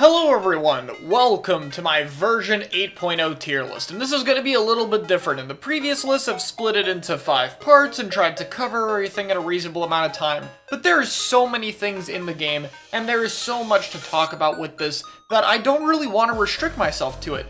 Hello everyone, welcome to my version 8.0 tier list, and this is going to be a little bit different. In the previous list, I've split it into 5 parts and tried to cover everything in a reasonable amount of time, but there are so many things in the game, and there is so much to talk about with this, that I don't really want to restrict myself to it.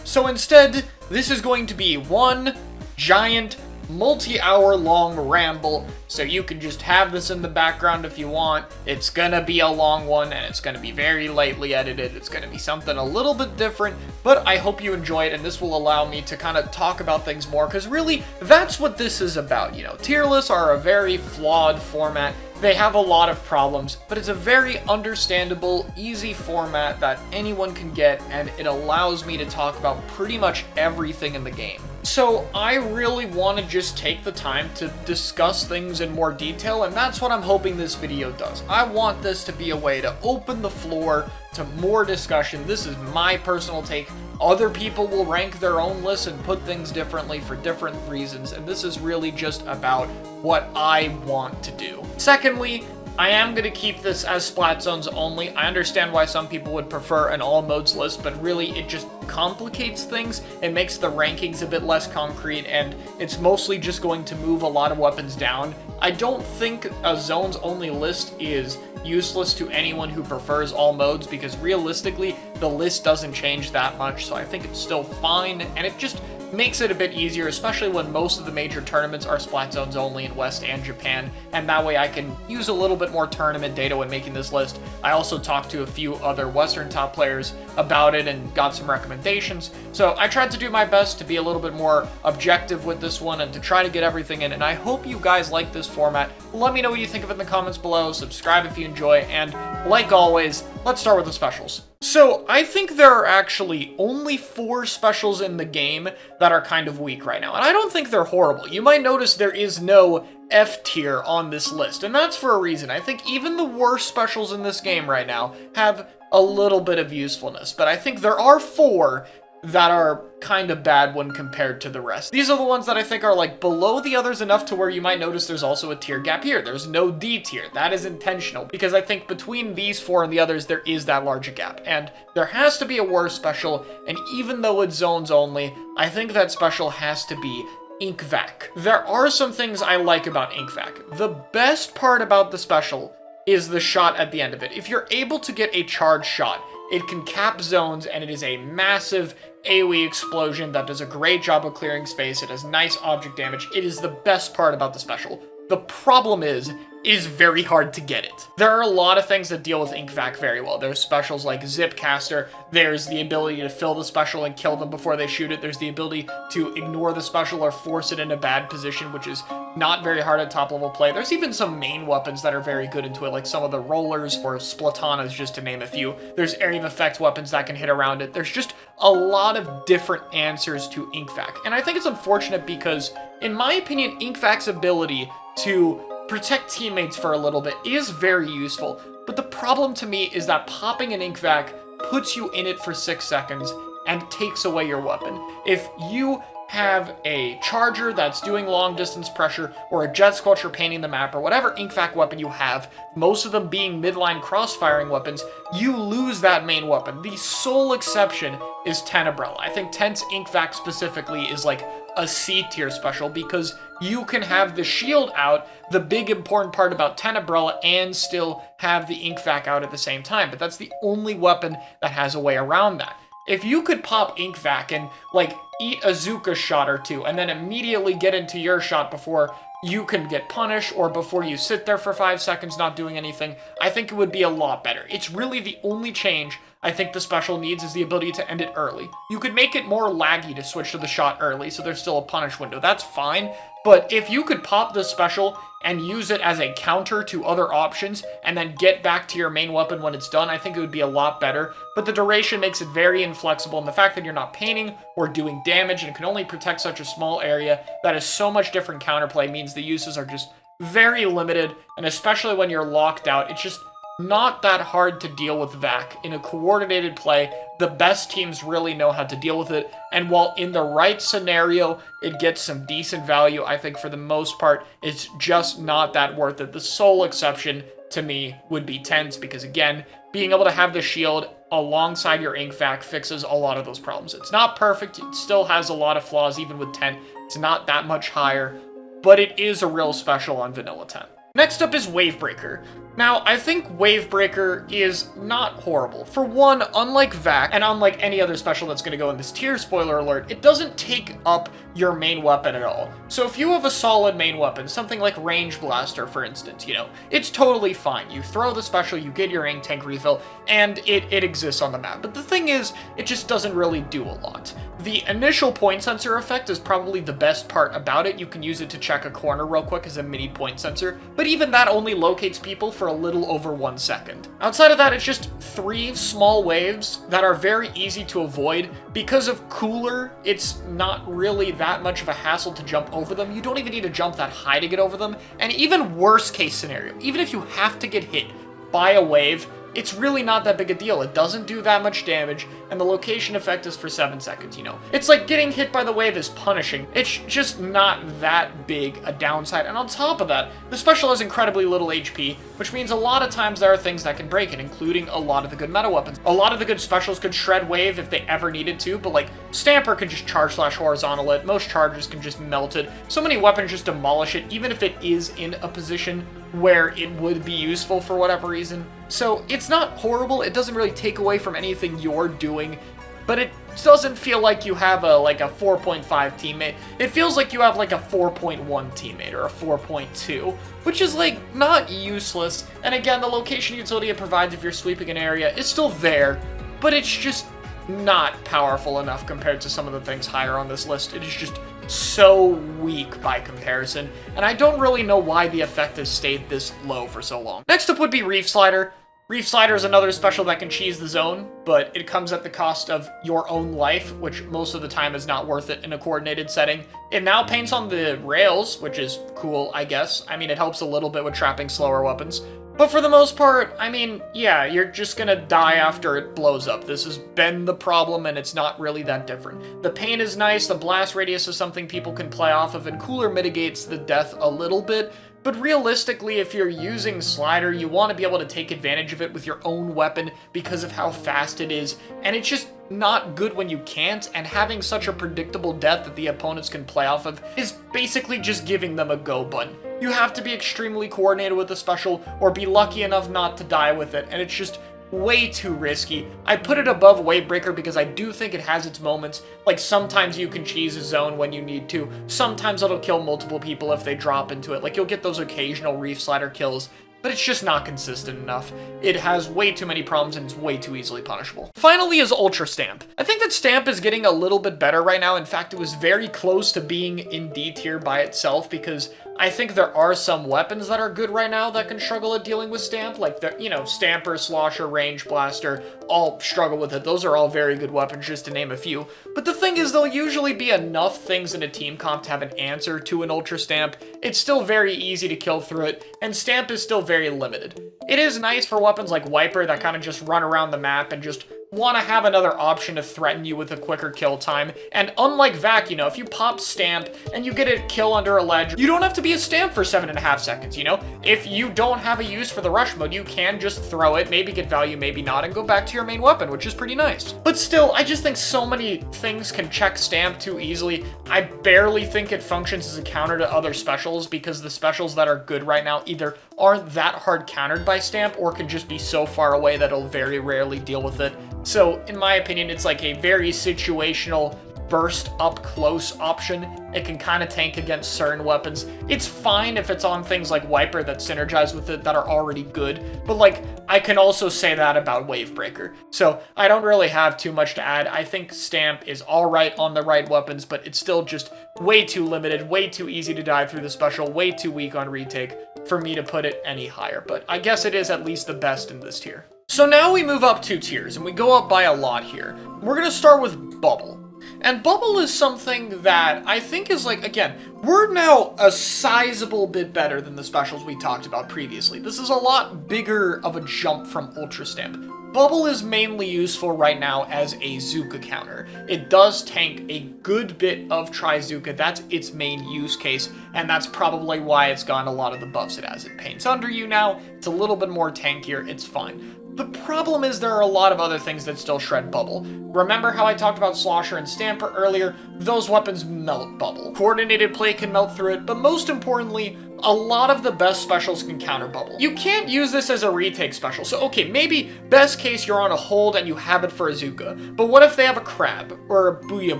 So instead, this is going to be one giant multi-hour long ramble, so you can just have this in the background if you want. It's gonna be a long one, and it's gonna be very lightly edited. It's gonna be something a little bit different, but I hope you enjoy it, and this will allow me to kind of talk about things more, because really, that's what this is about. You know, tier lists are a very flawed format. They have a lot of problems, but it's a very understandable, easy format that anyone can get, and it allows me to talk about pretty much everything in the game. So I really want to just take the time to discuss things in more detail, and that's what I'm hoping this video does. I want this to be a way to open the floor to more discussion. This is my personal take. Other people will rank their own lists and put things differently for different reasons, and this is really just about what I want to do. Secondly, I am going to keep this as Splat Zones only. I understand why some people would prefer an all modes list, but really it just complicates things. It makes the rankings a bit less concrete, and it's mostly just going to move a lot of weapons down. I don't think a zones only list is useless to anyone who prefers all modes, because realistically the list doesn't change that much, so I think it's still fine, and it just makes it a bit easier, especially when most of the major tournaments are Splat Zones only in West and Japan, and that way I can use a little bit more tournament data when making this list. I also talked to a few other Western top players about it and got some recommendations, so I tried to do my best to be a little bit more objective with this one and to try to get everything in, and I hope you guys like this format. Let me know what you think of it in the comments below, subscribe if you enjoy, and like always, let's start with the specials. So, I think there are actually only 4 specials in the game that are kind of weak right now, and I don't think they're horrible. You might notice there is no F tier on this list, and that's for a reason. I think even the worst specials in this game right now have a little bit of usefulness, but I think there are 4 that are kind of bad when compared to the rest. These are the ones that I think are like below the others enough to where you might notice there's also a tier gap here. There's no D tier. That is intentional, because I think between these 4 and the others there is that large a gap, and there has to be a worse special, and even though it's zones only, I think that special has to be Ink Vac. There are some things I like about Ink Vac. The best part about the special is the shot at the end of it. If you're able to get a charged shot, it can cap zones, and it is a massive AoE explosion that does a great job of clearing space. It has nice object damage. It is the best part about the special. The problem is, it is very hard to get it. There are a lot of things that deal with Ink Vac very well. There's specials like Zipcaster. There's the ability to fill the special and kill them before they shoot it. There's the ability to ignore the special or force it in a bad position, which is not very hard at top level play. There's even some main weapons that are very good into it, like some of the rollers or splatanas, just to name a few. There's area of effect weapons that can hit around it. There's just a lot of different answers to Ink Vac. And I think it's unfortunate because, in my opinion, Ink Vac's ability to protect teammates for a little bit is very useful. But the problem to me is that popping an Ink Vac puts you in it for 6 seconds and takes away your weapon. If you have a charger that's doing long distance pressure, or a jet squelcher painting the map, or whatever Ink Vac weapon you have, most of them being midline cross-firing weapons, you lose that main weapon. The sole exception is Tenebrella. I think Ten's Ink Vac specifically is like a C tier special, because you can have the shield out, the big important part about Tenebrella, and still have the Ink Vac out at the same time, but that's the only weapon that has a way around that. If you could pop Ink Vac and, like, eat a Zooka shot or 2, and then immediately get into your shot before you can get punished, or before you sit there for 5 seconds not doing anything, I think it would be a lot better. It's really the only change I think the special needs, is the ability to end it early. You could make it more laggy to switch to the shot early, so there's still a punish window. That's fine, but if you could pop this special and use it as a counter to other options, and then get back to your main weapon when it's done, I think it would be a lot better. But the duration makes it very inflexible, and the fact that you're not painting or doing damage and can only protect such a small area that has so much different counterplay means the uses are just very limited, and especially when you're locked out, it's just not that hard to deal with Vac. In a coordinated play, the best teams really know how to deal with it, and while in the right scenario, it gets some decent value, I think for the most part, it's just not that worth it. The sole exception to me would be Tense, because again, being able to have the shield alongside your ink vac fixes a lot of those problems. It's not perfect, it still has a lot of flaws even with 10. It's not that much higher, but it is a real special on vanilla 10. Next up is Wavebreaker. Now, I think Wavebreaker is not horrible. For one, unlike VAC, and unlike any other special that's going to go in this tier, spoiler alert, it doesn't take up your main weapon at all. So if you have a solid main weapon, something like Range Blaster, for instance, you know, it's totally fine. You throw the special, you get your ink tank refill, and it exists on the map. But the thing is, it just doesn't really do a lot. The initial point sensor effect is probably the best part about it. You can use it to check a corner real quick as a mini point sensor, but even that only locates people for a little over 1 second. Outside of that, it's just 3 small waves that are very easy to avoid. Because of Cooler, it's not really that much of a hassle to jump over them. You don't even need to jump that high to get over them. And even worst case scenario, even if you have to get hit by a wave, it's really not that big a deal. It doesn't do that much damage, and the location effect is for 7 seconds, you know. It's like getting hit by the wave is punishing. It's just not that big a downside, and on top of that, the special has incredibly little HP, which means a lot of times there are things that can break it, including a lot of the good meta weapons. A lot of the good specials could shred wave if they ever needed to, but like, Stamper could just charge/horizontal it, most chargers can just melt it, so many weapons just demolish it, even if it is in a position where it would be useful for whatever reason. So it's not horrible, it doesn't really take away from anything you're doing, but it doesn't feel like you have a 4.5 teammate. It feels like you have like a 4.1 teammate or a 4.2, which is like not useless. And again, the location utility it provides if you're sweeping an area is still there, but it's just not powerful enough compared to some of the things higher on this list. It is just so weak by comparison, and I don't really know why the effect has stayed this low for so long. Next up would be Reef Slider. Reef Slider is another special that can cheese the zone, but it comes at the cost of your own life, which most of the time is not worth it in a coordinated setting. It now paints on the rails, which is cool, I guess. I mean, it helps a little bit with trapping slower weapons. But for the most part, I mean, yeah, you're just gonna die after it blows up. This has been the problem, and it's not really that different. The paint is nice, the blast radius is something people can play off of, and Cooler mitigates the death a little bit. But realistically, if you're using Slider, you want to be able to take advantage of it with your own weapon because of how fast it is, and it's just not good when you can't, and having such a predictable death that the opponents can play off of is basically just giving them a go button. You have to be extremely coordinated with the special, or be lucky enough not to die with it, and it's just way too risky. I put it above Wavebreaker because I do think it has its moments. Like, sometimes you can cheese a zone when you need to. Sometimes it'll kill multiple people if they drop into it. Like, you'll get those occasional Reef Slider kills, but it's just not consistent enough. It has way too many problems and it's way too easily punishable. Finally is Ultra Stamp. I think that Stamp is getting a little bit better right now. In fact, it was very close to being in D tier by itself because I think there are some weapons that are good right now that can struggle at dealing with Stamp, like the, you know, Stamper, Slosher, Range Blaster, all struggle with it. Those are all very good weapons, just to name a few. But the thing is, there'll usually be enough things in a team comp to have an answer to an Ultra Stamp. It's still very easy to kill through it, and Stamp is still very limited. It is nice for weapons like Wiper that kind of just run around the map and just want to have another option to threaten you with a quicker kill time. And unlike Vac, you know, if you pop Stamp and you get a kill under a ledge, you don't have to be a Stamp for 7.5 seconds, you know? If you don't have a use for the rush mode, you can just throw it, maybe get value, maybe not, and go back to your main weapon, which is pretty nice. But still, I just think so many things can check Stamp too easily. I barely think it functions as a counter to other specials because the specials that are good right now either aren't that hard countered by Stamp or can just be so far away that it'll very rarely deal with it. So, in my opinion, it's like a very situational burst up close option. It can kind of tank against certain weapons. It's fine if it's on things like Wiper that synergize with it that are already good, but like, I can also say that about Wavebreaker. So, I don't really have too much to add. I think Stamp is alright on the right weapons, but it's still just way too limited, way too easy to dive through the special, way too weak on retake for me to put it any higher, but I guess it is at least the best in this tier. So now we move up 2 tiers, and we go up by a lot here. We're gonna start with Bubble. And Bubble is something that I think is like, again, we're now a sizable bit better than the specials we talked about previously. This is a lot bigger of a jump from Ultra Stamp. Bubble is mainly useful right now as a Zooka counter. It does tank a good bit of Tri-Zooka, that's its main use case, and that's probably why it's gotten a lot of the buffs it has. It paints under you now, it's a little bit more tankier, it's fine. The problem is there are a lot of other things that still shred bubble. Remember how I talked about Slosher and Stamper earlier? Those weapons melt bubble. Coordinated play can melt through it, but most importantly, a lot of the best specials can counter bubble. You can't use this as a retake special, so okay, maybe best case you're on a hold and you have it for a Zooka, but what if they have a Crab, or a Booyah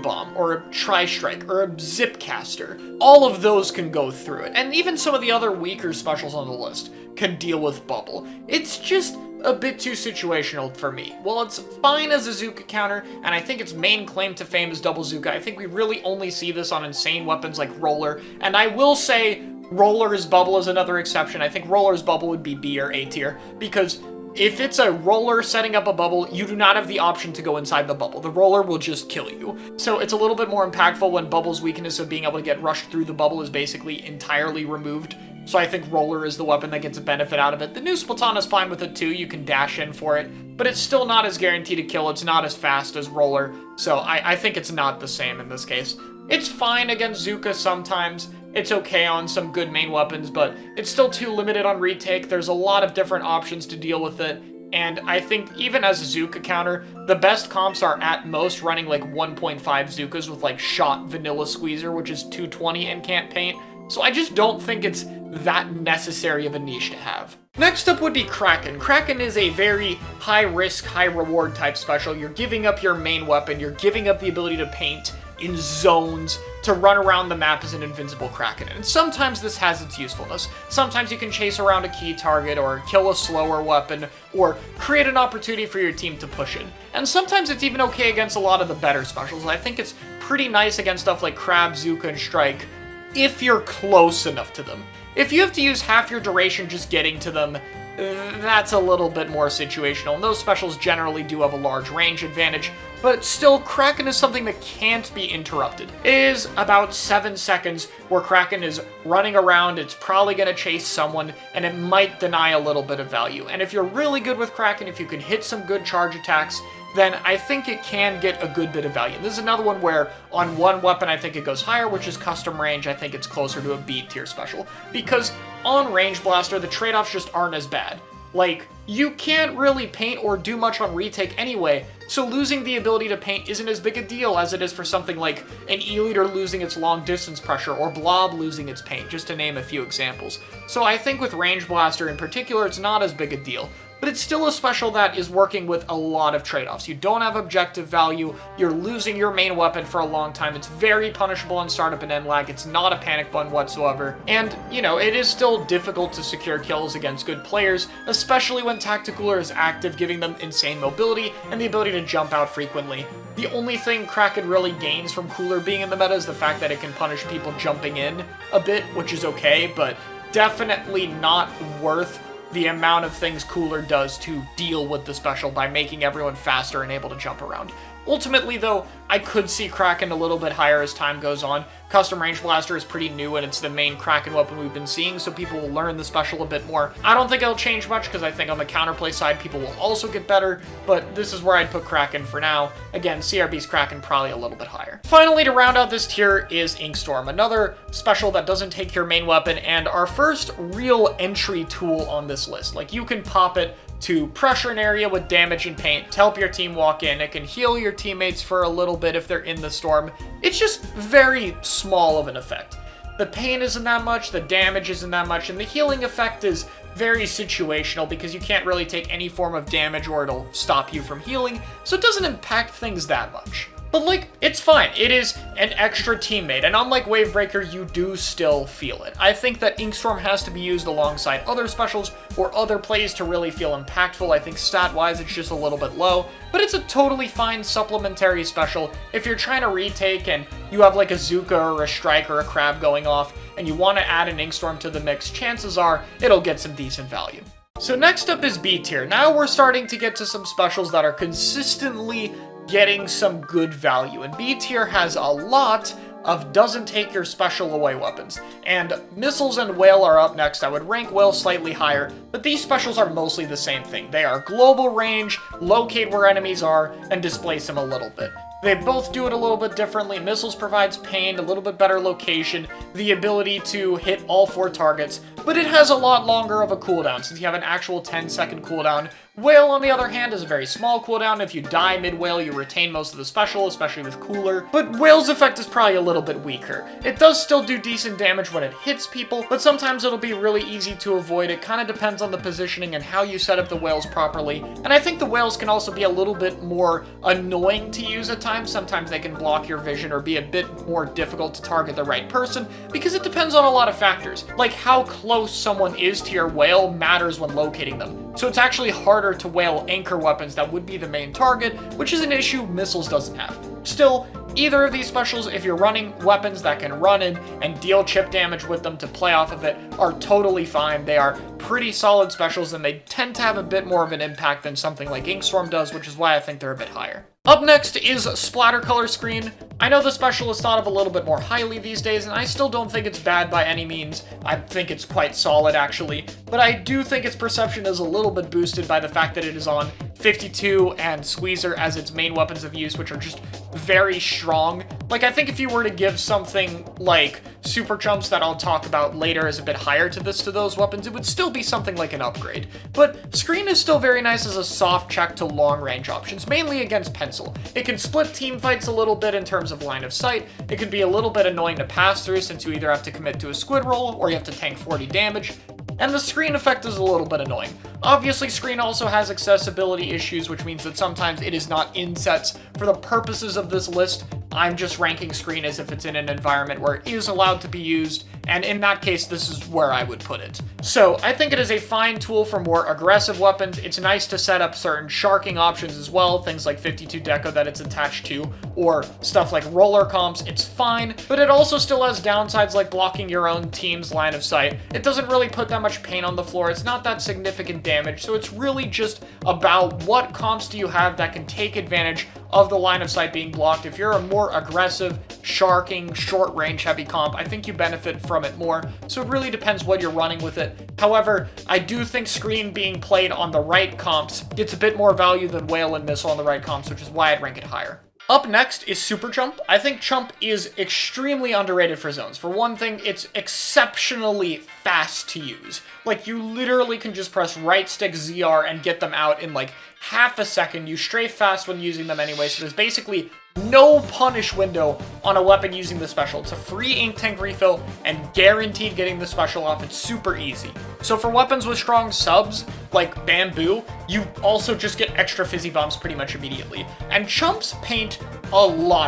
Bomb, or a Tri-Strike, or a Zip Caster? All of those can go through it, and even some of the other weaker specials on the list can deal with bubble. It's just a bit too situational for me. While it's fine as a Zooka counter, and I think its main claim to fame is double Zooka, I think we really only see this on insane weapons like Roller, and I will say Roller's bubble is another exception. I think Roller's bubble would be B or A tier, because if it's a Roller setting up a bubble, you do not have the option to go inside the bubble. The Roller will just kill you. So it's a little bit more impactful when Bubble's weakness of being able to get rushed through the bubble is basically entirely removed. So I think Roller is the weapon that gets a benefit out of it. The new Splatoon is fine with it too, you can dash in for it, but it's still not as guaranteed a kill, it's not as fast as Roller, so I think it's not the same in this case. It's fine against Zooka sometimes, it's okay on some good main weapons, but it's still too limited on retake. There's a lot of different options to deal with it, and I think even as a Zooka counter, the best comps are at most running like 1.5 Zookas with like Shot Vanilla Squeezer, which is 220 and can't paint, so I just don't think it's that necessary of a niche to have. Next up would be Kraken. Kraken is a very high risk, high reward type special. You're giving up your main weapon, you're giving up the ability to paint in zones to run around the map as an invincible Kraken. And sometimes this has its usefulness. Sometimes you can chase around a key target or kill a slower weapon or create an opportunity for your team to push in. And sometimes it's even okay against a lot of the better specials. I think it's pretty nice against stuff like Crab, Zooka, and Strike if you're close enough to them. If you have to use half your duration just getting to them, that's a little bit more situational, and those specials generally do have a large range advantage, but still, Kraken is something that can't be interrupted. It is about 7 seconds where Kraken is running around, it's probably going to chase someone, and it might deny a little bit of value. And if you're really good with Kraken, if you can hit some good charge attacks, then I think it can get a good bit of value. This is another one where on one weapon I think it goes higher, which is custom range. I think it's closer to a B tier special, because on Range Blaster, the trade-offs just aren't as bad. Like, you can't really paint or do much on retake anyway, so losing the ability to paint isn't as big a deal as it is for something like an E-liter losing its long distance pressure or Blob losing its paint, just to name a few examples. So I think with Range Blaster in particular, it's not as big a deal. But it's still a special that is working with a lot of trade-offs. You don't have objective value, you're losing your main weapon for a long time, it's very punishable on startup and end lag, it's not a panic button whatsoever, and, you know, it is still difficult to secure kills against good players, especially when Tacticooler is active, giving them insane mobility and the ability to jump out frequently. The only thing Kraken really gains from Cooler being in the meta is the fact that it can punish people jumping in a bit, which is okay, but definitely not worth the amount of things Cooler does to deal with the special by making everyone faster and able to jump around. Ultimately, though, I could see Kraken a little bit higher as time goes on. Custom Range Blaster is pretty new, and it's the main Kraken weapon we've been seeing, so people will learn the special a bit more. I don't think it'll change much, because I think on the counterplay side, people will also get better, but this is where I'd put Kraken for now. Again, CRB's Kraken probably a little bit higher. Finally, to round out this tier is Inkstorm, another special that doesn't take your main weapon, and our first real entry tool on this list. Like, you can pop it to pressure an area with damage and paint to help your team walk in. It can heal your teammates for a little bit if they're in the storm. It's just very small of an effect. The pain isn't that much, the damage isn't that much, and the healing effect is very situational because you can't really take any form of damage or it'll stop you from healing, so it doesn't impact things that much. But, like, it's fine. It is an extra teammate, and unlike Wavebreaker, you do still feel it. I think that Inkstorm has to be used alongside other specials or other plays to really feel impactful. I think stat-wise, it's just a little bit low, but it's a totally fine supplementary special if you're trying to retake and you have, like, a Zooka or a Strike or a Crab going off, and you want to add an Inkstorm to the mix, chances are it'll get some decent value. So next up is B tier. Now we're starting to get to some specials that are consistently getting some good value, and B tier has a lot of doesn't take your special away weapons, and Missiles and Whale are up next. I would rank Whale slightly higher, but these specials are mostly the same thing. They are global range, locate where enemies are, and displace them a little bit. They both do it a little bit differently. Missiles provides pain, a little bit better location, the ability to hit all 4 targets, but it has a lot longer of a cooldown since you have an actual 10-second cooldown. Whale, on the other hand, is a very small cooldown. If you die mid-whale, you retain most of the special, especially with Cooler. But Whale's effect is probably a little bit weaker. It does still do decent damage when it hits people, but sometimes it'll be really easy to avoid. It kind of depends on the positioning and how you set up the Whales properly. And I think the Whales can also be a little bit more annoying to use at times. Sometimes they can block your vision or be a bit more difficult to target the right person, because it depends on a lot of factors. Like how close someone is to your Whale matters when locating them. So it's actually harder to Whale anchor weapons that would be the main target, which is an issue Missiles doesn't have. Still, either of these specials, if you're running weapons that can run in and deal chip damage with them to play off of it, are totally fine. They are pretty solid specials, and they tend to have a bit more of an impact than something like Inkstorm does, which is why I think they're a bit higher. Up next is Splatter Color Screen. I know the special is thought of a little bit more highly these days, and I still don't think it's bad by any means. I think it's quite solid, actually. But I do think its perception is a little bit boosted by the fact that it is on 52 and Squeezer as its main weapons of use, which are just very strong. Like, I think if you were to give something like Super Jumps that I'll talk about later as a bit higher to those weapons, it would still be something like an upgrade. But Screen is still very nice as a soft check to long range options, mainly against Pencil. It can split team fights a little bit in terms of line of sight. It can be a little bit annoying to pass through since you either have to commit to a squid roll or you have to tank 40 damage. And the Screen effect is a little bit annoying. Obviously, Screen also has accessibility issues, which means that sometimes it is not in sets. For the purposes of this list, I'm just ranking Screen as if it's in an environment where it is allowed to be used, and in that case, this is where I would put it. So, I think it is a fine tool for more aggressive weapons. It's nice to set up certain sharking options as well, things like 52 Deco that it's attached to, or stuff like roller comps. It's fine, but it also still has downsides like blocking your own team's line of sight. It doesn't really put that much paint on the floor. It's not that significant damage, so it's really just about what comps do you have that can take advantage of the line of sight being blocked. If you're a more aggressive, sharking, short range heavy comp, I think you benefit from it more, so it really depends what you're running with it. However, I do think Screen being played on the right comps gets a bit more value than Whale and Missile on the right comps, which is why I'd rank it higher. Up next is Super Chump. I think Chump is extremely underrated for zones. For one thing, it's exceptionally fast to use. Like, you literally can just press right stick ZR and get them out in like half a second. You strafe fast when using them anyway, so there's basically no punish window on a weapon using the special. It's a free ink tank refill and guaranteed getting the special off. It's super easy. So for weapons with strong subs, like Bamboo, you also just get extra fizzy bombs pretty much immediately. And Chumps paint a lot.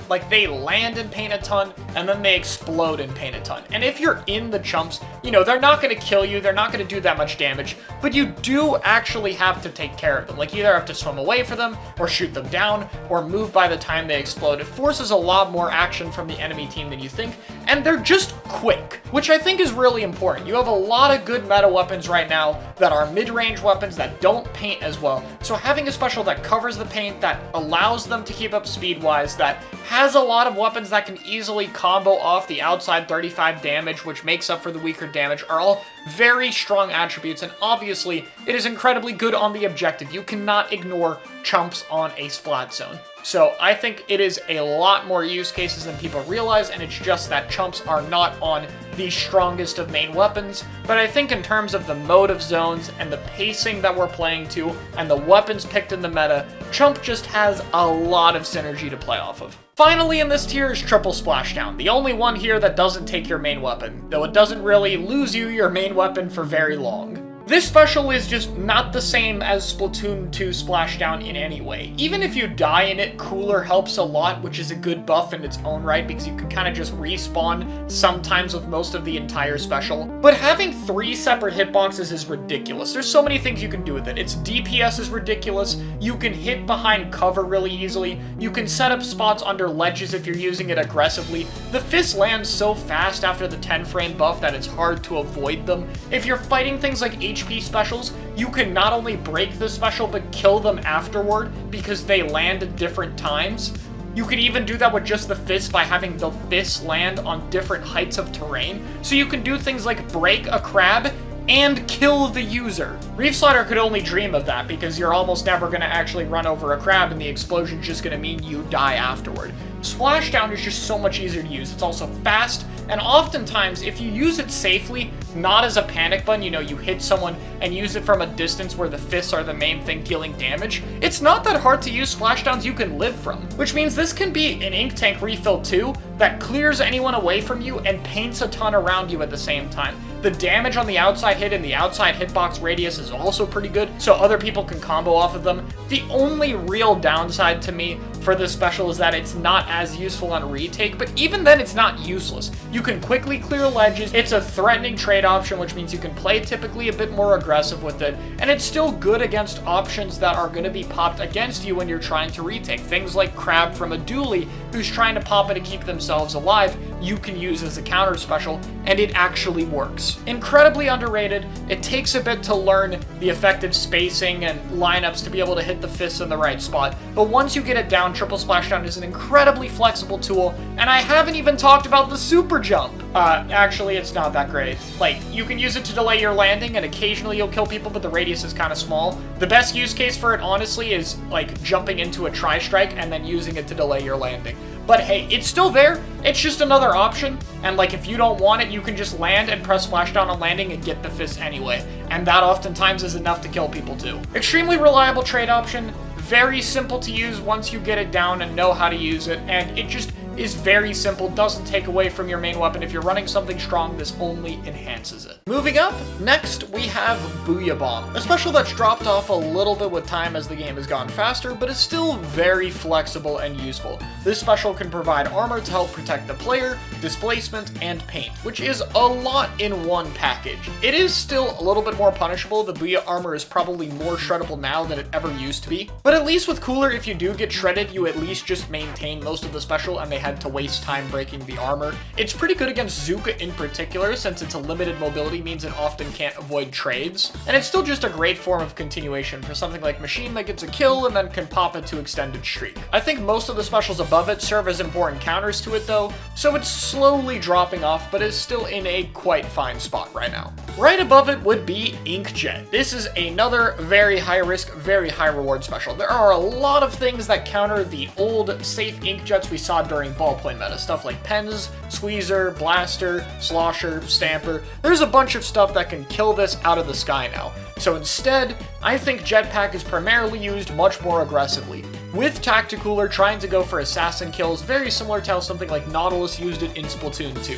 Like, they land and paint a ton, and then they explode and paint a ton. And if you're in the Chumps, you know, they're not going to kill you, they're not going to do that much damage, but you do actually have to take care of them. Like, you either have to swim away for them, or shoot them down, or move by the time they explode. It forces a lot more action from the enemy team than you think, and they're just quick, which I think is really important. You have a lot of good meta weapons right now that are mid-range weapons that don't paint as well, so having a special that covers the paint, that allows them to keep up speed-wise, that has a lot of weapons that can easily combo off the outside 35 damage, which makes up for the weaker damage, are all very strong attributes, and obviously, it is incredibly good on the objective. You cannot ignore Chumps on a Splat zone. So I think it is a lot more use cases than people realize, and it's just that Chumps are not on the strongest of main weapons. But I think in terms of the mode of zones and the pacing that we're playing to and the weapons picked in the meta, Chump just has a lot of synergy to play off of. Finally in this tier is Triple Splashdown, the only one here that doesn't take your main weapon, though it doesn't really lose you your main weapon for very long. This special is just not the same as Splatoon 2 Splashdown in any way. Even if you die in it, Cooler helps a lot, which is a good buff in its own right because you can kind of just respawn sometimes with most of the entire special. But having 3 separate hitboxes is ridiculous. There's so many things you can do with it. Its DPS is ridiculous. You can hit behind cover really easily. You can set up spots under ledges if you're using it aggressively. The fist lands so fast after the 10 frame buff that it's hard to avoid them. If you're fighting things like HP specials, you can not only break the special but kill them afterward because they land at different times. You could even do that with just the fist by having the fist land on different heights of terrain. So you can do things like break a crab and kill the user. Reef Slider could only dream of that because you're almost never going to actually run over a crab and the explosion's just going to mean you die afterward. Splashdown is just so much easier to use. It's also fast, And oftentimes, if you use it safely, not as a panic button, you know, you hit someone and use it from a distance where the fists are the main thing dealing damage, it's not that hard to use splashdowns you can live from. Which means this can be an ink tank refill too, that clears anyone away from you and paints a ton around you at the same time. The damage on the outside hit and the outside hitbox radius is also pretty good, so other people can combo off of them. The only real downside to me for this special is that it's not as useful on retake, but even then it's not useless. You can quickly clear ledges, it's a threatening trade option, which means you can play typically a bit more aggressive with it, and it's still good against options that are going to be popped against you when you're trying to retake. Things like Crab from a dually, who's trying to pop it to keep themselves alive, you can use as a counter special, and it actually works. Incredibly underrated, it takes a bit to learn the effective spacing and lineups to be able to hit the fists in the right spot, but once you get it down, Triple Splashdown is an incredibly flexible tool, and I haven't even talked about the super jump. Actually, it's not that great. Like, you can use it to delay your landing, and occasionally you'll kill people, but the radius is kind of small. The best use case for it, honestly, is like jumping into a tri-strike and then using it to delay your landing. But hey, it's still there, it's just another option, and like if you don't want it, you can just land and press splashdown on landing and get the fist anyway, and that oftentimes is enough to kill people too. Extremely reliable trade option, very simple to use once you get it down and know how to use it, and it just is very simple, doesn't take away from your main weapon. If you're running something strong, this only enhances it. Moving up, next we have Booyah Bomb, a special that's dropped off a little bit with time as the game has gone faster, but is still very flexible and useful. This special can provide armor to help protect the player, displacement, and paint, which is a lot in one package. It is still a little bit more punishable. The Booyah armor is probably more shreddable now than it ever used to be, but at least with Cooler, if you do get shredded, you at least just maintain most of the special, and they had to waste time breaking the armor. It's pretty good against Zooka in particular, since its a limited mobility means it often can't avoid trades, and it's still just a great form of continuation for something like Machine that gets a kill and then can pop it to extended streak. I think most of the specials above it serve as important counters to it though, so it's slowly dropping off, but is still in a quite fine spot right now. Right above it would be Inkjet. This is another very high risk, very high reward special. There are a lot of things that counter the old safe Inkjets we saw during ballpoint meta, stuff like Pens, Squeezer, Blaster, Slosher, Stamper. There's a bunch of stuff that can kill this out of the sky now. So instead, I think Jetpack is primarily used much more aggressively, with Tacticooler trying to go for assassin kills, very similar to how something like Nautilus used it in Splatoon 2.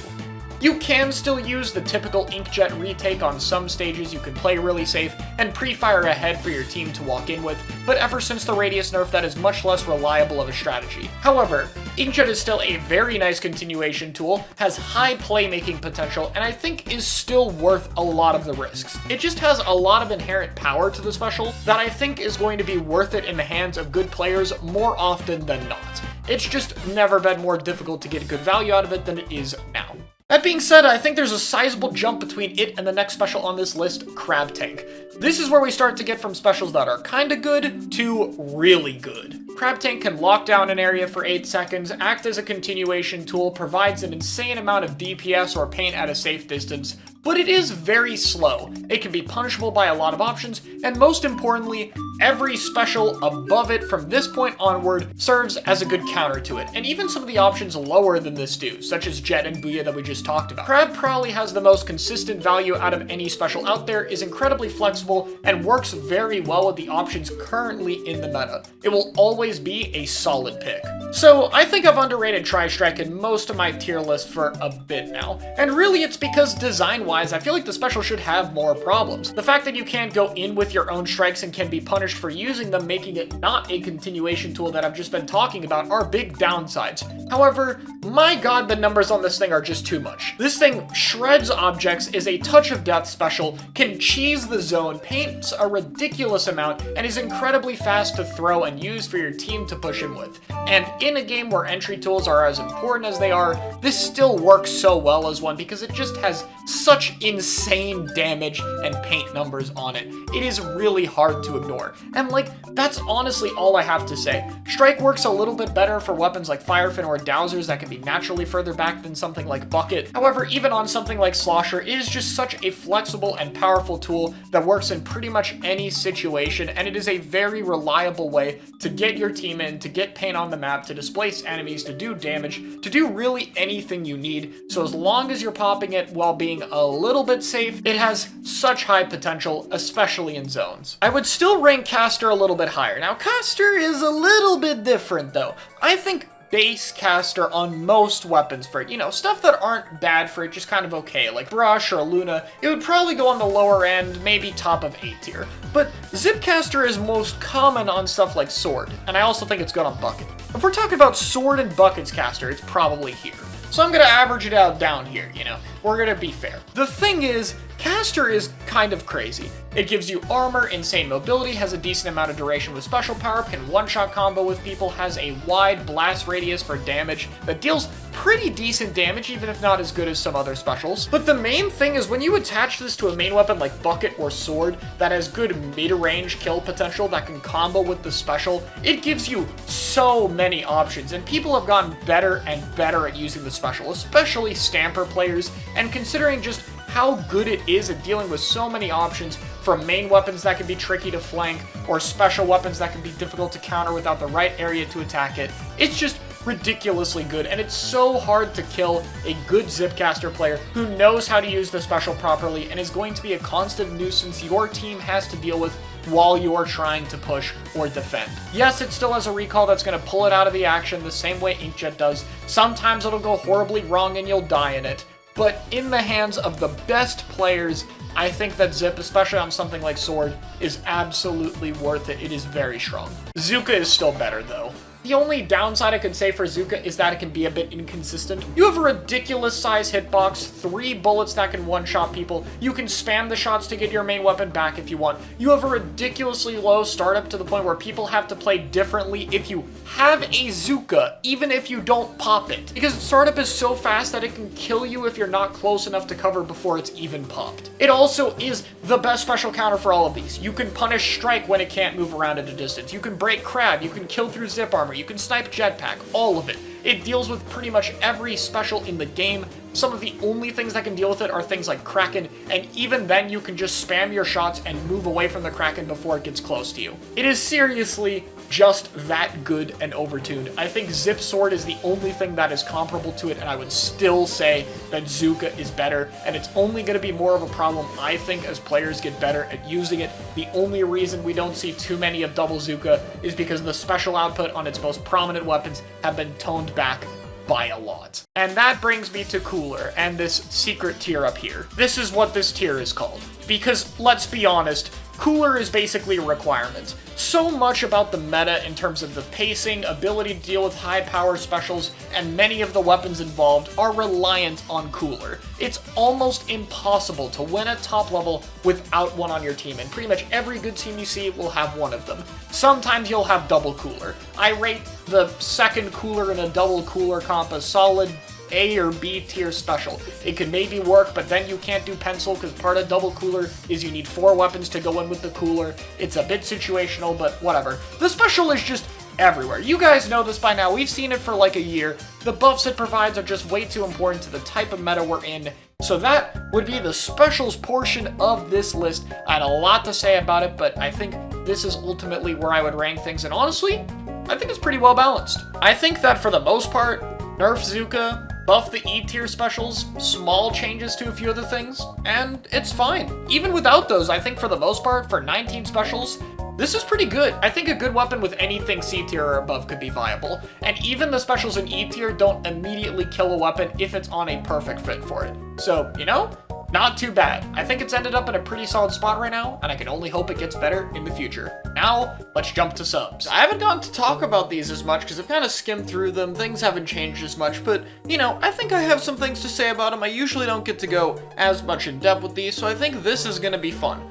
You can still use the typical Inkjet retake on some stages. You can play really safe and pre-fire ahead for your team to walk in with, but ever since the radius nerf, that is much less reliable of a strategy. However, Inkjet is still a very nice continuation tool, has high playmaking potential, and I think is still worth a lot of the risks. It just has a lot of inherent power to the special that I think is going to be worth it in the hands of good players more often than not. It's just never been more difficult to get good value out of it than it is now. That being said, I think there's a sizable jump between it and the next special on this list, Crab Tank. This is where we start to get from specials that are kinda good to really good. Crab Tank can lock down an area for 8 seconds, act as a continuation tool, provides an insane amount of DPS or paint at a safe distance, but it is very slow. It can be punishable by a lot of options, and most importantly, every special above it from this point onward serves as a good counter to it, and even some of the options lower than this do, such as Jet and Booyah that we just talked about. Crab probably has the most consistent value out of any special out there, is incredibly flexible, and works very well with the options currently in the meta. It will always be a solid pick. So I think I've underrated Tri-Strike in most of my tier list for a bit now, and really it's because design-wise, I feel like the special should have more problems. The fact that you can't go in with your own strikes and can be punished for using them, making it not a continuation tool that I've just been talking about, are big downsides. However, my god, the numbers on this thing are just too much. This thing shreds objects, is a touch of death special, can cheese the zone, paints a ridiculous amount, and is incredibly fast to throw and use for your team to push in with. And in a game where entry tools are as important as they are, this still works so well as one because it just has such such insane damage and paint numbers on it. It is really hard to ignore. And like, that's honestly all I have to say. Strike works a little bit better for weapons like Firefin or Dowsers that can be naturally further back than something like Bucket. However, even on something like Slosher, it is just such a flexible and powerful tool that works in pretty much any situation, and it is a very reliable way to get your team in, to get paint on the map, to displace enemies, to do damage, to do really anything you need. So as long as you're popping it while being a little bit safe, it has such high potential, especially in zones. I would still rank Caster a little bit higher. Now, Caster is a little bit different though. I think base Caster on most weapons for it, you know, stuff that aren't bad for it, just kind of okay, like Brush or Luna, it would probably go on the lower end, maybe top of A tier. But Zipcaster is most common on stuff like Sword, and I also think it's good on Bucket. If we're talking about Sword and Bucket's Caster, it's probably here. So I'm gonna average it out down here, you know, we're gonna be fair. The thing is, Caster is kind of crazy. It gives you armor, insane mobility, has a decent amount of duration with special power, can one-shot combo with people, has a wide blast radius for damage that deals pretty decent damage, even if not as good as some other specials. But the main thing is when you attach this to a main weapon like Bucket or Sword that has good mid-range kill potential that can combo with the special, it gives you so many options, and people have gotten better and better at using the special, especially Stamper players, and considering just how good it is at dealing with so many options, from main weapons that can be tricky to flank, or special weapons that can be difficult to counter without the right area to attack it. It's just ridiculously good, and it's so hard to kill a good Zipcaster player who knows how to use the special properly and is going to be a constant nuisance your team has to deal with while you're trying to push or defend. Yes, it still has a recall that's going to pull it out of the action the same way Inkjet does. Sometimes it'll go horribly wrong and you'll die in it. But in the hands of the best players, I think that Zip, especially on something like Sword, is absolutely worth it. It is very strong. Zooka is still better though. The only downside I could say for Zooka is that it can be a bit inconsistent. You have a ridiculous size hitbox, 3 bullets that can one-shot people. You can spam the shots to get your main weapon back if you want. You have a ridiculously low startup to the point where people have to play differently if you have a Zooka, even if you don't pop it. Because startup is so fast that it can kill you if you're not close enough to cover before it's even popped. It also is the best special counter for all of these. You can punish Strike when it can't move around at a distance. You can break Crab. You can kill through Zip Armor. You can snipe Jetpack, all of it. It deals with pretty much every special in the game. Some of the only things that can deal with it are things like Kraken, and even then you can just spam your shots and move away from the Kraken before it gets close to you. It is seriously just that good and overtuned. I think Zip Sword is the only thing that is comparable to it, and I would still say that Zooka is better, and it's only going to be more of a problem, I think, as players get better at using it. The only reason we don't see too many of Double Zooka is because the special output on its most prominent weapons have been toned back by a lot. And that brings me to Cooler and this secret tier up here. This is what this tier is called. Because, let's be honest, Cooler is basically a requirement. So much about the meta in terms of the pacing, ability to deal with high power specials, and many of the weapons involved are reliant on Cooler. It's almost impossible to win at top level without one on your team, and pretty much every good team you see will have one of them. Sometimes you'll have double Cooler. I rate the second Cooler in a double Cooler comp a solid A or B tier special. It could maybe work, but then you can't do pencil because part of double Cooler is you need 4 weapons to go in with the Cooler. It's a bit situational, but whatever. The special is just everywhere. You guys know this by now. We've seen it for like a year. The buffs it provides are just way too important to the type of meta we're in. So that would be the specials portion of this list. I had a lot to say about it, but I think this is ultimately where I would rank things, and honestly, I think it's pretty well balanced. I think that for the most part, nerf Zooka, buff the E tier specials, small changes to a few other things, and it's fine. Even without those, I think for the most part, for 19 specials, this is pretty good. I think a good weapon with anything C tier or above could be viable, and even the specials in E tier don't immediately kill a weapon if it's on a perfect fit for it. So, you know, not too bad. I think it's ended up in a pretty solid spot right now, and I can only hope it gets better in the future. Now, let's jump to subs. I haven't gotten to talk about these as much because I've kind of skimmed through them. Things haven't changed as much, but, you know, I think I have some things to say about them. I usually don't get to go as much in depth with these, so I think this is going to be fun.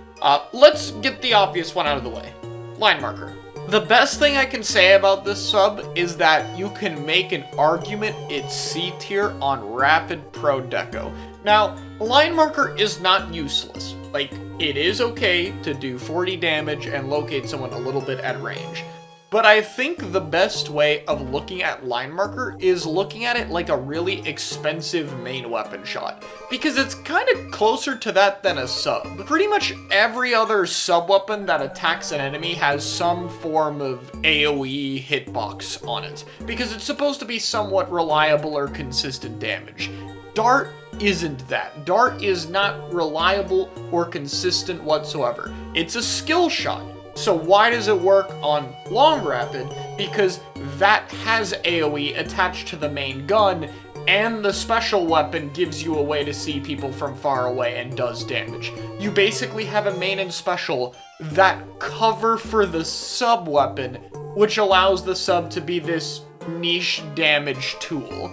Let's get the obvious one out of the way. Line marker. The best thing I can say about this sub is that you can make an argument it's C tier on Rapid Pro Deco. Now, line marker is not useless. Like, it is okay to do 40 damage and locate someone a little bit at range. But I think the best way of looking at line marker is looking at it like a really expensive main weapon shot, because it's kind of closer to that than a sub. Pretty much every other sub weapon that attacks an enemy has some form of AoE hitbox on it, because it's supposed to be somewhat reliable or consistent damage. Dart isn't that. Dart is not reliable or consistent whatsoever. It's a skill shot. So why does it work on long rapid? Because that has AoE attached to the main gun, and the special weapon gives you a way to see people from far away and does damage. You basically have a main and special that cover for the sub weapon, which allows the sub to be this niche damage tool.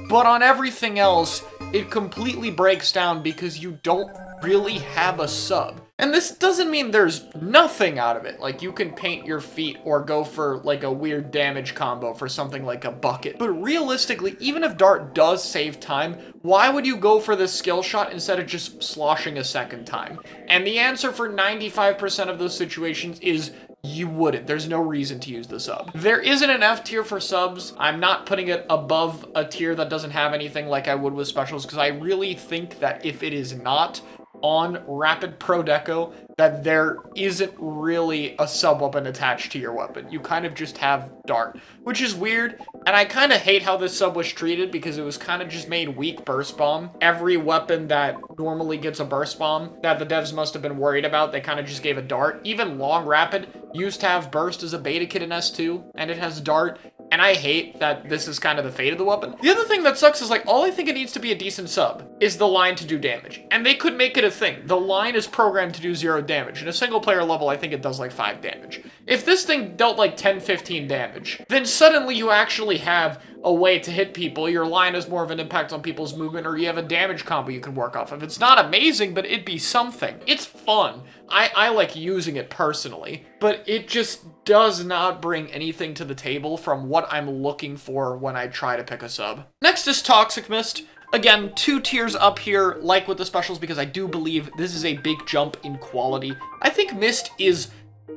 But on everything else, it completely breaks down because you don't really have a sub. And this doesn't mean there's nothing out of it. Like, you can paint your feet or go for like a weird damage combo for something like a bucket. But realistically, even if Dart does save time, why would you go for this skill shot instead of just sloshing a second time? And the answer for 95% of those situations is you wouldn't. There's no reason to use the sub. There isn't an F tier for subs. I'm not putting it above a tier that doesn't have anything like I would with specials, because I really think that if it is not on Rapid Pro Deco, that there isn't really a sub-weapon attached to your weapon. You kind of just have Dart, which is weird, and I kind of hate how this sub was treated because it was kind of just made weak burst bomb. Every weapon that normally gets a burst bomb that the devs must have been worried about, they kind of just gave a Dart. Even Long Rapid used to have burst as a beta kit in S2, and it has Dart, and I hate that this is kind of the fate of the weapon. The other thing that sucks is, like, all I think it needs to be a decent sub is the line to do damage. And they could make it a thing. The line is programmed to do 0 damage. In a single player level, I think it does like 5 damage. If this thing dealt like 10, 15 damage, then suddenly you actually have a way to hit people. Your line has more of an impact on people's movement, or you have a damage combo you can work off of. It's not amazing, but it'd be something. It's fun. I like using it personally, but it just does not bring anything to the table from what I'm looking for when I try to pick a sub. Next is Toxic Mist. Again, 2 tiers up here, like with the specials, because I do believe this is a big jump in quality. I think Mist is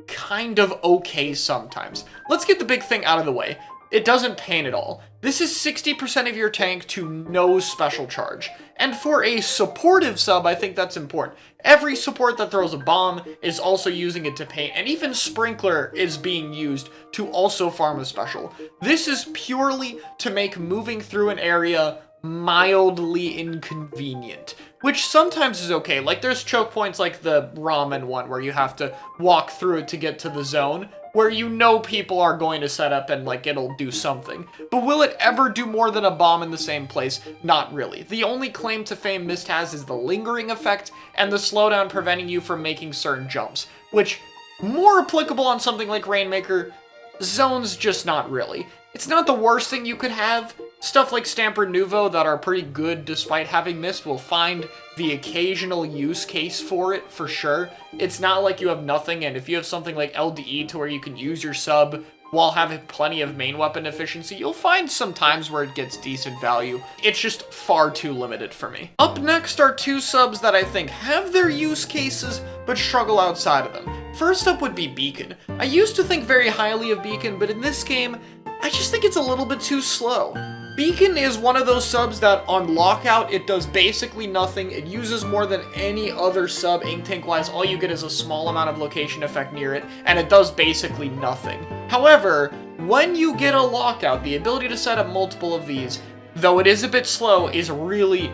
kind of okay sometimes. Let's get the big thing out of the way. It doesn't pain at all. This is 60% of your tank to no special charge. And for a supportive sub, I think that's important. Every support that throws a bomb is also using it to paint, and even Sprinkler is being used to also farm a special. This is purely to make moving through an area mildly inconvenient, which sometimes is okay. Like, there's choke points like the ramen one where you have to walk through it to get to the zone, where you know people are going to set up and, like, it'll do something. But will it ever do more than a bomb in the same place? Not really. The only claim to fame Mist has is the lingering effect and the slowdown preventing you from making certain jumps, which, more applicable on something like Rainmaker, zones just not really. It's not the worst thing you could have. Stuff like Stamper Nouveau that are pretty good despite having Mist will find the occasional use case for it, for sure. It's not like you have nothing, and if you have something like LDE to where you can use your sub while having plenty of main weapon efficiency, you'll find some times where it gets decent value. It's just far too limited for me. Up next are 2 subs that I think have their use cases, but struggle outside of them. First up would be Beacon. I used to think very highly of Beacon, but in this game, I just think it's a little bit too slow. Beacon is one of those subs that on lockout, it does basically nothing. It uses more than any other sub ink tank wise. All you get is a small amount of location effect near it, and it does basically nothing. However, when you get a lockout, the ability to set up multiple of these, though it is a bit slow, is really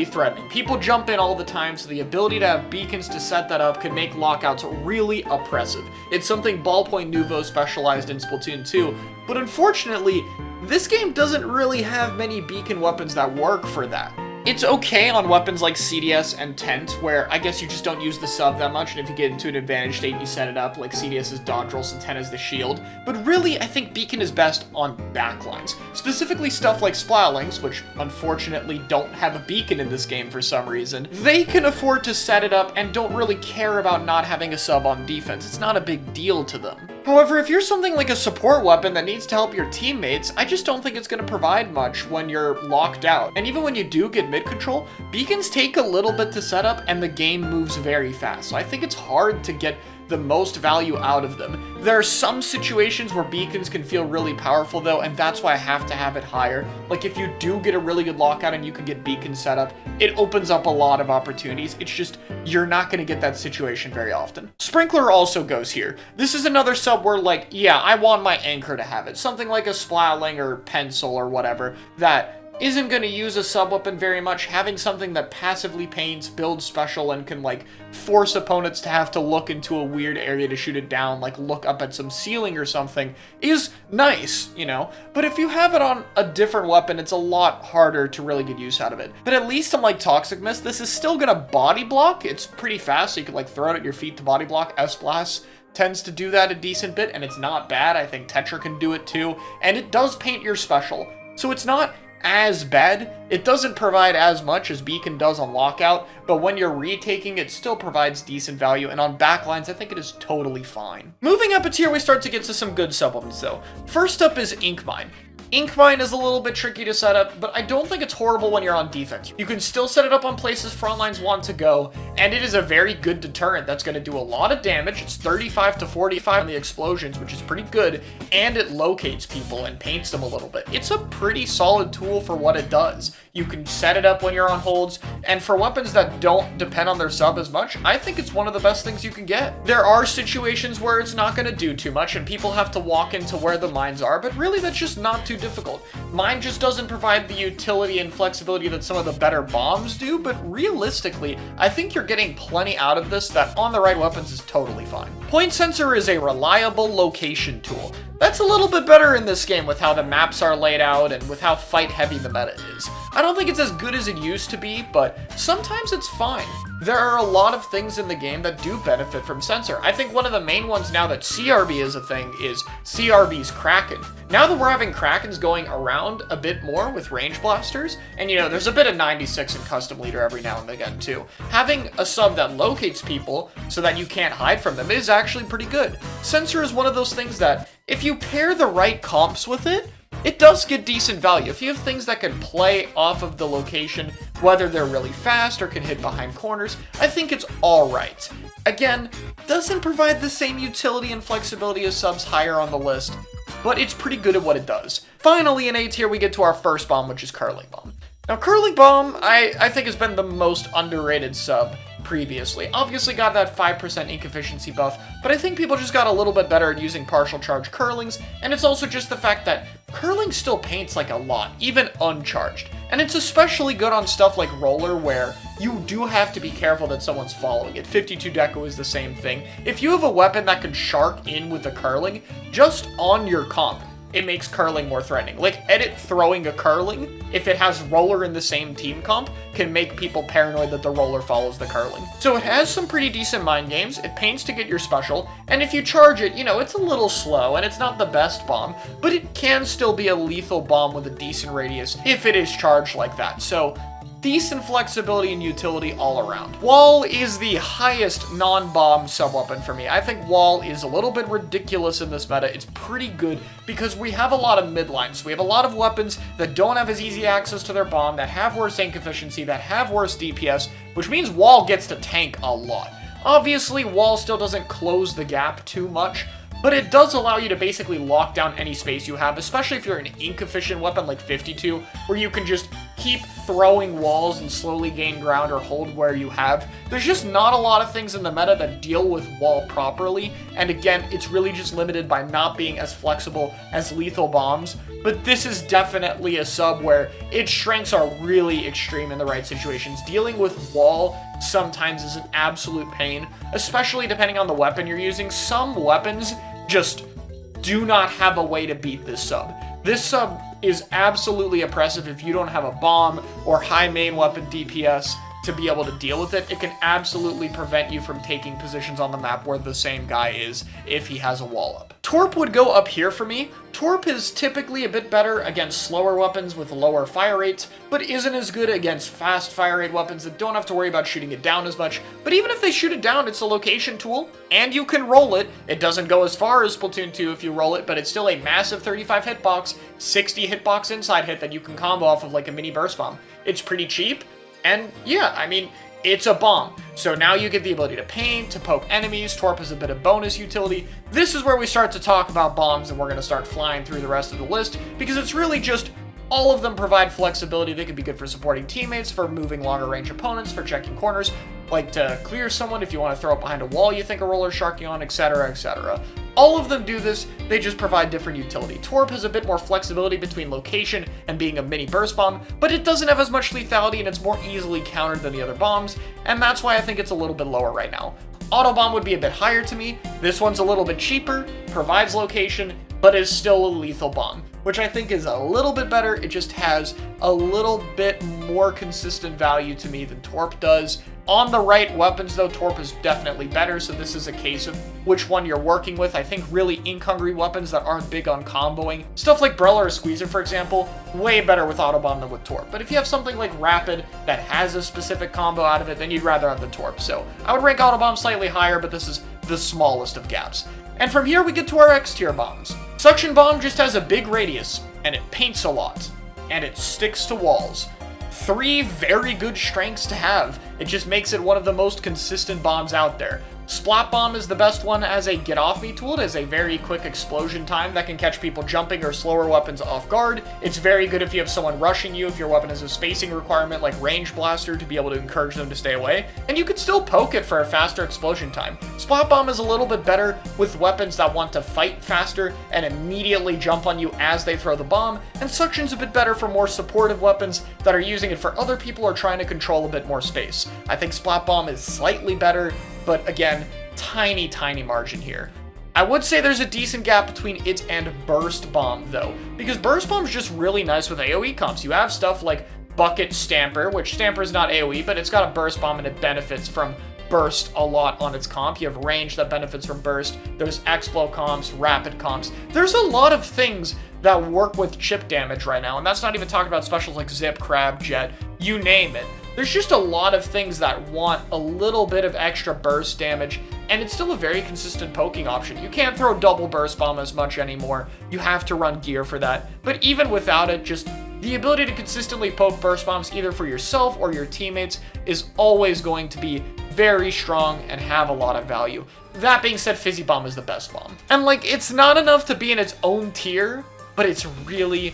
threatening. People jump in all the time, so the ability to have beacons to set that up could make lockouts really oppressive. It's something Ballpoint Nouveau specialized in Splatoon 2, but unfortunately, this game doesn't really have many beacon weapons that work for that. It's okay on weapons like CDS and Tent, where I guess you just don't use the sub that much, and if you get into an advantage state, you set it up, like CDS is dodge rolls and Tent is the shield. But really, I think Beacon is best on backlines. Specifically stuff like Splatlinks, which unfortunately don't have a beacon in this game for some reason. They can afford to set it up and don't really care about not having a sub on defense. It's not a big deal to them. However, if you're something like a support weapon that needs to help your teammates, I just don't think it's going to provide much when you're locked out. And even when you do get mid control, beacons take a little bit to set up and the game moves very fast. So I think it's hard to get the most value out of them. There are some situations where beacons can feel really powerful though, and that's why I have to have it higher. Like if you do get a really good lockout and you can get beacon set up, it opens up a lot of opportunities. It's just, you're not gonna get that situation very often. Sprinkler also goes here. This is another sub where like, yeah, I want my anchor to have it. Something like a Splatling or Pencil or whatever that isn't going to use a sub-weapon very much. Having something that passively paints, builds special, and can, like, force opponents to have to look into a weird area to shoot it down, like look up at some ceiling or something, is nice, you know? But if you have it on a different weapon, it's a lot harder to really get use out of it. But at least unlike Toxic Mist, this is still going to body block. It's pretty fast, so you can, like, throw it at your feet to body block. S-Blast tends to do that a decent bit, and it's not bad. I think Tetra can do it too, and it does paint your special. So it's not as bad. It doesn't provide as much as Beacon does on Lockout, but when you're retaking, it still provides decent value, and on backlines, I think it is totally fine. Moving up a tier, we start to get to some good sub-weapons though. First up is Ink Mine. Ink Mine is a little bit tricky to set up, but I don't think it's horrible when you're on defense. You can still set it up on places front lines want to go, and it is a very good deterrent that's going to do a lot of damage. It's 35 to 45 on the explosions, which is pretty good, and it locates people and paints them a little bit. It's a pretty solid tool for what it does. You can set it up when you're on holds, and for weapons that don't depend on their sub as much, I think it's one of the best things you can get. There are situations where it's not going to do too much, and people have to walk into where the mines are, but really that's just not too difficult. Mine just doesn't provide the utility and flexibility that some of the better bombs do, but realistically, I think you're getting plenty out of this that on the right weapons is totally fine. Point Sensor is a reliable location tool. That's a little bit better in this game with how the maps are laid out and with how fight heavy the meta is. I don't think it's as good as it used to be, but sometimes it's fine. There are a lot of things in the game that do benefit from Sensor. I think one of the main ones now that CRB is a thing is CRB's Kraken. Now that we're having Krakens going around a bit more with range blasters, and you know, there's a bit of 96 in custom leader every now and again too. Having a sub that locates people so that you can't hide from them is actually pretty good. Sensor is one of those things that if you pair the right comps with it, it does get decent value. If you have things that can play off of the location, whether they're really fast or can hit behind corners, I think it's alright. Again, doesn't provide the same utility and flexibility as subs higher on the list, but it's pretty good at what it does. Finally, in A tier, we get to our first bomb, which is Curling Bomb. Now, Curling Bomb, I think has been the most underrated sub previously. Obviously got that 5% ink efficiency buff, but I think people just got a little bit better at using partial charge curlings, and it's also just the fact that curling still paints like a lot, even uncharged. And it's especially good on stuff like Roller, where you do have to be careful that someone's following it. 52 Deco is the same thing. If you have a weapon that can shark in with the curling, just on your comp, it makes curling more threatening. Like, Edit throwing a curling, if it has Roller in the same team comp, can make people paranoid that the Roller follows the curling. So it has some pretty decent mind games, it paints to get your special, and if you charge it, you know, it's a little slow, and it's not the best bomb, but it can still be a lethal bomb with a decent radius if it is charged like that. So decent flexibility and utility all around. Wall is the highest non-bomb sub-weapon for me. I think Wall is a little bit ridiculous in this meta. It's pretty good because we have a lot of midlines. We have a lot of weapons that don't have as easy access to their bomb, that have worse ink efficiency, that have worse DPS, which means Wall gets to tank a lot. Obviously, Wall still doesn't close the gap too much, but it does allow you to basically lock down any space you have, especially if you're an ink-efficient weapon like 52, where you can just keep throwing walls and slowly gain ground or hold where you have. There's just not a lot of things in the meta that deal with Wall properly, and again, it's really just limited by not being as flexible as lethal bombs, but this is definitely a sub where its strengths are really extreme in the right situations. Dealing with Wall sometimes is an absolute pain, especially depending on the weapon you're using. Some weapons just do not have a way to beat this sub. This sub is absolutely oppressive if you don't have a bomb or high main weapon DPS to be able to deal with it. It can absolutely prevent you from taking positions on the map where the same guy is if he has a wall up. Torp would go up here for me. Torp is typically a bit better against slower weapons with lower fire rates, but isn't as good against fast fire rate weapons that don't have to worry about shooting it down as much. But even if they shoot it down, it's a location tool, and you can roll it. It doesn't go as far as Splatoon 2 if you roll it, but it's still a massive 35 hitbox, 60 hitbox inside hit that you can combo off of like a mini burst bomb. It's pretty cheap, and yeah, I mean, it's a bomb. So now you get the ability to paint, to poke enemies. Torp is a bit of bonus utility. This is where we start to talk about bombs, and we're going to start flying through the rest of the list, because it's really just all of them provide flexibility. They can be good for supporting teammates, for moving longer range opponents, for checking corners, like to clear someone if you want to throw it behind a wall you think a roller's sharking on, etc, etc. All of them do this, they just provide different utility. Torp has a bit more flexibility between location and being a mini burst bomb, but it doesn't have as much lethality and it's more easily countered than the other bombs, and that's why I think it's a little bit lower right now. Autobomb would be a bit higher to me. This one's a little bit cheaper, provides location, but is still a lethal bomb, which I think is a little bit better. It just has a little bit more consistent value to me than Torp does. On the right weapons, though, Torp is definitely better, so this is a case of which one you're working with. I think really ink-hungry weapons that aren't big on comboing, stuff like Brella or Squeezer, for example, way better with Autobomb than with Torp. But if you have something like Rapid that has a specific combo out of it, then you'd rather have the Torp. So I would rank Autobomb slightly higher, but this is the smallest of gaps. And from here, we get to our X-tier bombs. Suction Bomb just has a big radius, and it paints a lot, and it sticks to walls. 3 very good strengths to have. It just makes it one of the most consistent bombs out there. Splat Bomb is the best one as a get-off-me tool. It has a very quick explosion time that can catch people jumping or slower weapons off guard. It's very good if you have someone rushing you, if your weapon has a spacing requirement like Range Blaster to be able to encourage them to stay away. And you could still poke it for a faster explosion time. Splat Bomb is a little bit better with weapons that want to fight faster and immediately jump on you as they throw the bomb. And Suction's a bit better for more supportive weapons that are using it for other people or trying to control a bit more space. I think Splat Bomb is slightly better, but again, tiny margin here. I would say there's a decent gap between it and Burst Bomb, though, because Burst Bomb's just really nice with AoE comps. You have stuff like Bucket Stamper, which Stamper's not AoE, but it's got a Burst Bomb and it benefits from Burst a lot on its comp. You have range that benefits from Burst. There's Explo comps, Rapid comps. There's a lot of things that work with chip damage right now, and that's not even talking about specials like Zip, Crab, Jet, you name it. There's just a lot of things that want a little bit of extra burst damage, and it's still a very consistent poking option. You can't throw double burst bomb as much anymore. You have to run gear for that. But even without it, just the ability to consistently poke burst bombs either for yourself or your teammates is always going to be very strong and have a lot of value. That being said, Fizzy Bomb is the best bomb. And like, it's not enough to be in its own tier, but it's really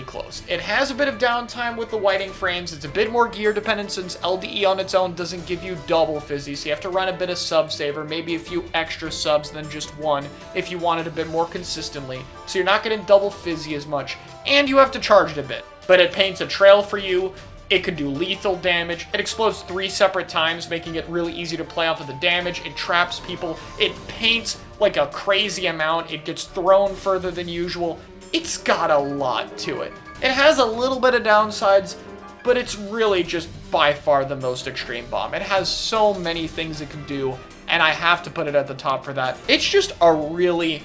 close. It has a bit of downtime with the whiting frames. It's a bit more gear dependent since LDE on its own doesn't give you double fizzy, so you have to run a bit of sub saver, maybe a few extra subs than just one if you want it a bit more consistently, so you're not getting double fizzy as much, and you have to charge it a bit. But it paints a trail for you. It can do lethal damage. It explodes 3 separate times, making it really easy to play off of the damage. It traps people. It paints like a crazy amount. It gets thrown further than usual. It's got a lot to it. It has a little bit of downsides, but it's really just by far the most extreme bomb. It has so many things it can do, and I have to put it at the top for that. It's just a really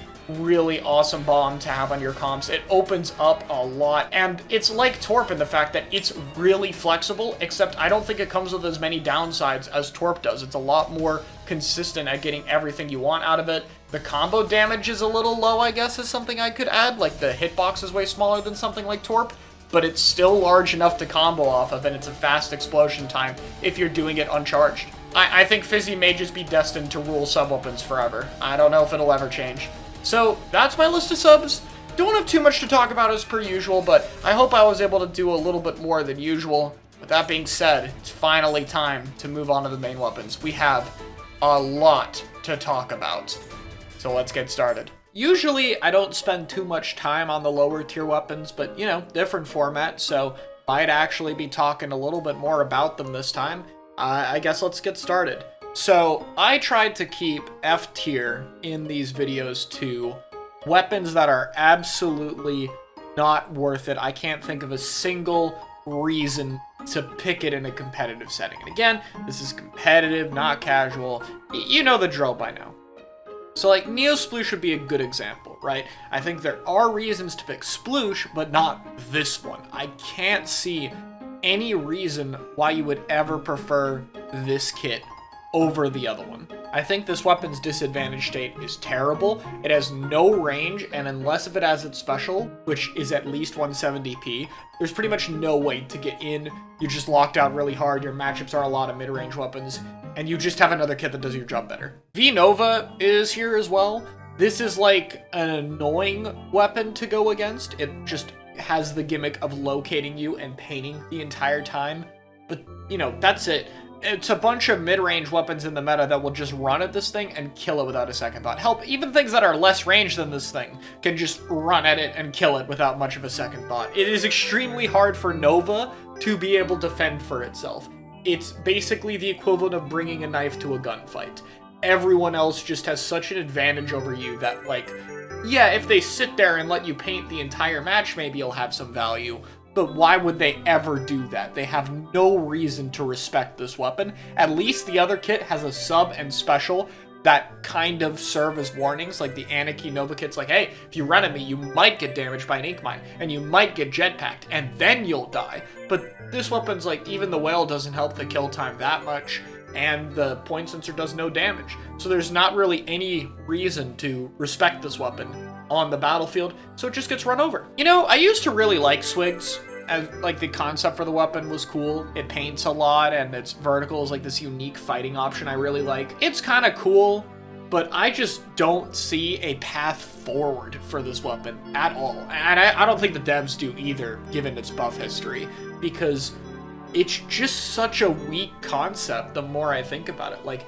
awesome bomb to have on your comps. It opens up a lot, and it's like Torp in the fact that it's really flexible, except I don't think it comes with as many downsides as Torp does. It's a lot more consistent at getting everything you want out of it. The combo damage is a little low, I guess, is something I could add. Like, the hitbox is way smaller than something like Torp, but it's still large enough to combo off of, and it's a fast explosion time if you're doing it uncharged. I think Fizzy may just be destined to rule sub-weapons forever. I don't know if it'll ever change. So, that's my list of subs. Don't have too much to talk about as per usual, but I hope I was able to do a little bit more than usual. With that being said, it's finally time to move on to the main weapons. We have a lot to talk about. So let's get started. Usually, I don't spend too much time on the lower tier weapons, but, you know, different format, so might actually be talking a little bit more about them this time. I guess let's get started. So, I tried to keep F tier in these videos to weapons that are absolutely not worth it. I can't think of a single reason to pick it in a competitive setting. And again, this is competitive, not casual. You know the drill by now. So like Neo Sploosh would be a good example, right? I think there are reasons to pick Sploosh, but not this one. I can't see any reason why you would ever prefer this kit over the other one. I think this weapon's disadvantage state is terrible. It has no range, and unless if it has its special, which is at least 170p, there's pretty much no way to get in. You're just locked out really hard, your matchups are a lot of mid-range weapons, and you just have another kit that does your job better. V-Nova is here as well. This is like an annoying weapon to go against. It just has the gimmick of locating you and painting the entire time. But, you know, that's it. It's a bunch of mid-range weapons in the meta that will just run at this thing and kill it without a second thought. Help, even things that are less range than this thing can just run at it and kill it without much of a second thought. It is extremely hard for Nova to be able to fend for itself. It's basically the equivalent of bringing a knife to a gunfight. Everyone else just has such an advantage over you that, like, yeah, if they sit there and let you paint the entire match, maybe you'll have some value. But why would they ever do that? They have no reason to respect this weapon. At least the other kit has a sub and special that kind of serve as warnings, like the Anarchy Nova kit's like, hey, if you run at me, you might get damaged by an ink mine, and you might get jetpacked, and then you'll die. But this weapon's like, even the whale doesn't help the kill time that much, and the point sensor does no damage. So there's not really any reason to respect this weapon on the battlefield, so it just gets run over. You know, I used to really like Swigs, as like the concept for the weapon was cool. It paints a lot, and its vertical is like this unique fighting option I really like. It's kind of cool, but I just don't see a path forward for this weapon at all. And I don't think the devs do either, given its buff history, because it's just such a weak concept the more I think about it. Like,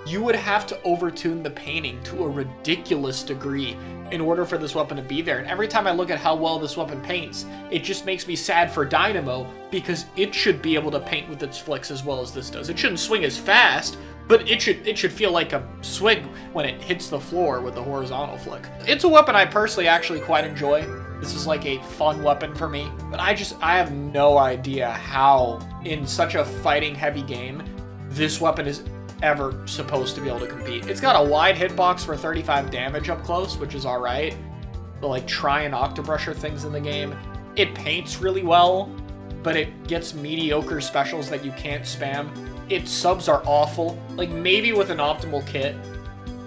you would have to overtune the painting to a ridiculous degree in order for this weapon to be there. And every time I look at how well this weapon paints, it just makes me sad for Dynamo, because it should be able to paint with its flicks as well as this does. It shouldn't swing as fast, but it should feel like a swing when it hits the floor with the horizontal flick. It's a weapon I personally actually quite enjoy. This is like a fun weapon for me, but I have no idea how, in such a fighting heavy game, this weapon is ever supposed to be able to compete. It's got a wide hitbox for 35 damage up close, which is alright. The like try and octobrusher things in the game. It paints really well, but it gets mediocre specials that you can't spam. Its subs are awful. Like, maybe with an optimal kit,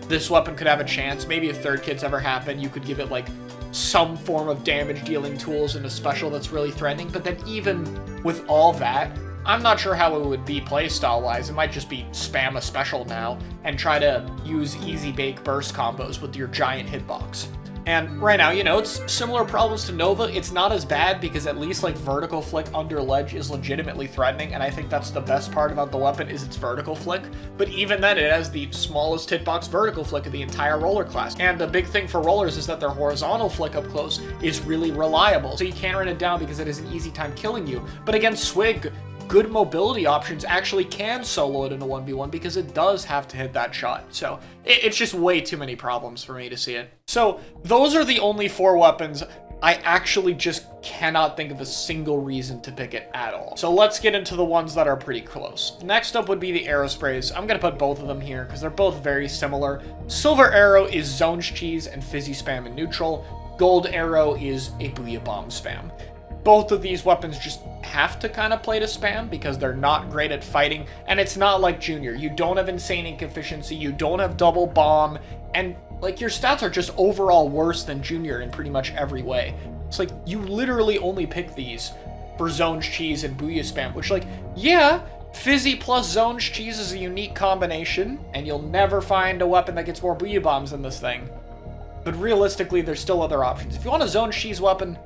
this weapon could have a chance. Maybe if third kits ever happen, you could give it like some form of damage dealing tools and a special that's really threatening. But then even with all that, I'm not sure how it would be playstyle wise. It might just be spam a special now and try to use easy bake burst combos with your giant hitbox. And right now, you know, it's similar problems to Nova. It's not as bad because at least like vertical flick under ledge is legitimately threatening, and I think that's the best part about the weapon is its vertical flick. But even then, it has the smallest hitbox vertical flick of the entire roller class. And the big thing for rollers is that their horizontal flick up close is really reliable. So you can't run it down because it has an easy time killing you. But against Swig, good mobility options actually can solo it in a 1v1 because it does have to hit that shot. So it's just way too many problems for me to see it. So those are the only 4 weapons. I actually just cannot think of a single reason to pick it at all. So let's get into the ones that are pretty close. Next up would be the arrow sprays. I'm gonna put both of them here because they're both very similar. Silver arrow is zones cheese and fizzy spam in neutral. Gold arrow is a booyah bomb spam. Both of these weapons just have to kind of play to spam because they're not great at fighting, and it's not like Junior. You don't have insane ink efficiency, you don't have double bomb, and like your stats are just overall worse than Junior in pretty much every way. It's like you literally only pick these for zones cheese and booyah spam, which like, yeah, fizzy plus zones cheese is a unique combination, and you'll never find a weapon that gets more booyah bombs than this thing. But realistically, there's still other options. If you want a zones cheese weapon,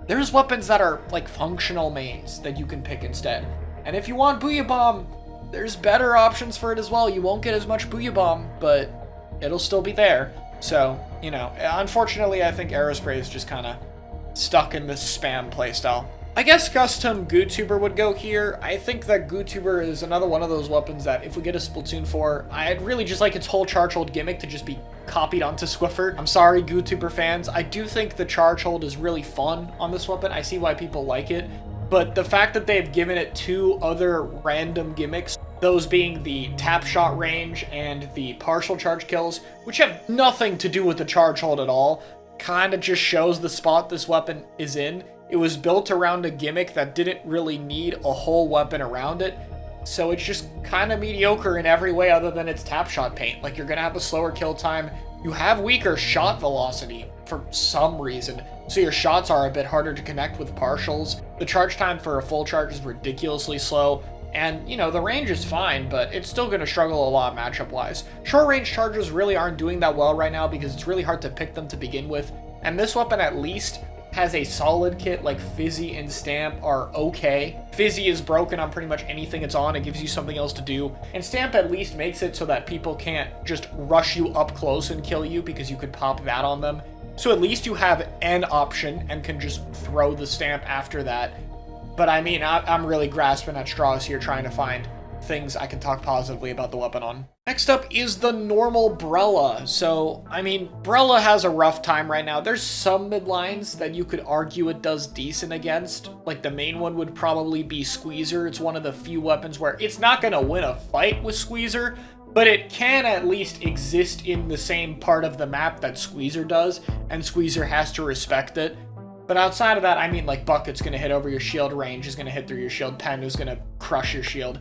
there's weapons that are like functional mains that you can pick instead. And if you want Booyah Bomb, there's better options for it as well. You won't get as much Booyah Bomb, but it'll still be there. So, you know, unfortunately, I think Aerospray is just kind of stuck in this spam playstyle. I guess Custom Gootuber would go here. I think that Gootuber is another one of those weapons that if we get a Splatoon 4, I'd really just like its whole charge hold gimmick to just be copied onto Squiffert. I'm sorry, Gootuber fans. I do think the charge hold is really fun on this weapon. I see why people like it, but the fact that they've given it 2 other random gimmicks, those being the tap shot range and the partial charge kills, which have nothing to do with the charge hold at all, kind of just shows the spot this weapon is in. It was built around a gimmick that didn't really need a whole weapon around it, so it's just kind of mediocre in every way other than its tap shot paint. Like, you're gonna have a slower kill time, you have weaker shot velocity for some reason, so your shots are a bit harder to connect with partials. The charge time for a full charge is ridiculously slow, and, you know, the range is fine, but it's still going to struggle a lot matchup-wise. Short-range chargers really aren't doing that well right now because it's really hard to pick them to begin with, and this weapon at least has a solid kit. Like Fizzy and Stamp are okay. Fizzy is broken on pretty much anything it's on, it gives you something else to do, and Stamp at least makes it so that people can't just rush you up close and kill you because you could pop that on them. So at least you have an option and can just throw the Stamp after that. But I mean, I'm really grasping at straws here trying to find things I can talk positively about the weapon on. Next up is the normal Brella. So, I mean, Brella has a rough time right now. There's some midlines that you could argue it does decent against. Like, the main one would probably be Squeezer. It's one of the few weapons where it's not going to win a fight with Squeezer, but it can at least exist in the same part of the map that Squeezer does, and Squeezer has to respect it. But outside of that, I mean, like, Bucket's going to hit over your shield, Range is going to hit through your shield, Pen is going to crush your shield.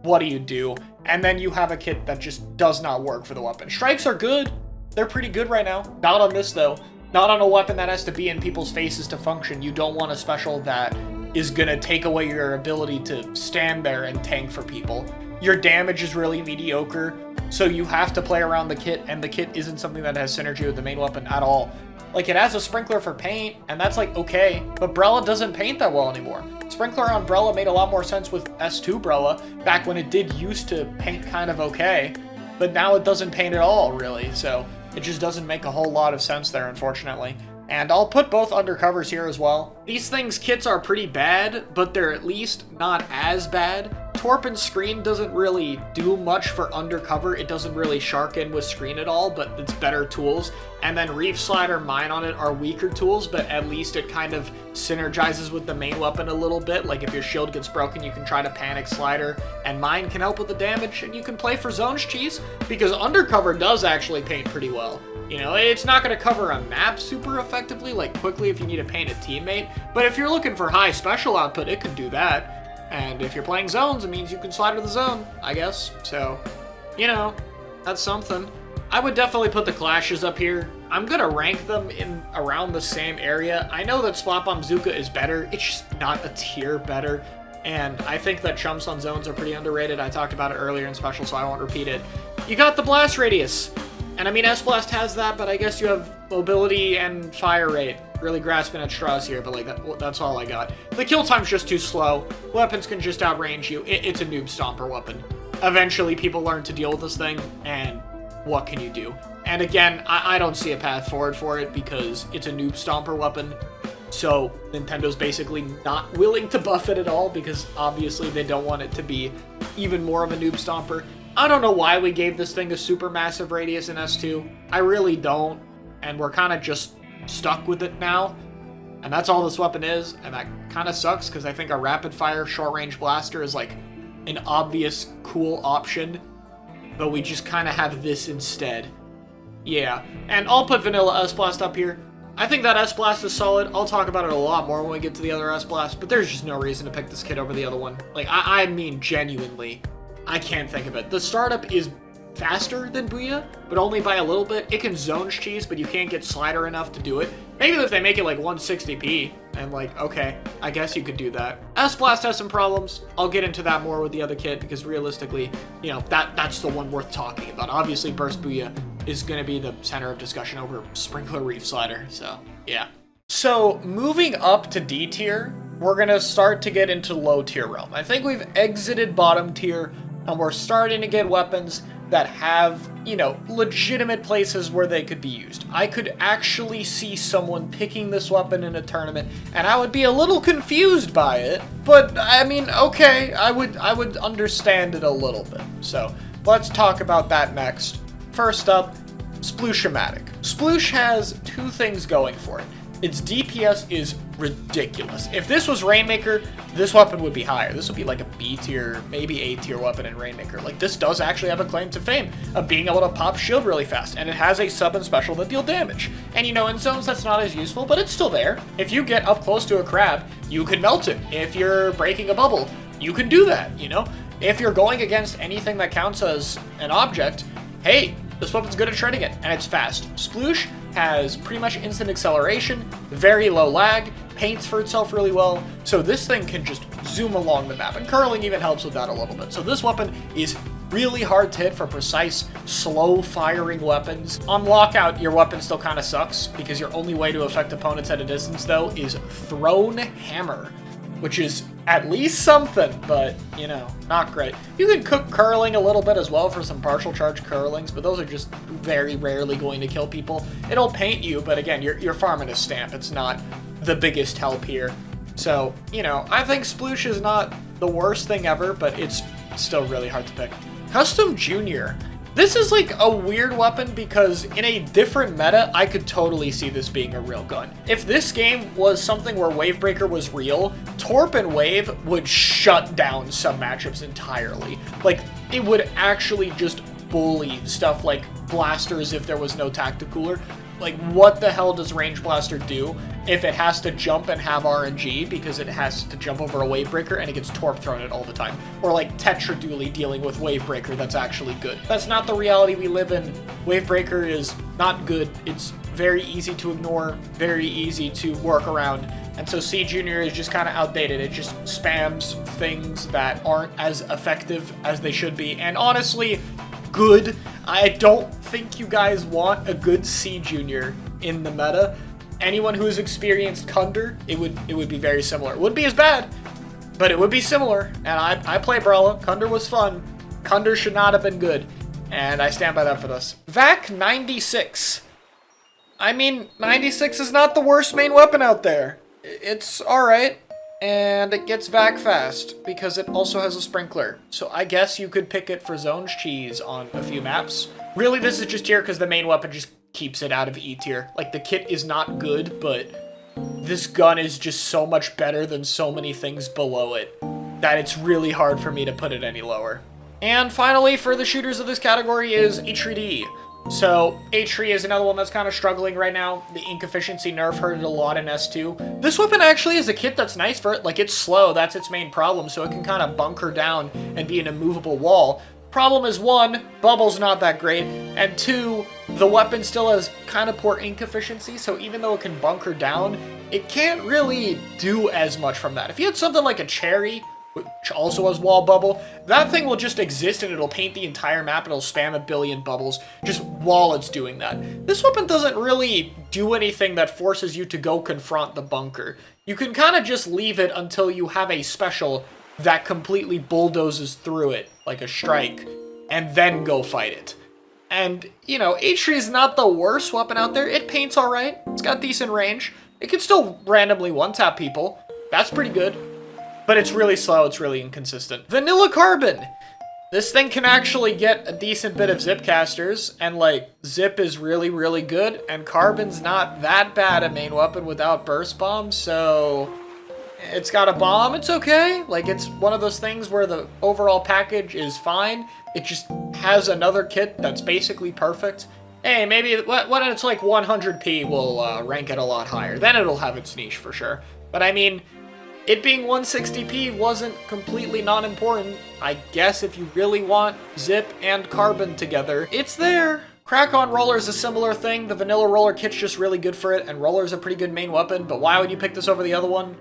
What do you do? And then you have a kit that just does not work for the weapon. Strikes are good. They're pretty good right now. Not on this, though. Not on a weapon that has to be in people's faces to function. You don't want a special that is going to take away your ability to stand there and tank for people. Your damage is really mediocre, so you have to play around the kit, and the kit isn't something that has synergy with the main weapon at all. Like, it has a sprinkler for paint, and that's, like, okay, but Brella doesn't paint that well anymore. Sprinkler on Brella made a lot more sense with S2 Brella, back when it did used to paint kind of okay, but now it doesn't paint at all, really, so it just doesn't make a whole lot of sense there, unfortunately. And I'll put both undercovers here as well. These things' kits are pretty bad, but they're at least not as bad. Torp and Screen doesn't really do much for undercover. It doesn't really shark in with Screen at all, but it's better tools. And then Reef Slider, Mine on it are weaker tools, but at least it kind of synergizes with the main weapon a little bit. Like, if your shield gets broken, you can try to Panic Slider, and Mine can help with the damage, and you can play for Zones Cheese, because undercover does actually paint pretty well. You know, it's not going to cover a map super effectively, like quickly if you need to paint a teammate, but if you're looking for high special output, it could do that. And if you're playing zones, it means you can slide to the zone, I guess. So, you know, that's something. I would definitely put the Clashes up here. I'm going to rank them in around the same area. I know that Splat Bomb Zooka is better. It's just not a tier better. And I think that Chumps on zones are pretty underrated. I talked about it earlier in Special, so I won't repeat it. You got the Blast Radius. And I mean, S-Blast has that, but I guess you have mobility and fire rate. Really grasping at straws here, but like that's all I got. The kill time's just too slow. Weapons can just outrange you. It's a noob stomper weapon. Eventually, people learn to deal with this thing, and what can you do? And again, I don't see a path forward for it because it's a noob stomper weapon. So Nintendo's basically not willing to buff it at all because obviously they don't want it to be even more of a noob stomper. I don't know why we gave this thing a super massive radius in S2. I really don't. And we're kind of just stuck with it now. And that's all this weapon is. And that kind of sucks because I think a rapid fire short range blaster is like an obvious cool option. But we just kind of have this instead. Yeah. And I'll put Vanilla S-Blast up here. I think that S-Blast is solid. I'll talk about it a lot more when we get to the other S-Blast. But there's just no reason to pick this kit over the other one. Like, I mean genuinely. I can't think of it. The startup is faster than Booyah, but only by a little bit. It can Zones Cheese, but you can't get Slider enough to do it. Maybe if they make it like 160p, and like, okay, I guess you could do that. S-Blast has some problems. I'll get into that more with the other kit, because realistically, you know, that's the one worth talking about. Obviously, Burst Booyah is going to be the center of discussion over Sprinkler Reef Slider, so yeah. So, moving up to D tier, we're going to start to get into low tier realm. I think we've exited bottom tier, and we're starting to get weapons that have, you know, legitimate places where they could be used. I could actually see someone picking this weapon in a tournament, and I would be a little confused by it, but I mean, okay, I would understand it a little bit. So, let's talk about that next. First up, Sploosh-o-matic. Sploosh has two things going for it. its DPS is ridiculous. If this was Rainmaker, this weapon would be higher. This would be like a B tier, maybe A tier weapon in Rainmaker. Like, this does actually have a claim to fame of being able to pop shield really fast, and it has a sub and special that deal damage. And you know, in zones that's not as useful, but it's still there. If you get up close to a crab, you can melt it. If you're breaking a bubble, you can do that, you know? If you're going against anything that counts as an object, hey, this weapon's good at shredding it, and it's fast. Sploosh has pretty much instant acceleration, very low lag, paints for itself really well, so this thing can just zoom along the map, and curling even helps with that a little bit. So this weapon is really hard to hit for precise, slow-firing weapons. On lockout, your weapon still kind of sucks, because your only way to affect opponents at a distance, though, is Thrown Hammer, which is at least something, but, you know, not great. You can cook curling a little bit as well for some partial charge curlings, but those are just very rarely going to kill people. It'll paint you, but again, you're farming a stamp. It's not the biggest help here. So, you know, I think Sploosh is not the worst thing ever, but it's still really hard to pick. Custom Junior. This is like a weird weapon because in a different meta, I could totally see this being a real gun. If this game was something where Wavebreaker was real, Torp and Wave would shut down some matchups entirely. Like, it would actually just bully stuff like Blasters if there was no Tacticooler. Like, what the hell does Range Blaster do if it has to jump and have RNG because it has to jump over a Wavebreaker and it gets Torp thrown at all the time? Or like Tetra Dooley dealing with Wavebreaker that's actually good. That's not the reality we live in. Wavebreaker is not good. It's very easy to ignore, very easy to work around. And so C Junior is just kind of outdated. It just spams things that aren't as effective as they should be. And honestly, good. I don't think you guys want a good C Junior in the meta. Anyone who's experienced Kunder, it would be very similar. It wouldn't be as bad, but it would be similar. And I play Brella. Kunder was fun. Kunder should not have been good. And I stand by that for this. VAC 96. I mean, 96 is not the worst main weapon out there. It's alright. And it gets VAC fast, because it also has a sprinkler. So I guess you could pick it for Zones Cheese on a few maps. Really, this is just here because the main weapon just keeps it out of E tier. Like, the kit is not good, but this gun is just so much better than so many things below it that it's really hard for me to put it any lower. And finally, for the shooters of this category is H3D. So, H3 is another one that's kind of struggling right now. The ink efficiency nerf hurt it a lot in S2. This weapon actually is a kit that's nice for it. Like, it's slow, that's its main problem, so it can kind of bunker down and be an immovable wall. Problem is, one, bubble's not that great, and two, the weapon still has kind of poor ink efficiency, so even though it can bunker down, it can't really do as much from that. If you had something like a Cherry, which also has wall bubble, that thing will just exist and it'll paint the entire map and it'll spam a billion bubbles just while it's doing that. This weapon doesn't really do anything that forces you to go confront the bunker. You can kind of just leave it until you have a special that completely bulldozes through it, like a strike, and then go fight it. And, you know, H3 is not the worst weapon out there. It paints alright, it's got decent range. It can still randomly one-tap people. That's pretty good. But it's really slow, it's really inconsistent. Vanilla Carbon! This thing can actually get a decent bit of zip casters, and like, zip is really, really good, and Carbon's not that bad a main weapon without burst bomb, so it's got a bomb, it's okay. Like, it's one of those things where the overall package is fine, it just has another kit that's basically perfect. Hey, maybe when it's like 100p, we'll rank it a lot higher. Then it'll have its niche for sure. But I mean, it being 160p wasn't completely non-important. I guess if you really want Zip and Carbon together, it's there. Crack-On Roller is a similar thing. The vanilla roller kit's just really good for it, and Roller's a pretty good main weapon, but why would you pick this over the other one?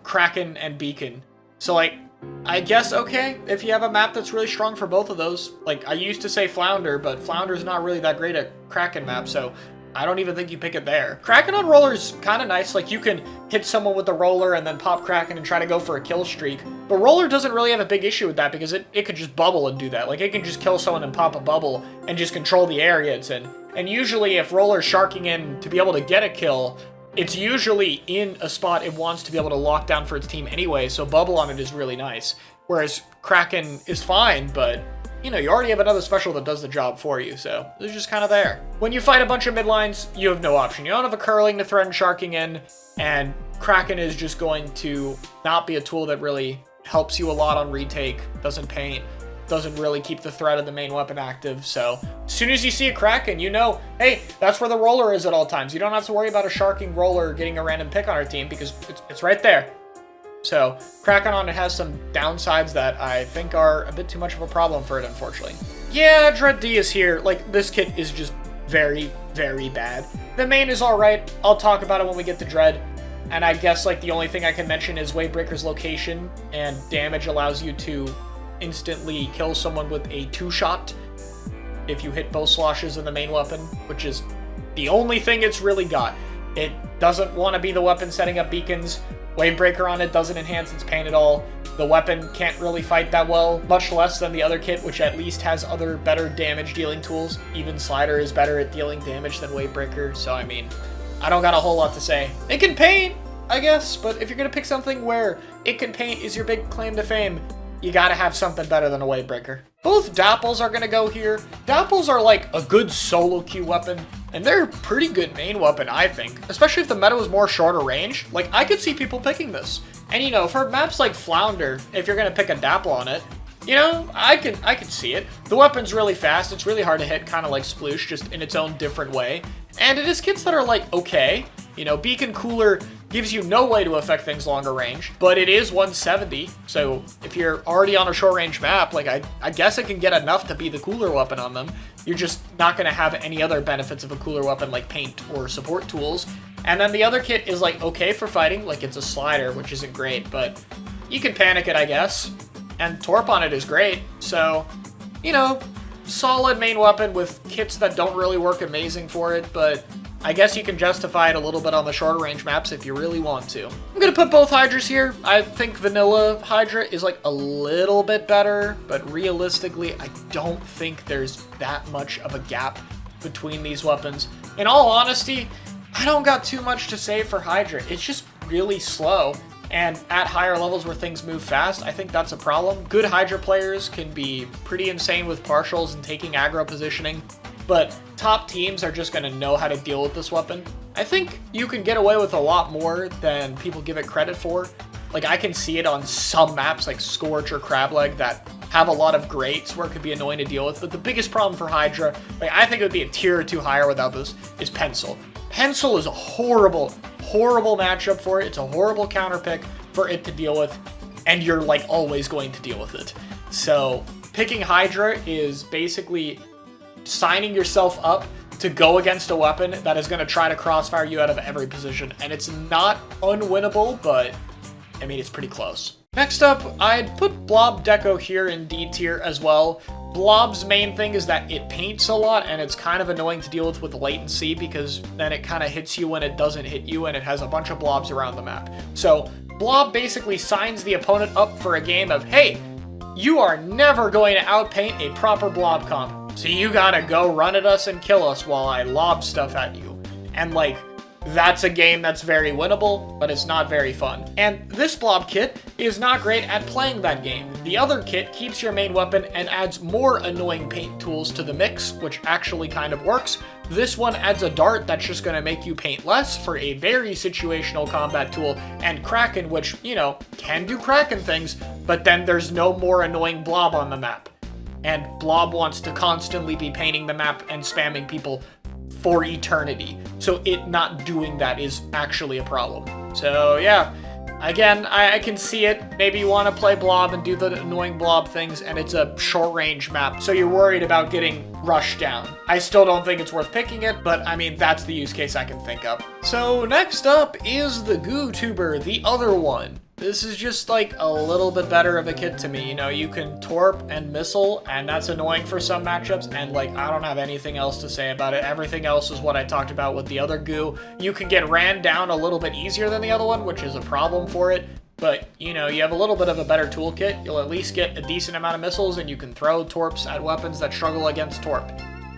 Kraken and Beacon. So like, I guess okay, if you have a map that's really strong for both of those. Like, I used to say Flounder, but Flounder's not really that great at Kraken map, so I don't even think you pick it there. Kraken on Roller's kind of nice, like you can hit someone with the roller and then pop Kraken and try to go for a kill streak. But Roller doesn't really have a big issue with that because it could just bubble and do that. Like it can just kill someone and pop a bubble and just control the area it's in. And usually if Roller's sharking in to be able to get a kill, it's usually in a spot it wants to be able to lock down for its team anyway, so bubble on it is really nice. Whereas Kraken is fine, but you know, you already have another special that does the job for you, so it's just kind of there. When you fight a bunch of midlines, you have no option. You don't have a curling to threaten sharking in, and Kraken is just going to not be a tool that really helps you a lot on retake, doesn't paint, doesn't really keep the threat of the main weapon active. So as soon as you see a Kraken, you know, hey, that's where the roller is at all times. You don't have to worry about a sharking roller getting a random pick on our team because it's right there. So Kraken on it has some downsides that I think are a bit too much of a problem for it, unfortunately. Yeah, Dread D is here. Like, this kit is just very, very bad. The main is alright. I'll talk about it when we get to Dread. And I guess, like, the only thing I can mention is Wavebreaker's location, and damage allows you to instantly kill someone with a 2-shot if you hit both sloshes in the main weapon, which is the only thing it's really got. It doesn't want to be the weapon setting up beacons. Wavebreaker on it doesn't enhance its pain at all. The weapon can't really fight that well, much less than the other kit, which at least has other better damage dealing tools. Even Slider is better at dealing damage than Wavebreaker, so I mean, I don't got a whole lot to say. It can paint, I guess, but if you're gonna pick something where it can paint is your big claim to fame, you gotta have something better than a Wavebreaker. Both Dapples are gonna go here. Dapples are like a good solo queue weapon, and they're a pretty good main weapon, I think. Especially if the meta was more shorter range. Like, I could see people picking this. And you know, for maps like Flounder, if you're gonna pick a Dapple on it, you know, I could see it. The weapon's really fast, it's really hard to hit, kind of like Sploosh, just in its own different way. And it is kits that are like, okay, you know, Beacon Cooler gives you no way to affect things longer range, but it is 170, so if you're already on a short range map, like I guess it can get enough to be the cooler weapon on them. You're just not going to have any other benefits of a cooler weapon like paint or support tools. And then the other kit is like okay for fighting, like it's a slider, which isn't great, but you can panic it, I guess. And Torp on it is great, so, you know, solid main weapon with kits that don't really work amazing for it, but I guess you can justify it a little bit on the shorter range maps if you really want to. I'm gonna put both Hydras here. I think vanilla Hydra is like a little bit better, but realistically, I don't think there's that much of a gap between these weapons. In all honesty, I don't got too much to say for Hydra. It's just really slow, and at higher levels where things move fast, I think that's a problem. Good Hydra players can be pretty insane with partials and taking aggro positioning, but top teams are just going to know how to deal with this weapon. I think you can get away with a lot more than people give it credit for. Like, I can see it on some maps like Scorch or Crableg that have a lot of greats where it could be annoying to deal with, but the biggest problem for Hydra, like, I think it would be a tier or two higher without this, is Pencil. Pencil is a horrible, horrible matchup for it. It's a horrible counter pick for it to deal with, and you're like always going to deal with it. So picking Hydra is basically signing yourself up to go against a weapon that is going to try to crossfire you out of every position, and it's not unwinnable, but I mean, it's pretty close. Next up, I'd put Blob Deco here in D tier as well. Blob's main thing is that it paints a lot, and it's kind of annoying to deal with latency, because then it kind of hits you when it doesn't hit you, and it has a bunch of blobs around the map. So Blob basically signs the opponent up for a game of, hey, you are never going to outpaint a proper blob comp, so you gotta go run at us and kill us while I lob stuff at you. And like, that's a game that's very winnable, but it's not very fun. And this blob kit is not great at playing that game. The other kit keeps your main weapon and adds more annoying paint tools to the mix, which actually kind of works. This one adds a dart that's just going to make you paint less for a very situational combat tool, and Kraken, which, you know, can do Kraken things, but then there's no more annoying blob on the map. And Blob wants to constantly be painting the map and spamming people for eternity, so it not doing that is actually a problem. So yeah, again, I can see it. Maybe you want to play Blob and do the annoying Blob things, and it's a short range map, so you're worried about getting rushed down. I still don't think it's worth picking it, but I mean, that's the use case I can think of. So next up is the Goo Tuber, the other one. This is just like a little bit better of a kit to me. You know, you can Torp and Missile, and that's annoying for some matchups, and like, I don't have anything else to say about it. Everything else is what I talked about with the other Goo. You can get ran down a little bit easier than the other one, which is a problem for it, but you know, you have a little bit of a better toolkit. You'll at least get a decent amount of missiles, and you can throw Torps at weapons that struggle against Torp.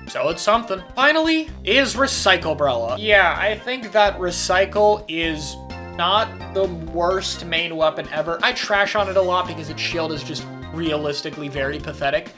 So it's something. Finally is Recyclebrella. Yeah, I think that Recycle is not the worst main weapon ever. I trash on it a lot because its shield is just realistically very pathetic.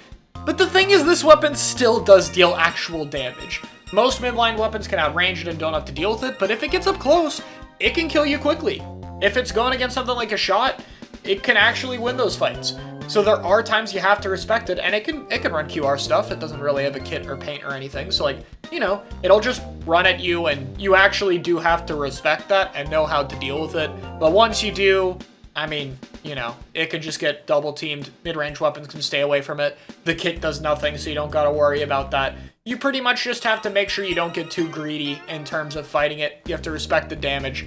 But the thing is, this weapon still does deal actual damage. Most midline weapons can outrange it and don't have to deal with it, but if it gets up close, it can kill you quickly. If it's going against something like a shot, it can actually win those fights. So there are times you have to respect it, and it can run QR stuff. It doesn't really have a kit or paint or anything, so like, you know, it'll just run at you, and you actually do have to respect that and know how to deal with it. But once you do, I mean, you know, it can just get double teamed. Mid-range weapons can stay away from it. The kit does nothing, so you don't gotta worry about that. You pretty much just have to make sure you don't get too greedy in terms of fighting it. You have to respect the damage,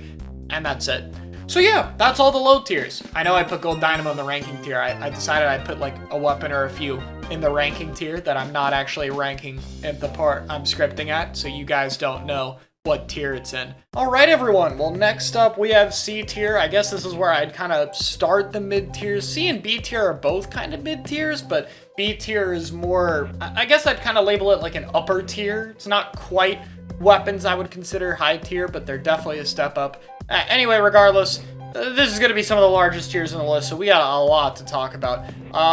and that's it. So yeah, that's all the low tiers. I know I put Gold Dynamo in the ranking tier. I decided I'd put like a weapon or a few in the ranking tier that I'm not actually ranking at the part I'm scripting at, so you guys don't know what tier it's in. Alright everyone, well next up we have C tier. I guess this is where I'd kind of start the mid tiers. C and B tier are both kind of mid tiers, but B tier is more, I guess I'd kind of label it like an upper tier. It's not quite weapons I would consider high tier, but they're definitely a step up. Anyway, regardless, this is going to be some of the largest tiers in the list, so we got a lot to talk about.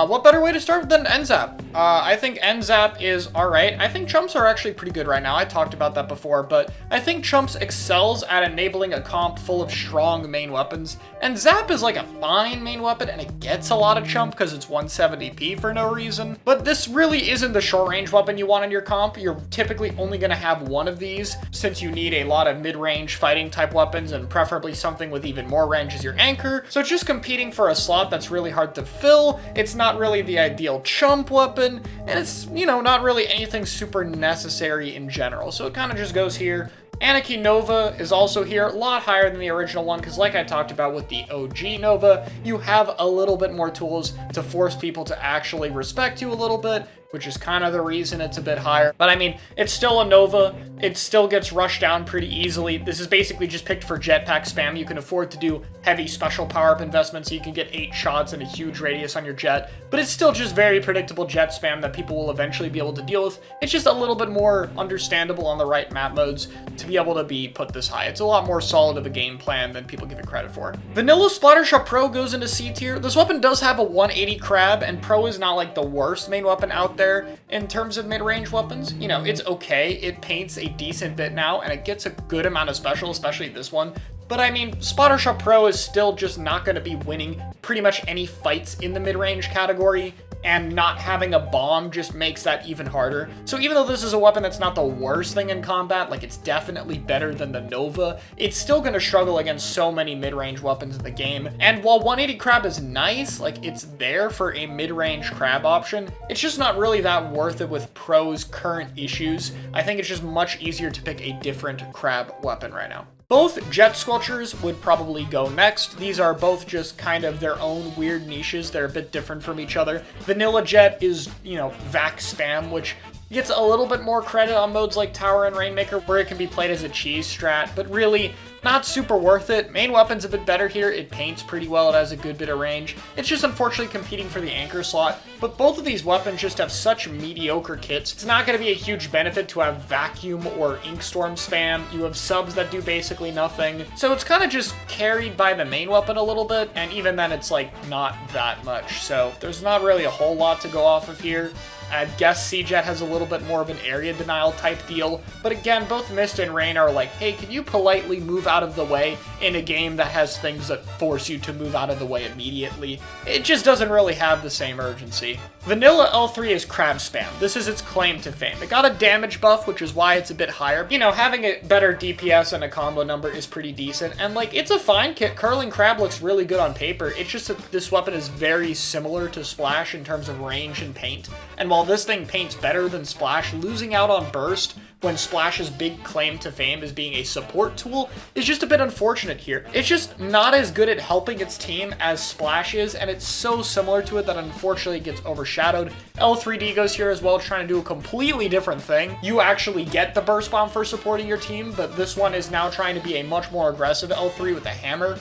What better way to start than NZAP? I think NZAP is alright. I think Chumps are actually pretty good right now. I talked about that before, but I think Chumps excels at enabling a comp full of strong main weapons. And Zap is like a fine main weapon, and it gets a lot of chump because it's 170p for no reason. But this really isn't the short-range weapon you want in your comp. You're typically only going to have one of these, since you need a lot of mid-range fighting type weapons, and preferably something with even more range as your anchor. So it's just competing for a slot that's really hard to fill. It's not really the ideal chump weapon, and it's, you know, not really anything super necessary in general. So it kind of just goes here. Anarchy Nova is also here, a lot higher than the original one, because like I talked about with the OG Nova, you have a little bit more tools to force people to actually respect you a little bit, which is kind of the reason it's a bit higher. But I mean, it's still a Nova. It still gets rushed down pretty easily. This is basically just picked for jetpack spam. You can afford to do heavy special power-up investments, so you can get 8 shots in a huge radius on your jet. But it's still just very predictable jet spam that people will eventually be able to deal with. It's just a little bit more understandable on the right map modes to be able to be put this high. It's a lot more solid of a game plan than people give it credit for. Vanilla Splattershot Pro goes into C tier. This weapon does have a 180 crab, and Pro is not like the worst main weapon out there in terms of mid-range weapons. You know, it's okay. It paints a decent bit now, and it gets a good amount of special, especially this one. But I mean, Splattershot Pro is still just not going to be winning pretty much any fights in the mid-range category, and not having a bomb just makes that even harder. So even though this is a weapon that's not the worst thing in combat, like it's definitely better than the Nova, it's still going to struggle against so many mid-range weapons in the game. And while 180 crab is nice, like it's there for a mid-range crab option, it's just not really that worth it with Pro's current issues. I think it's just much easier to pick a different crab weapon right now. Both Jet Sculptures would probably go next. These are both just kind of their own weird niches. They're a bit different from each other. Vanilla Jet is, you know, vac spam, which gets a little bit more credit on modes like Tower and Rainmaker, where it can be played as a cheese strat, but really not super worth it. Main weapon's a bit better here. It paints pretty well. It has a good bit of range. It's just unfortunately competing for the anchor slot, but both of these weapons just have such mediocre kits. It's not going to be a huge benefit to have Vacuum or Inkstorm spam. You have subs that do basically nothing. So it's kind of just carried by the main weapon a little bit, and even then it's like not that much. So there's not really a whole lot to go off of here. I guess C-Jet has a little bit more of an area denial type deal, but again, both Mist and Rain are like, hey, can you politely move out of the way in a game that has things that force you to move out of the way immediately? It just doesn't really have the same urgency. Vanilla L3 is crab spam. This is its claim to fame. It got a damage buff, which is why it's a bit higher. You know, having a better DPS and a combo number is pretty decent, and like, it's a fine kit. Curling Crab looks really good on paper. It's just that this weapon is very similar to Splash in terms of range and paint, and while this thing paints better than Splash, losing out on Burst when Splash's big claim to fame is being a support tool is just a bit unfortunate here. It's just not as good at helping its team as Splash is, and it's so similar to it that unfortunately it gets overshadowed. L3D goes here as well, trying to do a completely different thing. You actually get the Burst Bomb for supporting your team, but this one is now trying to be a much more aggressive L3 with a hammer.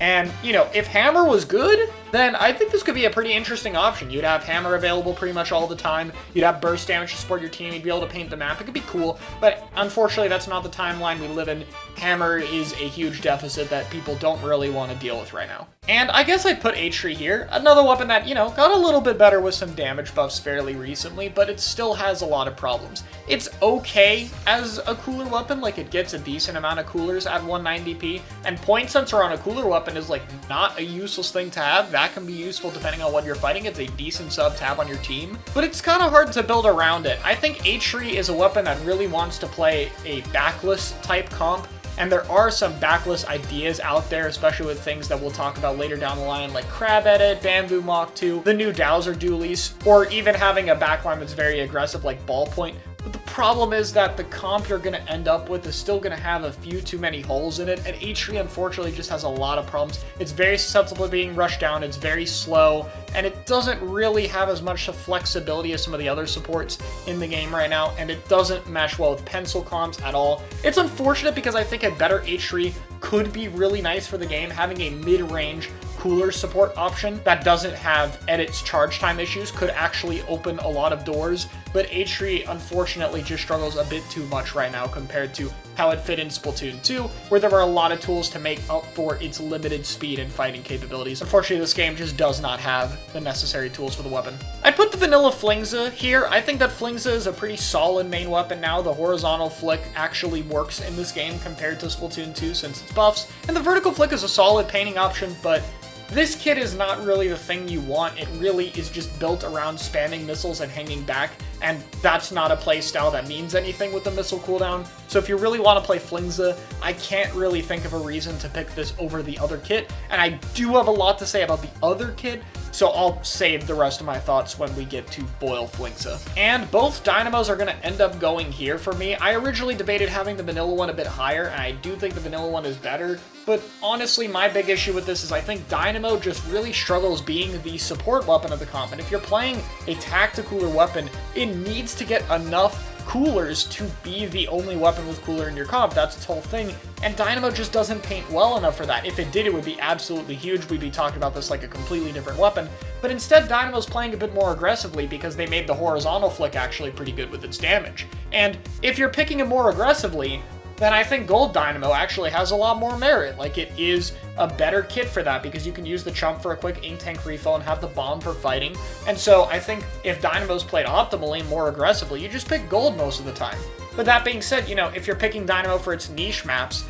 And, you know, if Hammer was good, then I think this could be a pretty interesting option. You'd have Hammer available pretty much all the time. You'd have burst damage to support your team. You'd be able to paint the map. It could be cool, but unfortunately, that's not the timeline we live in. Hammer is a huge deficit that people don't really want to deal with right now. And I guess I'd put H3 here, another weapon that, got a little bit better with some damage buffs fairly recently, but it still has a lot of problems. It's okay as a cooler weapon, like it gets a decent amount of coolers at 190p, and point sensor on a cooler weapon is like not a useless thing to have. That can be useful depending on what you're fighting. It's a decent sub tab on your team, but it's kind of hard to build around it. I think H3 is a weapon that really wants to play a backless type comp, and there are some backless ideas out there, especially with things that we'll talk about later down the line, like Crab Edit, Bamboo Mach 2, the new Dowser dualies, or even having a backline that's very aggressive like Ballpoint. But the problem is that the comp you're going to end up with is still going to have a few too many holes in it, and H3 unfortunately just has a lot of problems. It's very susceptible to being rushed down, it's very slow, and it doesn't really have as much flexibility as some of the other supports in the game right now, and it doesn't mesh well with pencil comps at all. It's unfortunate because I think a better H3 could be really nice for the game, having a mid-range cooler support option that doesn't have edits charge time issues could actually open a lot of doors, but H3 unfortunately just struggles a bit too much right now compared to how it fit in Splatoon 2, where there were a lot of tools to make up for its limited speed and fighting capabilities. Unfortunately, this game just does not have the necessary tools for the weapon. I'd put the vanilla Flingza here. I think that Flingza is a pretty solid main weapon now. The horizontal flick actually works in this game compared to Splatoon 2 since its buffs, and the vertical flick is a solid painting option, but this kit is not really the thing you want. It really is just built around spamming missiles and hanging back, and that's not a playstyle that means anything with the missile cooldown. So if you really want to play Flingza, I can't really think of a reason to pick this over the other kit, and I do have a lot to say about the other kit, so I'll save the rest of my thoughts when we get to Foil Flingza. And both Dynamos are going to end up going here for me. I originally debated having the vanilla one a bit higher, and I do think the vanilla one is better, but honestly, my big issue with this is I think Dynamo just really struggles being the support weapon of the comp, and if you're playing a tacticooler weapon, it needs to get enough coolers to be the only weapon with cooler in your comp. That's its whole thing, and Dynamo just doesn't paint well enough for that. If it did, it would be absolutely huge. We'd be talking about this like a completely different weapon, but instead Dynamo's playing a bit more aggressively because they made the horizontal flick actually pretty good with its damage. And if you're picking it more aggressively, then I think Gold Dynamo actually has a lot more merit. Like, it is a better kit for that because you can use the chump for a quick ink tank refill and have the bomb for fighting. And so I think if Dynamo's played optimally, more aggressively, you just pick Gold most of the time. But that being said, if you're picking Dynamo for its niche maps,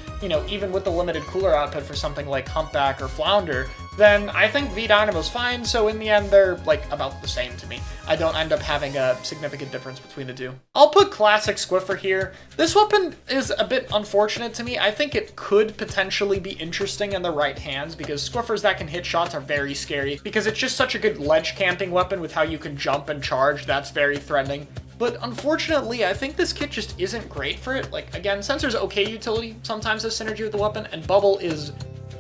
even with the limited cooler output for something like Humpback or Flounder, then I think V-Dynamo's fine, so in the end, they're, about the same to me. I don't end up having a significant difference between the two. I'll put Classic Squiffer here. This weapon is a bit unfortunate to me. I think it could potentially be interesting in the right hands, because Squiffers that can hit shots are very scary, because it's just such a good ledge camping weapon with how you can jump and charge. That's very threatening. But unfortunately, I think this kit just isn't great for it. Again, Sensor's okay utility sometimes has synergy with the weapon, and Bubble is,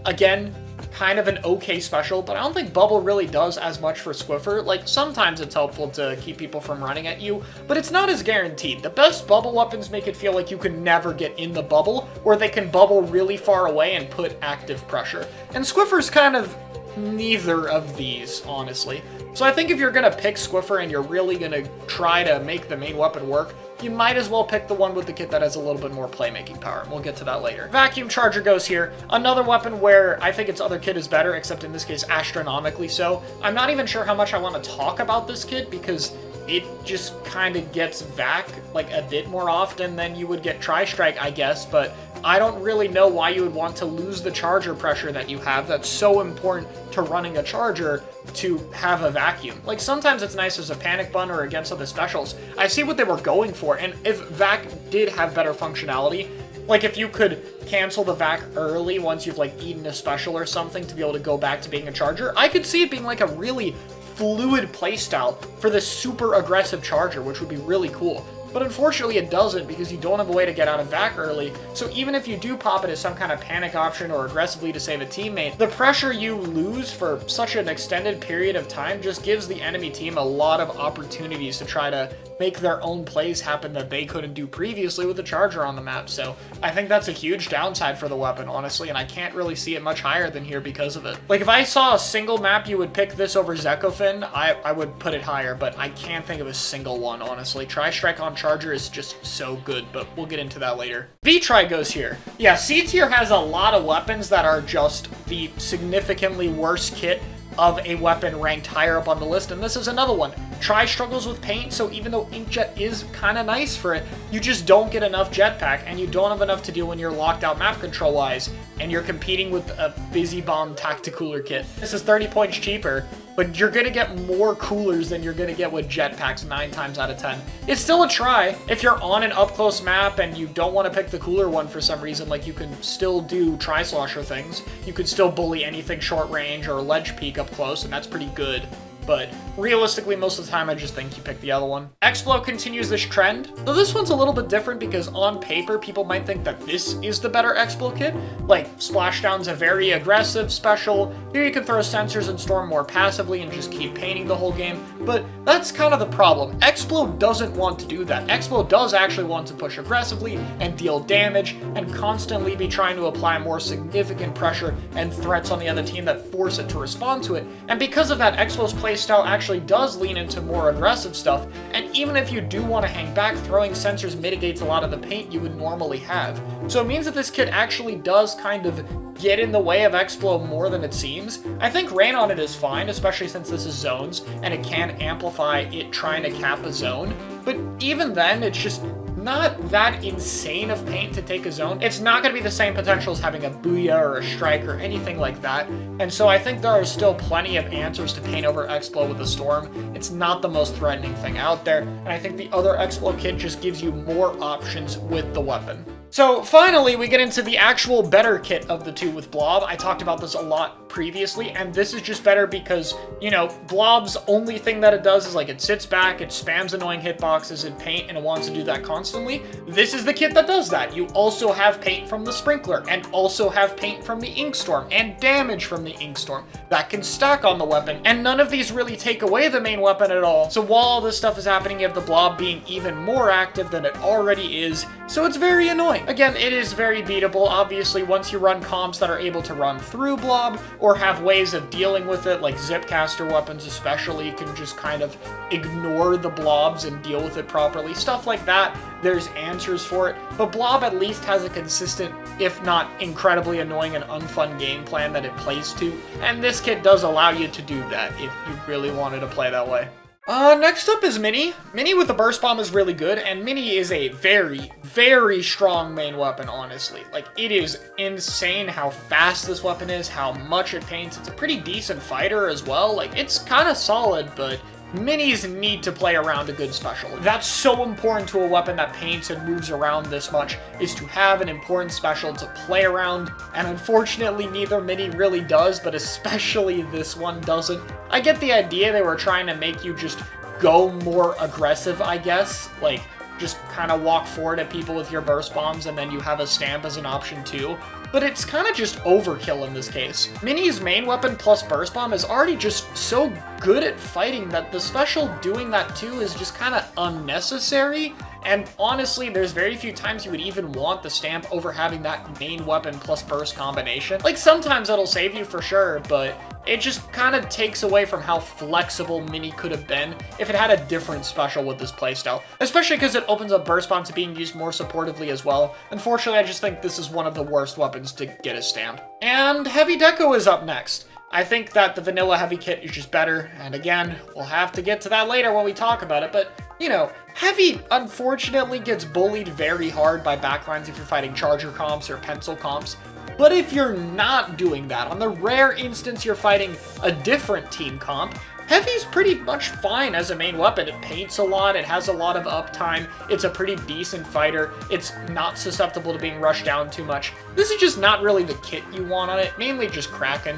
again, kind of an okay special, but I don't think Bubble really does as much for Squiffer. Sometimes it's helpful to keep people from running at you, but it's not as guaranteed. The best Bubble weapons make it feel like you can never get in the bubble, or they can bubble really far away and put active pressure. And Squiffer's kind of neither of these, honestly. So I think if you're going to pick Squiffer and you're really going to try to make the main weapon work, you might as well pick the one with the kit that has a little bit more playmaking power, and we'll get to that later. Vacuum Charger goes here. Another weapon where I think its other kit is better, except in this case astronomically so. I'm not even sure how much I want to talk about this kit because it just kind of gets Vac a bit more often than you would get Tri-Strike, I guess, but I don't really know why you would want to lose the charger pressure that you have that's so important to running a charger to have a vacuum. Sometimes it's nice as a panic button or against other specials. I see what they were going for, and if Vac did have better functionality, if you could cancel the Vac early once you've eaten a special or something to be able to go back to being a charger, I could see it being a really fluid playstyle for this super aggressive charger, which would be really cool. But unfortunately it doesn't because you don't have a way to get out of Vac early, so even if you do pop it as some kind of panic option or aggressively to save a teammate, the pressure you lose for such an extended period of time just gives the enemy team a lot of opportunities to try to make their own plays happen that they couldn't do previously with the charger on the map. So I think that's a huge downside for the weapon, honestly, and I can't really see it much higher than here because of it. If I saw a single map you would pick this over Zekofin, I would put it higher, but I can't think of a single one, honestly. Tri-Strike on Charger is just so good, but we'll get into that later. V-Try goes here. Yeah, C tier has a lot of weapons that are just the significantly worse kit of a weapon ranked higher up on the list, and this is another one. Try struggles with paint, so even though Inkjet is kind of nice for it, you just don't get enough jetpack, and you don't have enough to do when you're locked out map control-wise, and you're competing with a Busy Bomb Tacticooler kit. This is 30 points cheaper, but you're gonna get more coolers than you're gonna get with jetpacks 9 times out of 10. It's still a try. If you're on an up-close map and you don't want to pick the cooler one for some reason, like you can still do Tri-Slosher things. You could still bully anything short range or ledge peek up close, and that's pretty good. But realistically, most of the time, I just think you pick the other one. Explo continues this trend, though this one's a little bit different because on paper, people might think that this is the better Explo kit. Like, Splashdown's a very aggressive special. Here you can throw sensors and storm more passively and just keep painting the whole game, but that's kind of the problem. Explo doesn't want to do that. Explo does actually want to push aggressively and deal damage and constantly be trying to apply more significant pressure and threats on the other team that force it to respond to it. And because of that, Explo's playstyle actually does lean into more aggressive stuff, and even if you do want to hang back, throwing sensors mitigates a lot of the paint you would normally have. So it means that this kit actually does kind of get in the way of Explo more than it seems. I think rain on it is fine, especially since this is zones, and it can amplify it trying to cap a zone, but even then, it's just not that insane of paint to take a zone. It's not going to be the same potential as having a Booyah or a Strike or anything like that, and so I think there are still plenty of answers to paint over Explo with the Storm. It's not the most threatening thing out there, and I think the other Explo kit just gives you more options with the weapon. So finally, we get into the actual better kit of the two with Blob. I talked about this a lot previously, and this is just better because, you know, Blob's only thing that it does is like it sits back, it spams annoying hitboxes and paint, and it wants to do that constantly. This is the kit that does that. You also have paint from the Sprinkler, and also have paint from the Inkstorm, and damage from the Inkstorm that can stack on the weapon, and none of these really take away the main weapon at all. So while all this stuff is happening, you have the Blob being even more active than it already is, so it's very annoying. Again, it is very beatable. Obviously, once you run comps that are able to run through Blob, or have ways of dealing with it, like Zipcaster weapons especially, you can just kind of ignore the Blobs and deal with it properly. Stuff like that, there's answers for it, but Blob at least has a consistent, if not incredibly annoying and unfun game plan that it plays to, and this kit does allow you to do that if you really wanted to play that way. Next up is Mini. Mini with the Burst Bomb is really good, and Mini is a very, very strong main weapon, honestly. Like, it is insane how fast this weapon is, how much it paints. It's a pretty decent fighter as well. Like, it's kind of solid, but Minis need to play around a good special. That's so important to a weapon that paints and moves around this much, is to have an important special to play around, and unfortunately neither Mini really does, but especially this one doesn't. I get the idea they were trying to make you just go more aggressive, I guess, like just kind of walk forward at people with your burst bombs and then you have a stamp as an option too. But it's kind of just overkill in this case. Mini's main weapon plus burst bomb is already just so good at fighting that the special doing that too is just kind of unnecessary. And honestly, there's very few times you would even want the stamp over having that main weapon plus burst combination. Like, sometimes it'll save you for sure, but it just kind of takes away from how flexible Mini could have been if it had a different special with this playstyle. Especially because it opens up Burst Bomb to being used more supportively as well. Unfortunately, I just think this is one of the worst weapons to get a stamp. And Heavy Deco is up next. I think that the vanilla Heavy kit is just better, and again, we'll have to get to that later when we talk about it, but, you know, Heavy unfortunately gets bullied very hard by backlines if you're fighting Charger comps or Pencil comps. But if you're not doing that, on the rare instance you're fighting a different team comp, Heavy's pretty much fine as a main weapon. It paints a lot, it has a lot of uptime, it's a pretty decent fighter, it's not susceptible to being rushed down too much. This is just not really the kit you want on it, mainly just Kraken.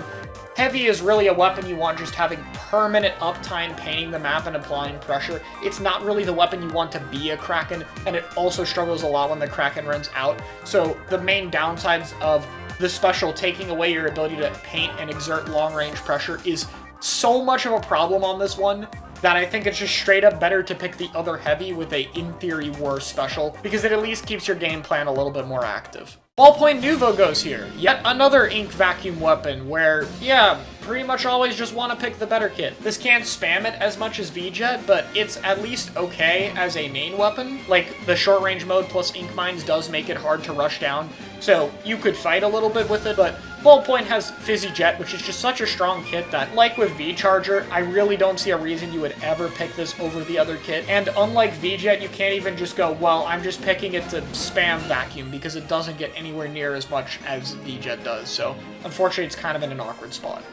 Heavy is really a weapon you want just having permanent uptime, painting the map and applying pressure. It's not really the weapon you want to be a Kraken, and it also struggles a lot when the Kraken runs out. So the main downsides of the special taking away your ability to paint and exert long-range pressure is so much of a problem on this one that I think it's just straight up better to pick the other Heavy with a, in theory, worse special, because it at least keeps your game plan a little bit more active. Ballpoint Nuvo goes here. Yet another ink vacuum weapon where, yeah, pretty much always just want to pick the better kit. This can't spam it as much as V-Jet, but it's at least okay as a main weapon. Like, the short range mode plus ink mines does make it hard to rush down, so you could fight a little bit with it, but Ballpoint has Fizzy Jet, which is just such a strong kit that, like with V-Charger, I really don't see a reason you would ever pick this over the other kit. And unlike V-Jet, you can't even just go, well, I'm just picking it to spam vacuum, because it doesn't get anywhere near as much as V-Jet does, so unfortunately it's kind of in an awkward spot.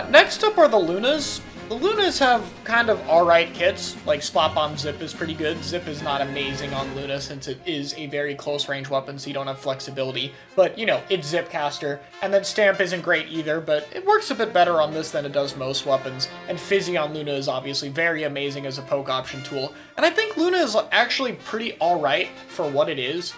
Next up are the Lunas. The Lunas have kind of alright kits, like Splat Bomb Zip is pretty good. Zip is not amazing on Luna since it is a very close range weapon, so you don't have flexibility, but you know, it's Zipcaster. And then Stamp isn't great either, but it works a bit better on this than it does most weapons. And Fizzy on Luna is obviously very amazing as a poke option tool. And I think Luna is actually pretty alright for what it is.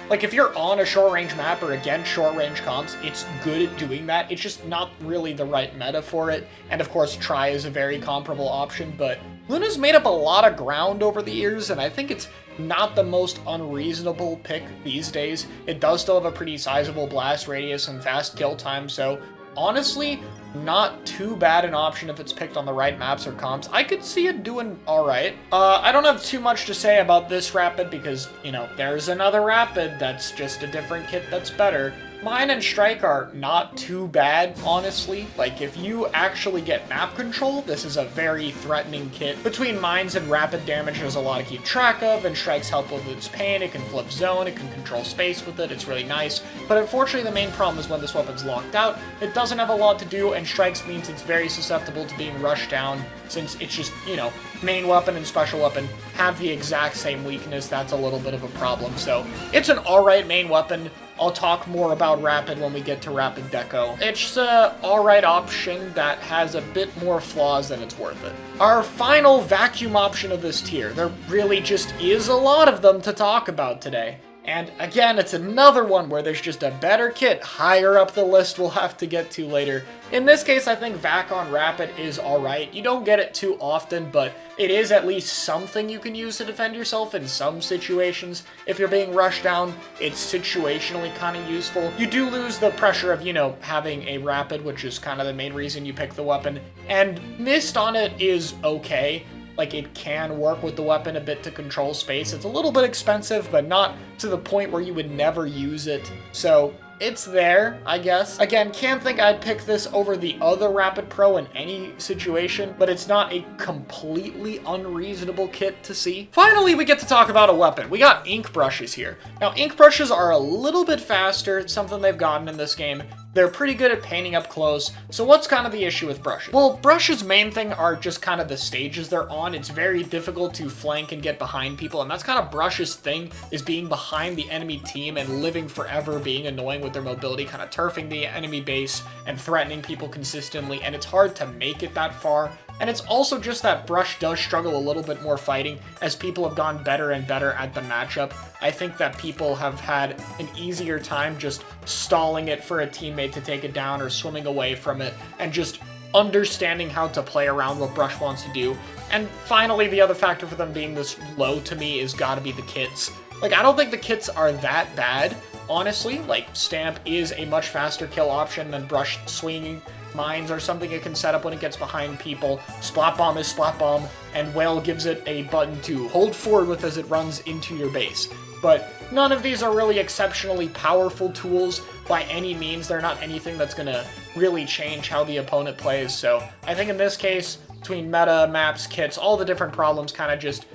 Like, if you're on a short-range map or against short-range comps, it's good at doing that. It's just not really the right meta for it. And, of course, Try is a very comparable option, but Luna's made up a lot of ground over the years, and I think it's not the most unreasonable pick these days. It does still have a pretty sizable blast radius and fast kill time, so honestly, not too bad an option if it's picked on the right maps or comps. I could see it doing alright. I don't have too much to say about this Rapid because, you know, there's another Rapid that's just a different kit that's better. Mine and Strike are not too bad, honestly. Like, if you actually get map control, this is a very threatening kit. Between Mines and Rapid damage, there's a lot to keep track of, and Strikes help with its pain. It can flip zone, it can control space with it, it's really nice. But unfortunately, the main problem is when this weapon's locked out, it doesn't have a lot to do, and Strikes means it's very susceptible to being rushed down, since it's just, you know, main weapon and special weapon have the exact same weakness. That's a little bit of a problem. So, it's an alright main weapon. I'll talk more about Rapid when we get to Rapid Deco. It's an alright option that has a bit more flaws than it's worth it. Our final vacuum option of this tier. There really just is a lot of them to talk about today. And again, it's another one where there's just a better kit higher up the list we'll have to get to later. In this case, I think Vac on Rapid is alright. You don't get it too often, but it is at least something you can use to defend yourself in some situations. If you're being rushed down, it's situationally kind of useful. You do lose the pressure of, you know, having a Rapid, which is kind of the main reason you pick the weapon. And Mist on it is okay. Like, it can work with the weapon a bit to control space. It's a little bit expensive, but not to the point where you would never use it. So, it's there, I guess. Again, can't think I'd pick this over the other Rapid Pro in any situation, but it's not a completely unreasonable kit to see. Finally, we get to talk about a weapon. We got ink brushes here. Now, ink brushes are a little bit faster. It's something they've gotten in this game. They're pretty good at painting up close. So what's kind of the issue with brushes? Well, brushes' main thing are just kind of the stages they're on. It's very difficult to flank and get behind people, and that's kind of brushes' thing, is being behind the enemy team and living forever, being annoying with their mobility, kind of turfing the enemy base and threatening people consistently, and it's hard to make it that far. And it's also just that Brush does struggle a little bit more fighting as people have gone better and better at the matchup. I think that people have had an easier time just stalling it for a teammate to take it down or swimming away from it and just understanding how to play around what Brush wants to do. And finally, the other factor for them being this low to me is gotta be the kits. Like, I don't think the kits are that bad, honestly. Like, Stamp is a much faster kill option than Brush swinging. Mines are something it can set up when it gets behind people. Splat Bomb is Splat Bomb, and Whale gives it a button to hold forward with as it runs into your base. But none of these are really exceptionally powerful tools by any means. They're not anything that's going to really change how the opponent plays. So I think in this case, between meta, maps, kits, all the different problems kind of just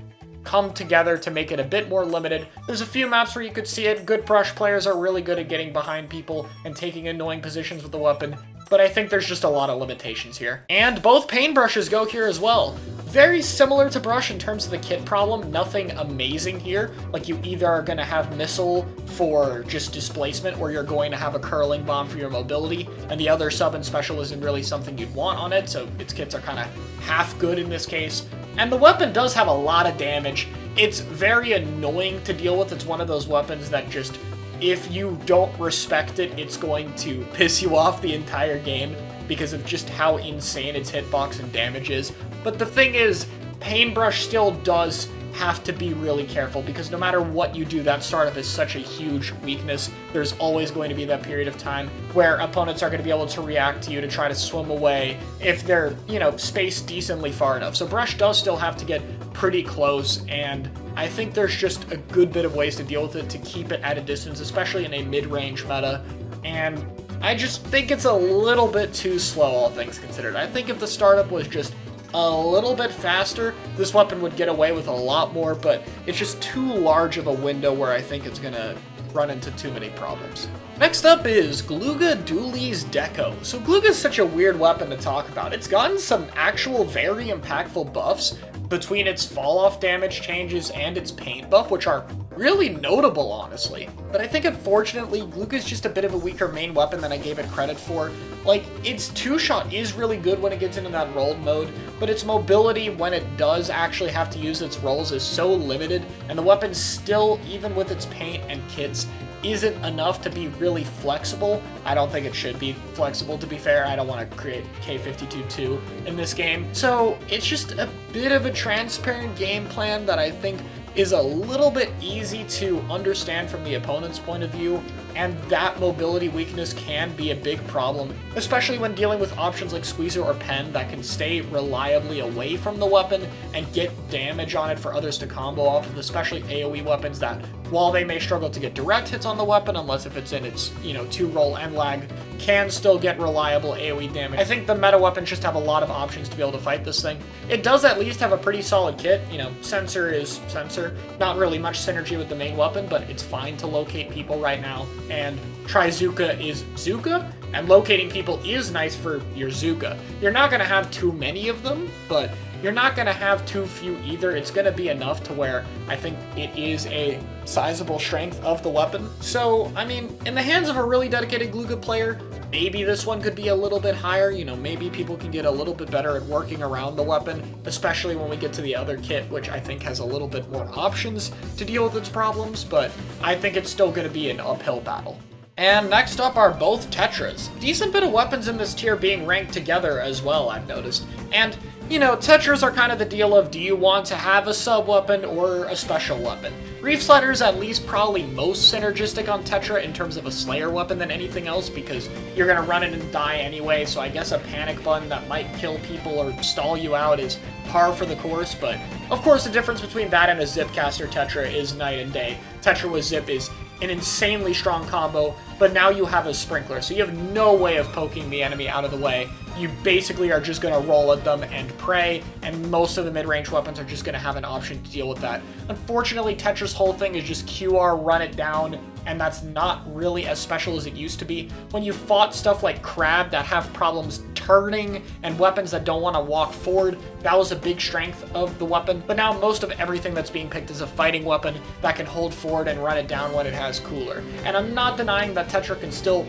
come together to make it a bit more limited. There's a few maps where you could see it. Good brush players are really good at getting behind people and taking annoying positions with the weapon. But I think there's just a lot of limitations here. And both paintbrushes go here as well. Very similar to Brush in terms of the kit problem, nothing amazing here. Like, you either are going to have Missile for just displacement, or you're going to have a Curling Bomb for your mobility, and the other sub and special isn't really something you'd want on it, so its kits are kind of half good in this case. And the weapon does have a lot of damage. It's very annoying to deal with. It's one of those weapons that just, if you don't respect it, it's going to piss you off the entire game because of just how insane its hitbox and damage is. But the thing is, Paintbrush still does have to be really careful, because no matter what you do, that startup is such a huge weakness. There's always going to be that period of time where opponents are going to be able to react to you to try to swim away if they're, spaced decently far enough. So Brush does still have to get pretty close, and I think there's just a good bit of ways to deal with it to keep it at a distance, especially in a mid-range meta, and I just think it's a little bit too slow, all things considered. I think if the startup was just a little bit faster, this weapon would get away with a lot more, but it's just too large of a window where I think it's gonna run into too many problems. Next up is Glooga Dooley's Deco. So Glooga is such a weird weapon to talk about. It's gotten some actual very impactful buffs between its fall-off damage changes and its paint buff, which are really notable, honestly. But I think, unfortunately, Glooga is just a bit of a weaker main weapon than I gave it credit for. Like, its two-shot is really good when it gets into that rolled mode, but its mobility when it does actually have to use its rolls is so limited, and the weapon still, even with its paint and kits, isn't enough to be really flexible. I don't think it should be flexible, to be fair. I don't want to create K52-2 in this game. So it's just a bit of a transparent game plan that I think is a little bit easy to understand from the opponent's point of view, and that mobility weakness can be a big problem, especially when dealing with options like Squeezer or Pen that can stay reliably away from the weapon and get damage on it for others to combo off of, especially AoE weapons that, while they may struggle to get direct hits on the weapon, unless if it's in its, 2-roll end lag, can still get reliable AoE damage. I think the meta weapons just have a lot of options to be able to fight this thing. It does at least have a pretty solid kit. Sensor is Sensor. Not really much synergy with the main weapon, but it's fine to locate people right now. And Zooka is Zooka, and locating people is nice for your Zooka. You're not going to have too many of them, but you're not going to have too few either. It's going to be enough to where I think it is a sizable strength of the weapon. So, I mean, in the hands of a really dedicated Glooga player, maybe this one could be a little bit higher. Maybe people can get a little bit better at working around the weapon, especially when we get to the other kit, which I think has a little bit more options to deal with its problems, but I think it's still going to be an uphill battle. And next up are both Tetras. Decent bit of weapons in this tier being ranked together as well, I've noticed. And Tetras are kind of the deal of, do you want to have a sub-weapon or a special weapon? Reef Slider is at least probably most synergistic on Tetra in terms of a Slayer weapon than anything else, because you're going to run it and die anyway, so I guess a panic button that might kill people or stall you out is par for the course, but of course the difference between that and a Zipcaster Tetra is night and day. Tetra with Zip is an insanely strong combo, but now you have a Sprinkler, so you have no way of poking the enemy out of the way. You basically are just going to roll at them and pray, and most of the mid-range weapons are just going to have an option to deal with that. Unfortunately, Tetra's whole thing is just QR, run it down, and that's not really as special as it used to be. When you fought stuff like Crab that have problems turning and weapons that don't want to walk forward, that was a big strength of the weapon. But now most of everything that's being picked is a fighting weapon that can hold forward and run it down when it has cooler. And I'm not denying that Tetra can still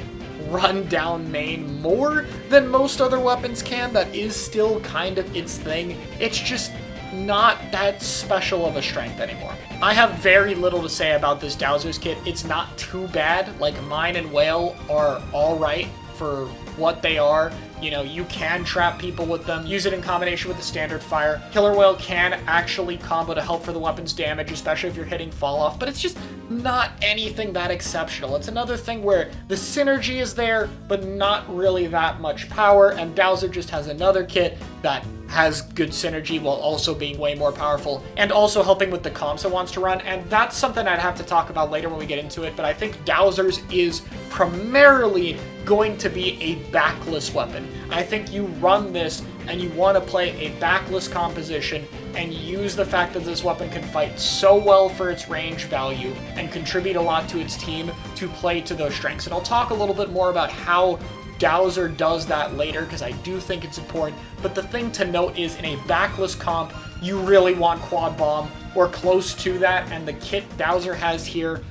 run down main more than most other weapons can. That is still kind of its thing. It's just not that special of a strength anymore. I have very little to say about this Dowser's kit. It's not too bad. Like, Mine and Whale are alright for what they are. You can trap people with them, use it in combination with the standard fire. Killer Whale can actually combo to help for the weapon's damage, especially if you're hitting fall off, but it's just not anything that exceptional. It's another thing where the synergy is there, but not really that much power, and Dowser just has another kit that has good synergy while also being way more powerful and also helping with the comps it wants to run, and that's something I'd have to talk about later when we get into it, but I think Dowser's is primarily going to be a backless weapon. I think you run this and you want to play a backless composition and use the fact that this weapon can fight so well for its range value and contribute a lot to its team to play to those strengths. And I'll talk a little bit more about how Dowser does that later, because I do think it's important, but the thing to note is in a backless comp, you really want Quad Bomb or close to that, and the kit Dowser has here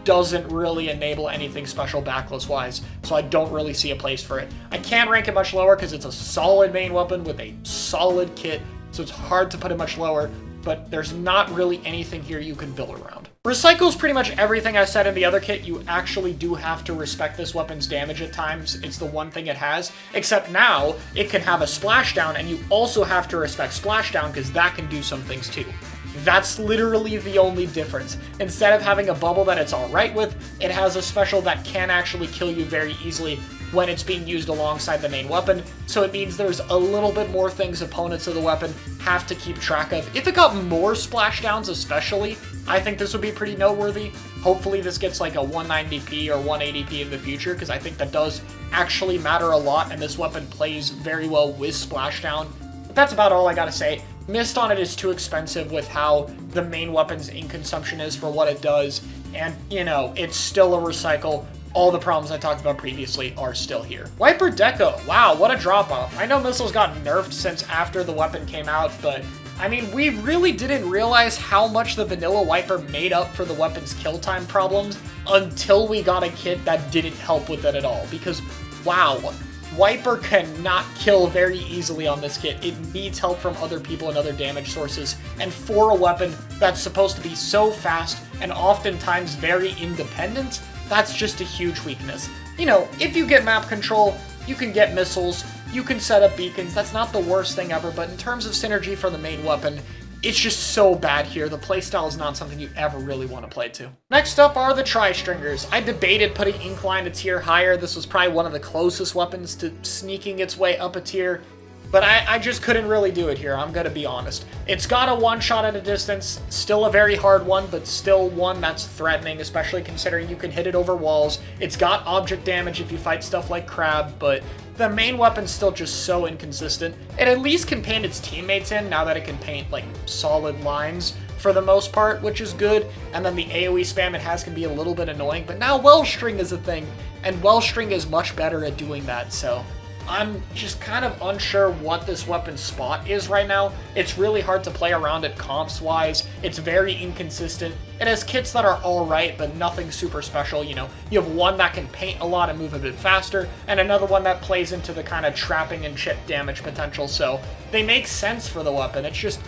doesn't really enable anything special backless wise, so I don't really see a place for it. I can't rank it much lower because it's a solid main weapon with a solid kit, so it's hard to put it much lower, but there's not really anything here you can build around. Recycles pretty much everything I said in the other kit. You actually do have to respect this weapon's damage at times. It's the one thing it has, except now it can have a splashdown, and you also have to respect splashdown because that can do some things too. That's literally the only difference. Instead of having a bubble that it's alright with, it has a special that can actually kill you very easily when it's being used alongside the main weapon, so it means there's a little bit more things opponents of the weapon have to keep track of. If it got more splashdowns especially, I think this would be pretty noteworthy. Hopefully this gets like a 190p or 180p in the future, because I think that does actually matter a lot, and this weapon plays very well with splashdown. But that's about all I gotta say. Mist on it is too expensive with how the main weapon's ink consumption is for what it does, and, you know, it's still a recycle. All the problems I talked about previously are still here. Wiper Deco, wow, what a drop-off. I know missiles got nerfed since after the weapon came out, but I mean, we really didn't realize how much the vanilla Wiper made up for the weapon's kill time problems until we got a kit that didn't help with it at all, because, wow, Wiper cannot kill very easily on this kit. It needs help from other people and other damage sources, and for a weapon that's supposed to be so fast and oftentimes very independent, that's just a huge weakness. You know, if you get map control, you can get missiles, you can set up beacons, that's not the worst thing ever, but in terms of synergy for the main weapon, it's just so bad here. The playstyle is not something you ever really want to play to. Next up are the Tri-Stringers. I debated putting Inkline a tier higher. This was probably one of the closest weapons to sneaking its way up a tier, but I just couldn't really do it here, I'm gonna be honest. It's got a one-shot at a distance, still a very hard one, but still one that's threatening, especially considering you can hit it over walls. It's got object damage if you fight stuff like Crab, but the main weapon's still just so inconsistent. It at least can paint its teammates in, now that it can paint, like, solid lines for the most part, which is good. And then the AoE spam it has can be a little bit annoying, but now Wellstring is a thing, and Wellstring is much better at doing that, so I'm just kind of unsure what this weapon's spot is right now. It's really hard to play around it comps-wise. It's very inconsistent. It has kits that are alright, but nothing super special. You know, you have one that can paint a lot and move a bit faster, and another one that plays into the kind of trapping and chip damage potential, so they make sense for the weapon. It's just,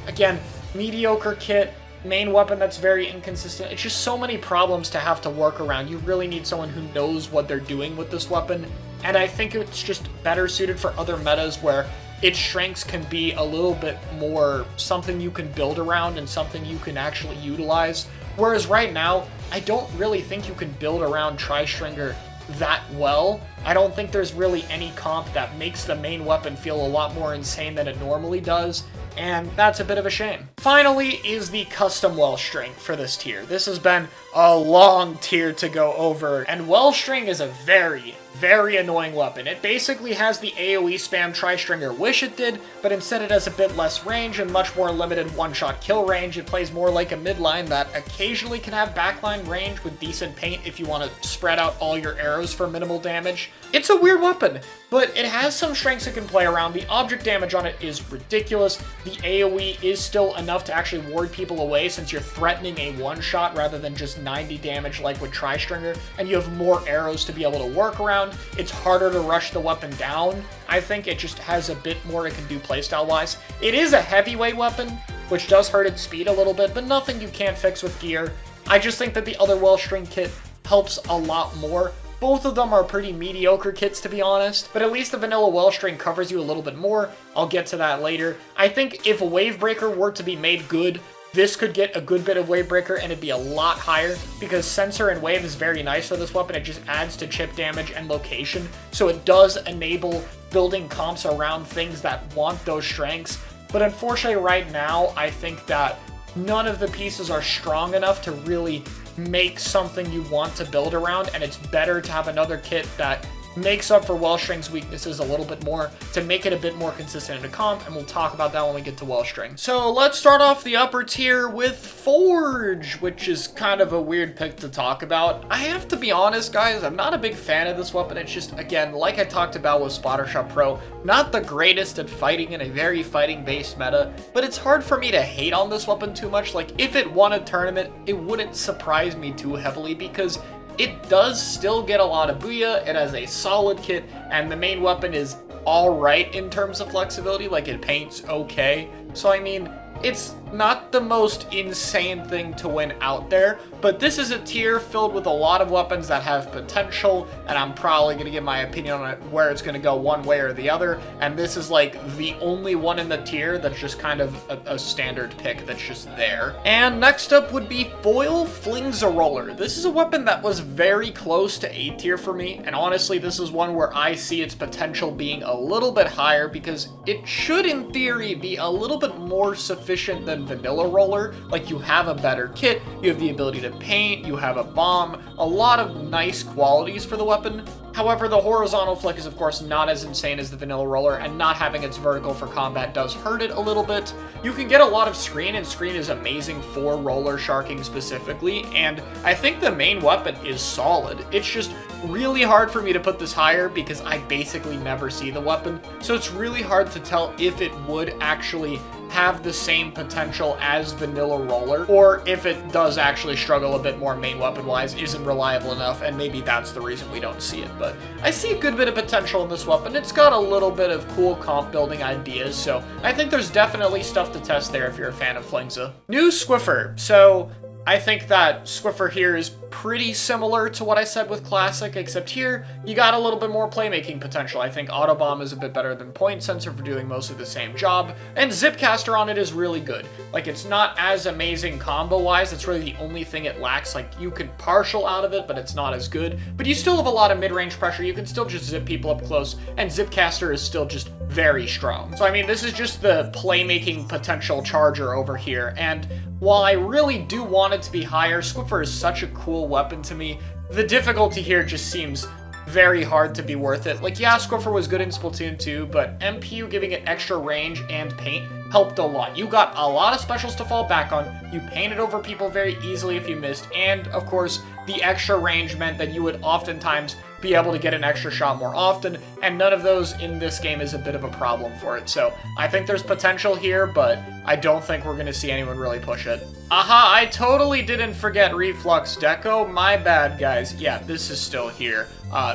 again, mediocre kit, main weapon that's very inconsistent. It's just so many problems to have to work around. You really need someone who knows what they're doing with this weapon, and I think it's just better suited for other metas where its strengths can be a little bit more something you can build around and something you can actually utilize. Whereas right now, I don't really think you can build around Tri-Stringer that well. I don't think there's really any comp that makes the main weapon feel a lot more insane than it normally does, and that's a bit of a shame. Finally is the custom Wellstring for this tier. This has been a long tier to go over, and Wellstring is a very, very annoying weapon. It basically has the AoE spam Tri-Stringer wish it did, but instead it has a bit less range and much more limited one-shot kill range. It plays more like a midline that occasionally can have backline range with decent paint if you want to spread out all your arrows for minimal damage. It's a weird weapon, but it has some strengths it can play around. The object damage on it is ridiculous. The AoE is still enough to actually ward people away since you're threatening a one-shot rather than just 90 damage like with Tri-Stringer, and you have more arrows to be able to work around. It's harder to rush the weapon down. I think it just has a bit more it can do playstyle-wise. It is a heavyweight weapon, which does hurt its speed a little bit, but nothing you can't fix with gear. I just think that the other Wellstring kit helps a lot more. Both of them are pretty mediocre kits, to be honest, but at least the vanilla Wellstring covers you a little bit more. I'll get to that later. I think if Wavebreaker were to be made good, this could get a good bit of Wavebreaker and it'd be a lot higher, because Sensor and Wave is very nice for this weapon. It just adds to chip damage and location, so it does enable building comps around things that want those strengths. But unfortunately right now, I think that none of the pieces are strong enough to really make something you want to build around, and it's better to have another kit that makes up for Wellstring's weaknesses a little bit more to make it a bit more consistent in a comp, and we'll talk about that when we get to Wellstring. So let's start off the upper tier with Forge, which is kind of a weird pick to talk about. I have to be honest, guys, I'm not a big fan of this weapon. It's just, again, like I talked about with Splattershot Pro, not the greatest at fighting in a very fighting-based meta, but it's hard for me to hate on this weapon too much. Like, if it won a tournament, it wouldn't surprise me too heavily, because it does still get a lot of booyah, it has a solid kit, and the main weapon is alright in terms of flexibility, like it paints okay. So I mean, it's not the most insane thing to win out there, but this is a tier filled with a lot of weapons that have potential, and I'm probably going to give my opinion on it, where it's going to go one way or the other, and this is like the only one in the tier that's just kind of a standard pick that's just there. And next up would be Foil Flings-a-Roller. This is a weapon that was very close to A tier for me, and honestly this is one where I see its potential being a little bit higher because it should in theory be a little bit more sufficient than Vanilla Roller. Like, you have a better kit, you have the ability to paint, you have a bomb, a lot of nice qualities for the weapon. However, the horizontal flick is of course not as insane as the Vanilla Roller, and not having its vertical for combat does hurt it a little bit. You can get a lot of screen, and screen is amazing for roller sharking specifically, and I think the main weapon is solid. It's just really hard for me to put this higher because I basically never see the weapon, so it's really hard to tell if it would actually have the same potential as Vanilla Roller, or if it does actually struggle a bit more main weapon-wise, isn't reliable enough, and maybe that's the reason we don't see it. But I see a good bit of potential in this weapon. It's got a little bit of cool comp building ideas, so I think there's definitely stuff to test there if you're a fan of Flingza. New Squiffer. So I think that Squiffer here is pretty similar to what I said with Classic, except here you got a little bit more playmaking potential. I think Auto Bomb is a bit better than Point Sensor for doing most of the same job, and Zipcaster on it is really good. Like, it's not as amazing combo-wise, it's really the only thing it lacks. Like, you can partial out of it, but it's not as good. But you still have a lot of mid-range pressure, you can still just zip people up close, and Zipcaster is still just very strong. So I mean, this is just the playmaking potential charger over here, and while I really do want it to be higher, Squiffer is such a cool weapon to me. The difficulty here just seems very hard to be worth it. Like, yeah, Squiffer was good in Splatoon 2, but MPU giving it extra range and paint helped a lot. You got a lot of specials to fall back on, you painted over people very easily if you missed, and of course, the extra range meant that you would oftentimes be able to get an extra shot more often, and none of those in this game is a bit of a problem for it. So I think there's potential here, but I don't think we're going to see anyone really push it. Aha, I totally didn't forget Reflux Deco. My bad, guys. Yeah, this is still here.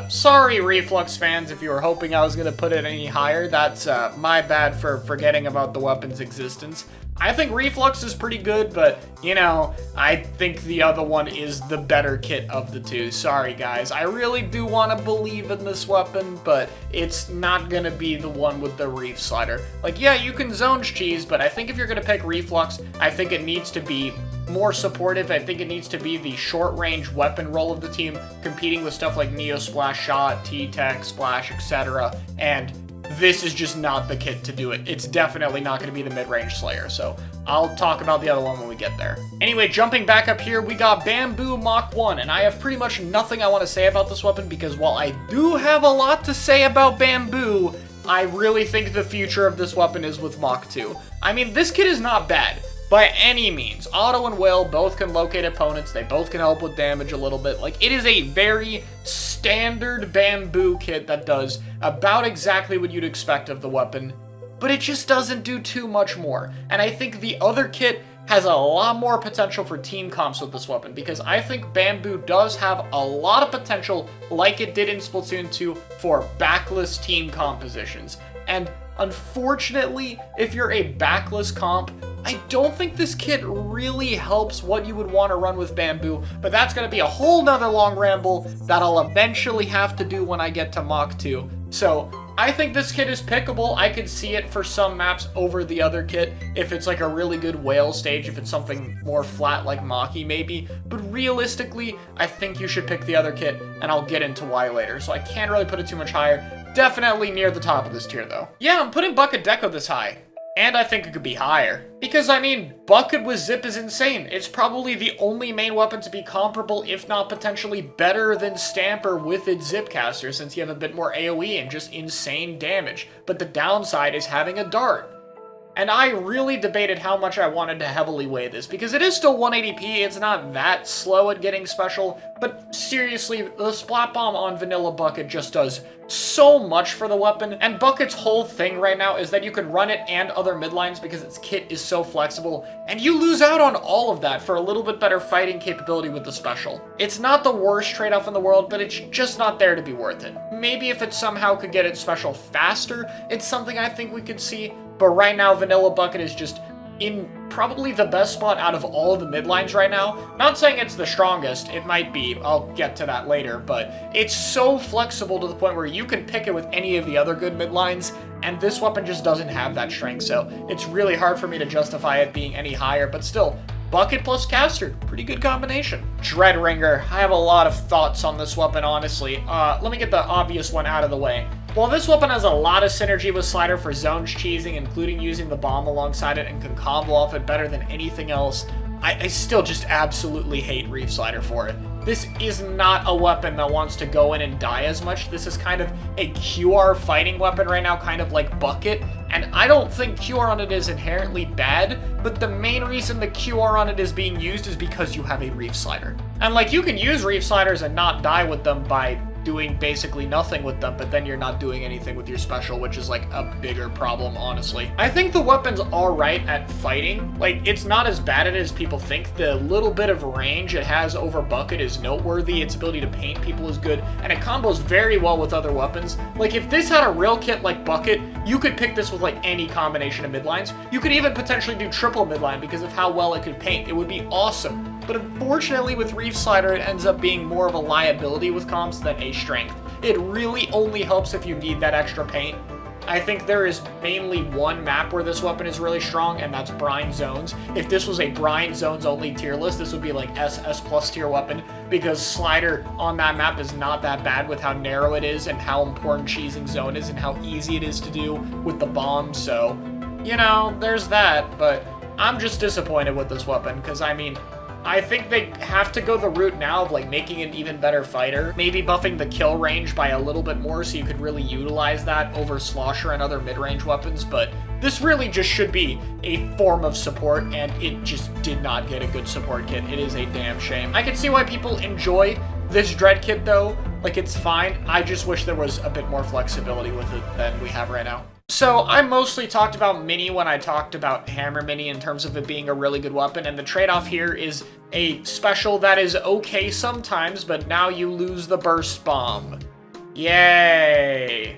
Sorry, Reflux fans, if you were hoping I was going to put it any higher. That's my bad for forgetting about the weapon's existence. I think Reflux is pretty good, but, you know, I think the other one is the better kit of the two. Sorry, guys. I really do want to believe in this weapon, but it's not going to be the one with the Reef Slider. Like, yeah, you can Zones cheese, but I think if you're going to pick Reflux, I think it needs to be more supportive. I think it needs to be the short-range weapon role of the team, competing with stuff like Neo Splash Shot, T-Tech, Splash, etc., and this is just not the kit to do it. It's definitely not going to be the mid-range Slayer, so I'll talk about the other one when we get there. Anyway, jumping back up here, we got Bamboo Mach 1, and I have pretty much nothing I want to say about this weapon because while I do have a lot to say about Bamboo, I really think the future of this weapon is with Mach 2. I mean, this kit is not bad by any means. Auto and Will both can locate opponents, they both can help with damage a little bit. Like, it is a very standard Bamboo kit that does about exactly what you'd expect of the weapon, but it just doesn't do too much more. And I think the other kit has a lot more potential for team comps with this weapon, because I think Bamboo does have a lot of potential, like it did in Splatoon 2, for backless team compositions. And unfortunately, if you're a backless comp, I don't think this kit really helps what you would want to run with Bamboo, but that's going to be a whole nother long ramble that I'll eventually have to do when I get to Mach 2. So I think this kit is pickable. I could see it for some maps over the other kit, if it's like a really good whale stage, if it's something more flat like Mach-y maybe, but realistically, I think you should pick the other kit, and I'll get into why later, so I can't really put it too much higher. Definitely near the top of this tier though. Yeah, I'm putting Bucket Deco this high. And I think it could be higher. Because, I mean, Bucket with Zip is insane. It's probably the only main weapon to be comparable, if not potentially better than Stamper with its Zipcaster, since you have a bit more AoE and just insane damage. But the downside is having a dart. And I really debated how much I wanted to heavily weigh this, because it is still 180p, it's not that slow at getting special, but seriously, the Splat Bomb on Vanilla Bucket just does so much for the weapon, and Bucket's whole thing right now is that you can run it and other midlines because its kit is so flexible, and you lose out on all of that for a little bit better fighting capability with the special. It's not the worst trade-off in the world, but it's just not there to be worth it. Maybe if it somehow could get its special faster, it's something I think we could see, but right now Vanilla Bucket is just in probably the best spot out of all of the mid lines right now. Not saying it's the strongest, it might be, I'll get to that later, but it's so flexible to the point where you can pick it with any of the other good mid lines, and this weapon just doesn't have that strength, so it's really hard for me to justify it being any higher, but still, Bucket plus Caster, pretty good combination. Dreadringer, I have a lot of thoughts on this weapon, honestly. Let me get the obvious one out of the way. While this weapon has a lot of synergy with Slider for zones cheesing, including using the bomb alongside it and can combo off it better than anything else, I still just absolutely hate Reef Slider for it. This is not a weapon that wants to go in and die as much. This is kind of a QR fighting weapon right now, kind of like Bucket, and I don't think QR on it is inherently bad, but the main reason the QR on it is being used is because you have a Reef Slider. And like, you can use Reef Sliders and not die with them by doing basically nothing with them, but then you're not doing anything with your special, which is like a bigger problem, honestly. I think the weapon's alright at fighting. Like, it's not as bad as people think. The little bit of range it has over Bucket is noteworthy. Its ability to paint people is good, and it combos very well with other weapons. Like, if this had a real kit like Bucket, you could pick this with like any combination of midlines. You could even potentially do triple midline because of how well it could paint. It would be awesome. But unfortunately with Reef Slider, it ends up being more of a liability with comps than a strength. It really only helps if you need that extra paint. I think there is mainly one map where this weapon is really strong, and that's Brine Zones. If this was a Brine Zones only tier list, this would be like SS plus tier weapon, because Slider on that map is not that bad with how narrow it is and how important cheesing zone is and how easy it is to do with the bomb. So, you know, there's that, but I'm just disappointed with this weapon, because I mean, I think they have to go the route now of like making an even better fighter, maybe buffing the kill range by a little bit more so you could really utilize that over Slosher and other mid-range weapons, but this really just should be a form of support, and it just did not get a good support kit. It is a damn shame. I can see why people enjoy this Dread kit though, like it's fine. I just wish there was a bit more flexibility with it than we have right now. So I mostly talked about Mini when I talked about Hammer Mini in terms of it being a really good weapon, and the trade-off here is a special that is okay sometimes, but now you lose the Burst Bomb. Yay!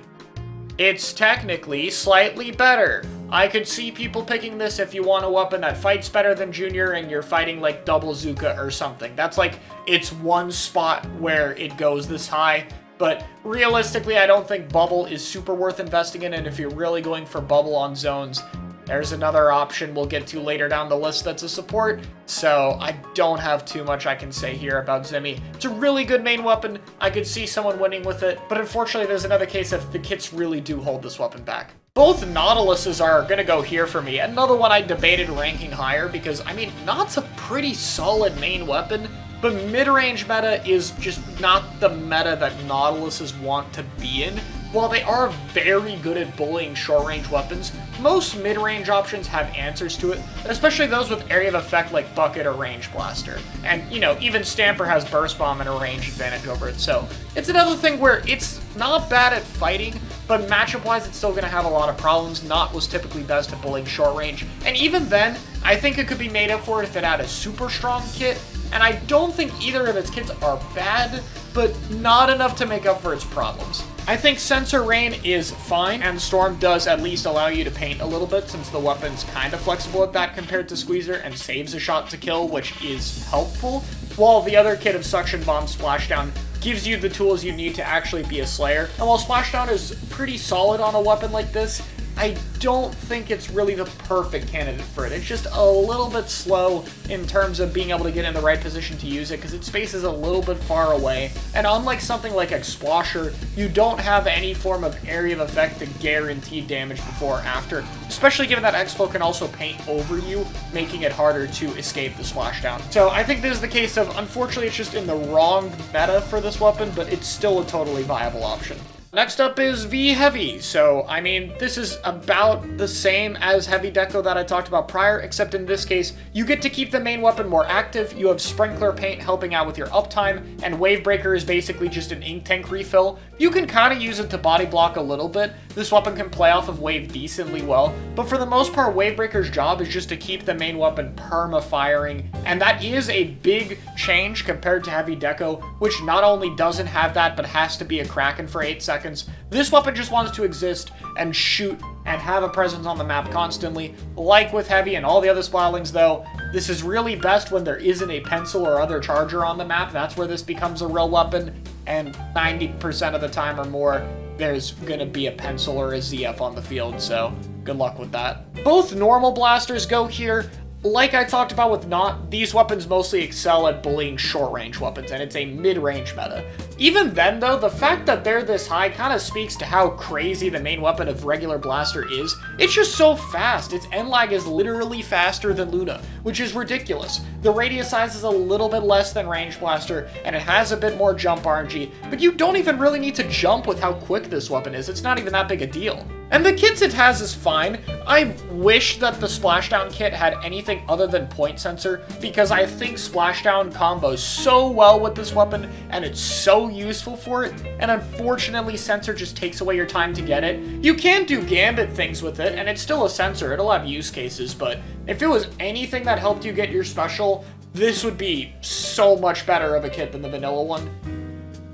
It's technically slightly better. I could see people picking this if you want a weapon that fights better than Junior and you're fighting like double Zooka or something. That's like, it's one spot where it goes this high. But realistically, I don't think Bubble is super worth investing in, and if you're really going for Bubble on zones, there's another option we'll get to later down the list that's a support, so I don't have too much I can say here about Zimmy. It's a really good main weapon. I could see someone winning with it, but unfortunately there's another case if the kits really do hold this weapon back. Both Nautiluses are going to go here for me. Another one I debated ranking higher because, I mean, Naut's a pretty solid main weapon, but mid-range meta is just not the meta that Nautiluses want to be in. While they are very good at bullying short-range weapons, most mid-range options have answers to it, especially those with area of effect like Bucket or Range Blaster. And, you know, even Stamper has Burst Bomb and a range advantage over it, so it's another thing where it's not bad at fighting, but matchup-wise it's still going to have a lot of problems. Naut was typically best at bullying short range, and even then, I think it could be made up for if it had a super strong kit, and I don't think either of its kits are bad, but not enough to make up for its problems. I think Sensor Rain is fine, and Storm does at least allow you to paint a little bit since the weapon's kind of flexible at that compared to Squeezer and saves a shot to kill, which is helpful, while the other kit of Suction Bomb Splashdown gives you the tools you need to actually be a Slayer. And while Splashdown is pretty solid on a weapon like this, I don't think it's really the perfect candidate for it. It's just a little bit slow in terms of being able to get in the right position to use it because its space is a little bit far away. And unlike something like Explosher, you don't have any form of area of effect to guarantee damage before or after, especially given that Expo can also paint over you, making it harder to escape the Splashdown. So I think this is the case of, unfortunately, it's just in the wrong meta for this weapon, but it's still a totally viable option. Next up is V Heavy. So, I mean, this is about the same as Heavy Deco that I talked about prior, except in this case, you get to keep the main weapon more active, you have Sprinkler Paint helping out with your uptime, and Wavebreaker is basically just an ink tank refill. You can kind of use it to body block a little bit. This weapon can play off of Wave decently well, but for the most part, Wavebreaker's job is just to keep the main weapon perma-firing, and that is a big change compared to Heavy Deco, which not only doesn't have that, but has to be a Kraken for 8 seconds. This weapon just wants to exist and shoot and have a presence on the map constantly. Like with Heavy and all the other Splatlings though, this is really best when there isn't a pencil or other charger on the map. That's where this becomes a real weapon, and 90% of the time or more, there's gonna be a pencil or a ZF on the field, so good luck with that. Both normal blasters go here. Like I talked about with Not, these weapons mostly excel at bullying short-range weapons, and it's a mid-range meta. Even then, though, the fact that they're this high kind of speaks to how crazy the main weapon of regular blaster is. It's just so fast. Its end lag is literally faster than Luna, which is ridiculous. The radius size is a little bit less than range blaster, and it has a bit more jump RNG, but you don't even really need to jump with how quick this weapon is. It's not even that big a deal. And the kits it has is fine. I wish that the Splashdown kit had anything other than point sensor, because I think Splashdown combos so well with this weapon, and it's so useful for it, and unfortunately sensor just takes away your time to get it. You can do gambit things with it, and it's still a sensor, it'll have use cases, but if it was anything that helped you get your special, this would be so much better of a kit than the vanilla one.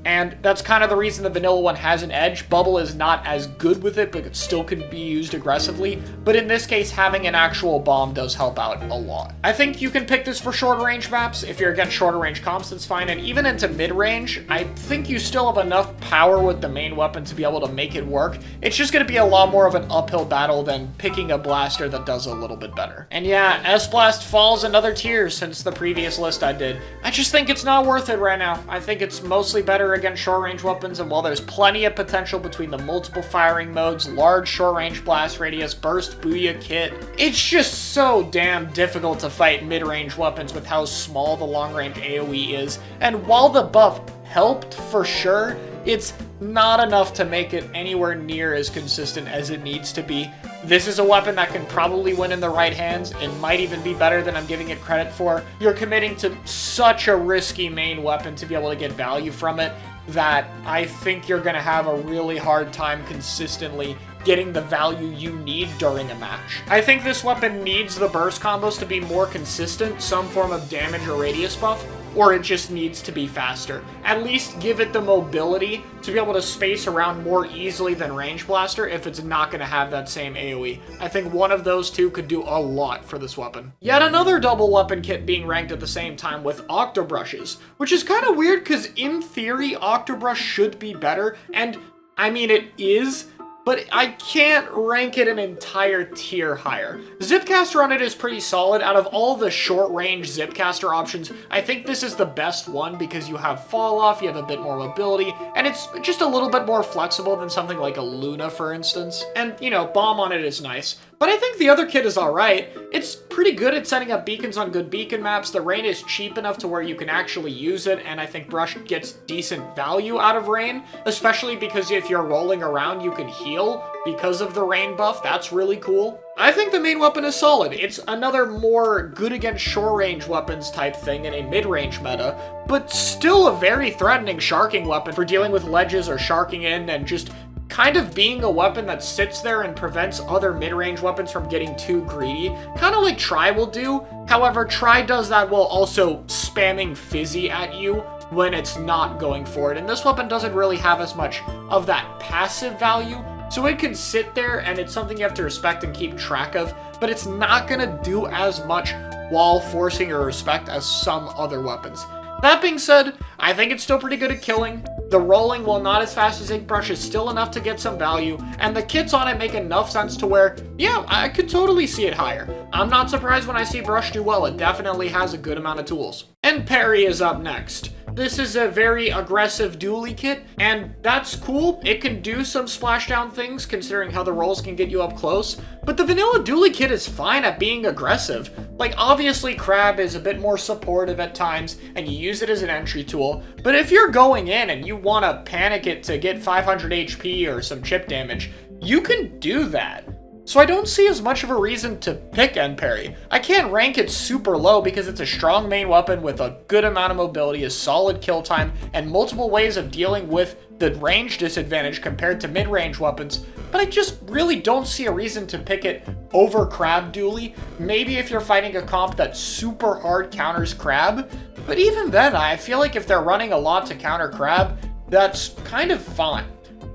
And that's kind of the reason the vanilla one has an edge. Bubble is not as good with it, but it still can be used aggressively. But in this case, having an actual bomb does help out a lot. I think you can pick this for shorter range maps. If you're against shorter range comps, that's fine. And even into mid-range, I think you still have enough power with the main weapon to be able to make it work. It's just going to be a lot more of an uphill battle than picking a blaster that does a little bit better. And yeah, S-Blast falls another tier since the previous list I did. I just think it's not worth it right now. I think it's mostly better against short-range weapons, and while there's plenty of potential between the multiple firing modes, large short-range blast radius, burst booyah kit, it's just so damn difficult to fight mid-range weapons with how small the long-range AoE is, and while the buff helped for sure, it's not enough to make it anywhere near as consistent as it needs to be. This is a weapon that can probably win in the right hands. It might even be better than I'm giving it credit for. You're committing to such a risky main weapon to be able to get value from it that I think you're going to have a really hard time consistently getting the value you need during a match. I think this weapon needs the burst combos to be more consistent, some form of damage or radius buff, or it just needs to be faster. At least give it the mobility to be able to space around more easily than Range Blaster if it's not going to have that same AoE. I think one of those two could do a lot for this weapon. Yet another double weapon kit being ranked at the same time with Octobrushes, which is kind of weird because in theory Octobrush should be better, and I mean it is, but I can't rank it an entire tier higher. Zipcaster on it is pretty solid. Out of all the short-range Zipcaster options, I think this is the best one because you have fall-off, you have a bit more mobility, and it's just a little bit more flexible than something like a Luna, for instance. And, you know, bomb on it is nice. But I think the other kit is alright. It's pretty good at setting up beacons on good beacon maps. The rain is cheap enough to where you can actually use it, and I think Brush gets decent value out of rain, especially because if you're rolling around, you can heal because of the rain buff. That's really cool. I think the main weapon is solid. It's another more good against short-range weapons type thing in a mid-range meta, but still a very threatening sharking weapon for dealing with ledges or sharking in and just kind of being a weapon that sits there and prevents other mid-range weapons from getting too greedy, kind of like Try will do. However, Try does that while also spamming Fizzy at you when it's not going for it, and this weapon doesn't really have as much of that passive value, so it can sit there and it's something you have to respect and keep track of, but it's not gonna do as much while forcing your respect as some other weapons. That being said, I think it's still pretty good at killing. The rolling, while not as fast as Ink Brush, is still enough to get some value, and the kits on it make enough sense to where, yeah, I could totally see it higher. I'm not surprised when I see Brush do well. It definitely has a good amount of tools. And Parry is up next. This is a very aggressive dually kit, and that's cool. It can do some splashdown things, considering how the rolls can get you up close, but the vanilla dually kit is fine at being aggressive. Like, obviously Crab is a bit more supportive at times, and you use it as an entry tool, but if you're going in and you want to panic it to get 500 HP or some chip damage, you can do that. So I don't see as much of a reason to pick End Parry. I can't rank it super low because it's a strong main weapon with a good amount of mobility, a solid kill time, and multiple ways of dealing with the range disadvantage compared to mid-range weapons, but I just really don't see a reason to pick it over Crab dually. Maybe if you're fighting a comp that super hard counters Crab, but even then I feel like if they're running a lot to counter Crab, that's kind of fine.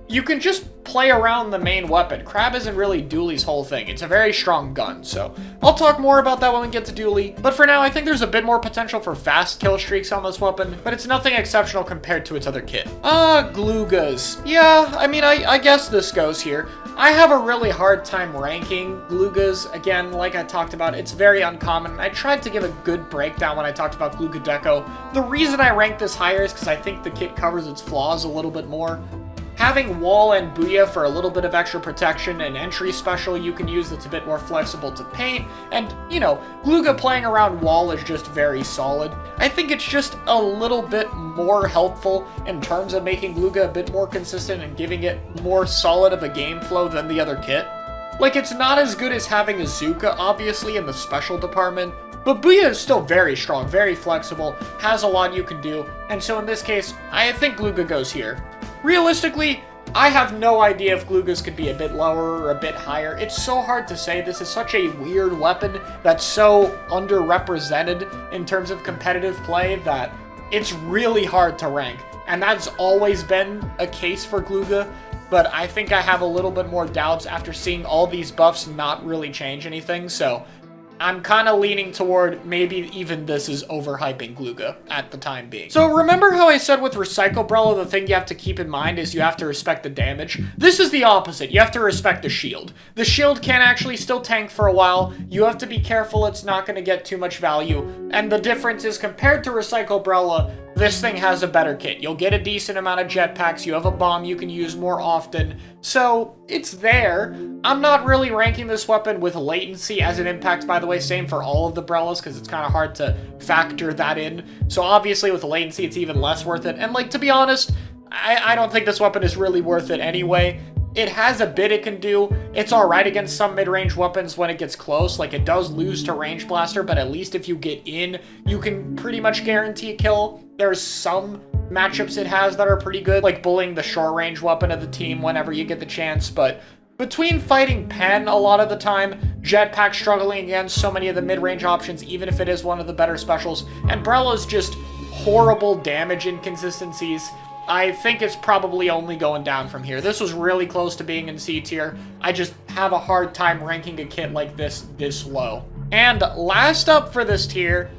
you can just play around the main weapon. Crab isn't really Dooley's whole thing. It's a very strong gun, so I'll talk more about that when we get to Dooley. But for now, I think there's a bit more potential for fast kill streaks on this weapon, but it's nothing exceptional compared to its other kit. Gloogas. Yeah, I mean, I guess this goes here. I have a really hard time ranking Gloogas. Again, like I talked about, it's very uncommon. I tried to give a good breakdown when I talked about Glooga Deco. The reason I rank this higher is because I think the kit covers its flaws a little bit more. Having Wall and Booyah for a little bit of extra protection, and entry special you can use that's a bit more flexible to paint, and, you know, Glooga playing around Wall is just very solid. I think it's just a little bit more helpful in terms of making Glooga a bit more consistent and giving it more solid of a game flow than the other kit. Like, it's not as good as having a Zooka, obviously, in the special department, but Booyah is still very strong, very flexible, has a lot you can do, and so in this case, I think Glooga goes here. Realistically, I have no idea if Gloogas could be a bit lower or a bit higher. It's so hard to say. This is such a weird weapon that's so underrepresented in terms of competitive play that it's really hard to rank. And that's always been a case for Glooga, but I think I have a little bit more doubts after seeing all these buffs not really change anything, so I'm kind of leaning toward maybe even this is overhyping Glooga at the time being. So remember how I said with Recyclebrella, the thing you have to keep in mind is you have to respect the damage? This is the opposite. You have to respect the shield. The shield can actually still tank for a while. You have to be careful it's not going to get too much value. And the difference is compared to Recyclebrella, this thing has a better kit. You'll get a decent amount of jetpacks, you have a bomb you can use more often, so it's there. I'm not really ranking this weapon with latency as an impact, by the way, same for all of the Brellas, because it's kind of hard to factor that in. So obviously with latency, it's even less worth it, and like, to be honest, I don't think this weapon is really worth it anyway. It has a bit it can do. It's alright against some mid-range weapons when it gets close. Like, it does lose to Range Blaster, but at least if you get in, you can pretty much guarantee a kill. There's some matchups it has that are pretty good, like bullying the short-range weapon of the team whenever you get the chance, but between fighting Pen a lot of the time, Jetpack struggling against so many of the mid-range options, even if it is one of the better specials, and Brella's just horrible damage inconsistencies, I think it's probably only going down from here. This was really close to being in C tier. I just have a hard time ranking a kit like this low. And last up for this tier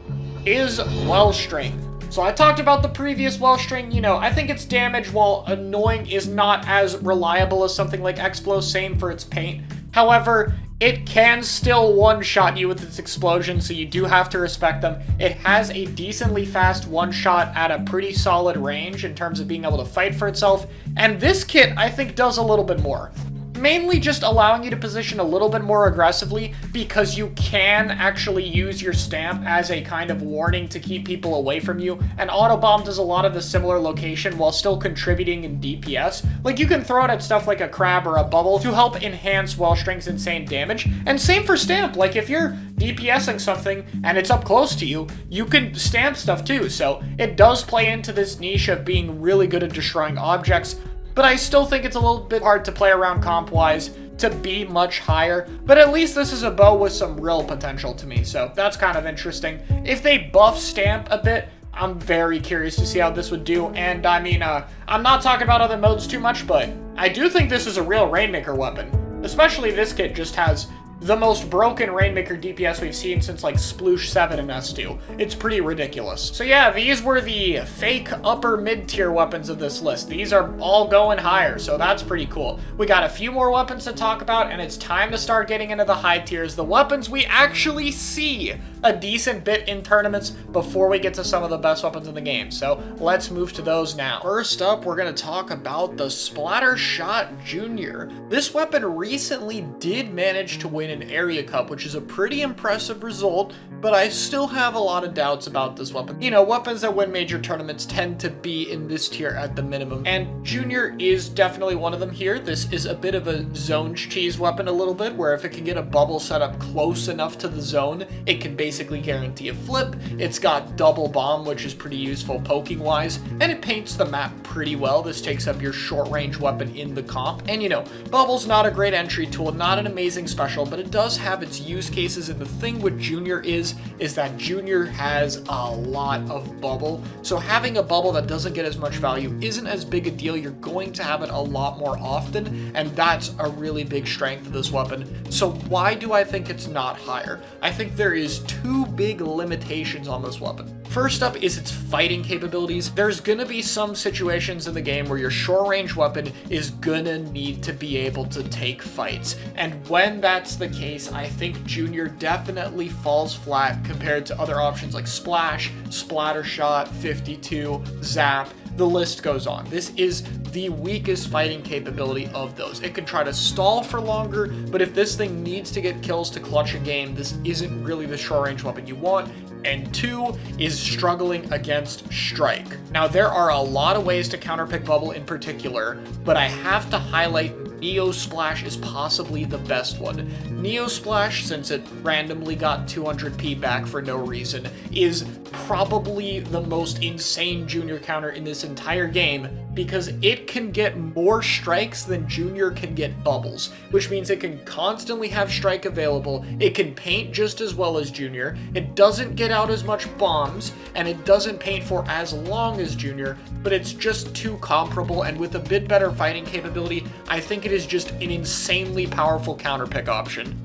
is Wellstring. So I talked about the previous Wellstring, you know, I think its damage, while annoying, is not as reliable as something like Explo, same for its paint. However, it can still one-shot you with its explosion, so you do have to respect them. It has a decently fast one-shot at a pretty solid range in terms of being able to fight for itself, and this kit, I think, does a little bit more. Mainly just allowing you to position a little bit more aggressively because you can actually use your stamp as a kind of warning to keep people away from you, and Autobomb does a lot of the similar location while still contributing in DPS. Like, you can throw it at stuff like a crab or a bubble to help enhance Wellstring's insane damage, and same for stamp. Like, if you're DPSing something and it's up close to you, you can stamp stuff too, so it does play into this niche of being really good at destroying objects. But I still think it's a little bit hard to play around comp-wise to be much higher. But at least this is a bow with some real potential to me, so that's kind of interesting. If they buff Stamp a bit, I'm very curious to see how this would do. And I mean, I'm not talking about other modes too much, but I do think this is a real Rainmaker weapon. Especially this kit just has the most broken Rainmaker DPS we've seen since like Sploosh 7 and S2. It's pretty ridiculous. So yeah, these were the fake upper mid-tier weapons of this list. These are all going higher, so that's pretty cool. We got a few more weapons to talk about, and it's time to start getting into the high tiers, the weapons we actually see a decent bit in tournaments before we get to some of the best weapons in the game. So let's move to those now. First up, we're going to talk about the Splattershot Junior. This weapon recently did manage to win an Area Cup, which is a pretty impressive result, but I still have a lot of doubts about this weapon. You know, weapons that win major tournaments tend to be in this tier at the minimum, and Junior is definitely one of them here. This is a bit of a zone cheese weapon a little bit, where if it can get a bubble set up close enough to the zone, it can basically guarantee a flip. It's got double bomb, which is pretty useful poking wise, and it paints the map pretty well. This takes up your short range weapon in the comp, and you know, bubble's not a great entry tool, not an amazing special, but but it does have its use cases, and the thing with Junior is that Junior has a lot of bubble, so having a bubble that doesn't get as much value isn't as big a deal. You're going to have it a lot more often, and that's a really big strength of this weapon. So why do I think it's not higher? I think there is two big limitations on this weapon. First up is its fighting capabilities. There's gonna be some situations in the game where your short range weapon is gonna need to be able to take fights. And when that's the case, I think Junior definitely falls flat compared to other options like Splash, Splatter Shot, 52, Zap. The list goes on. This is the weakest fighting capability of those. It can try to stall for longer, but if this thing needs to get kills to clutch a game, this isn't really the short range weapon you want. And two is struggling against strike. Now, there are a lot of ways to counterpick bubble in particular, but I have to highlight Neo Splash is possibly the best one. Neo Splash, since it randomly got 200p back for no reason, is probably the most insane Junior counter in this entire game because it can get more strikes than Junior can get bubbles, which means it can constantly have strike available, it can paint just as well as Junior, it doesn't get out as much bombs, and it doesn't paint for as long as Junior, but it's just too comparable, and with a bit better fighting capability, I think it is just an insanely powerful counterpick option.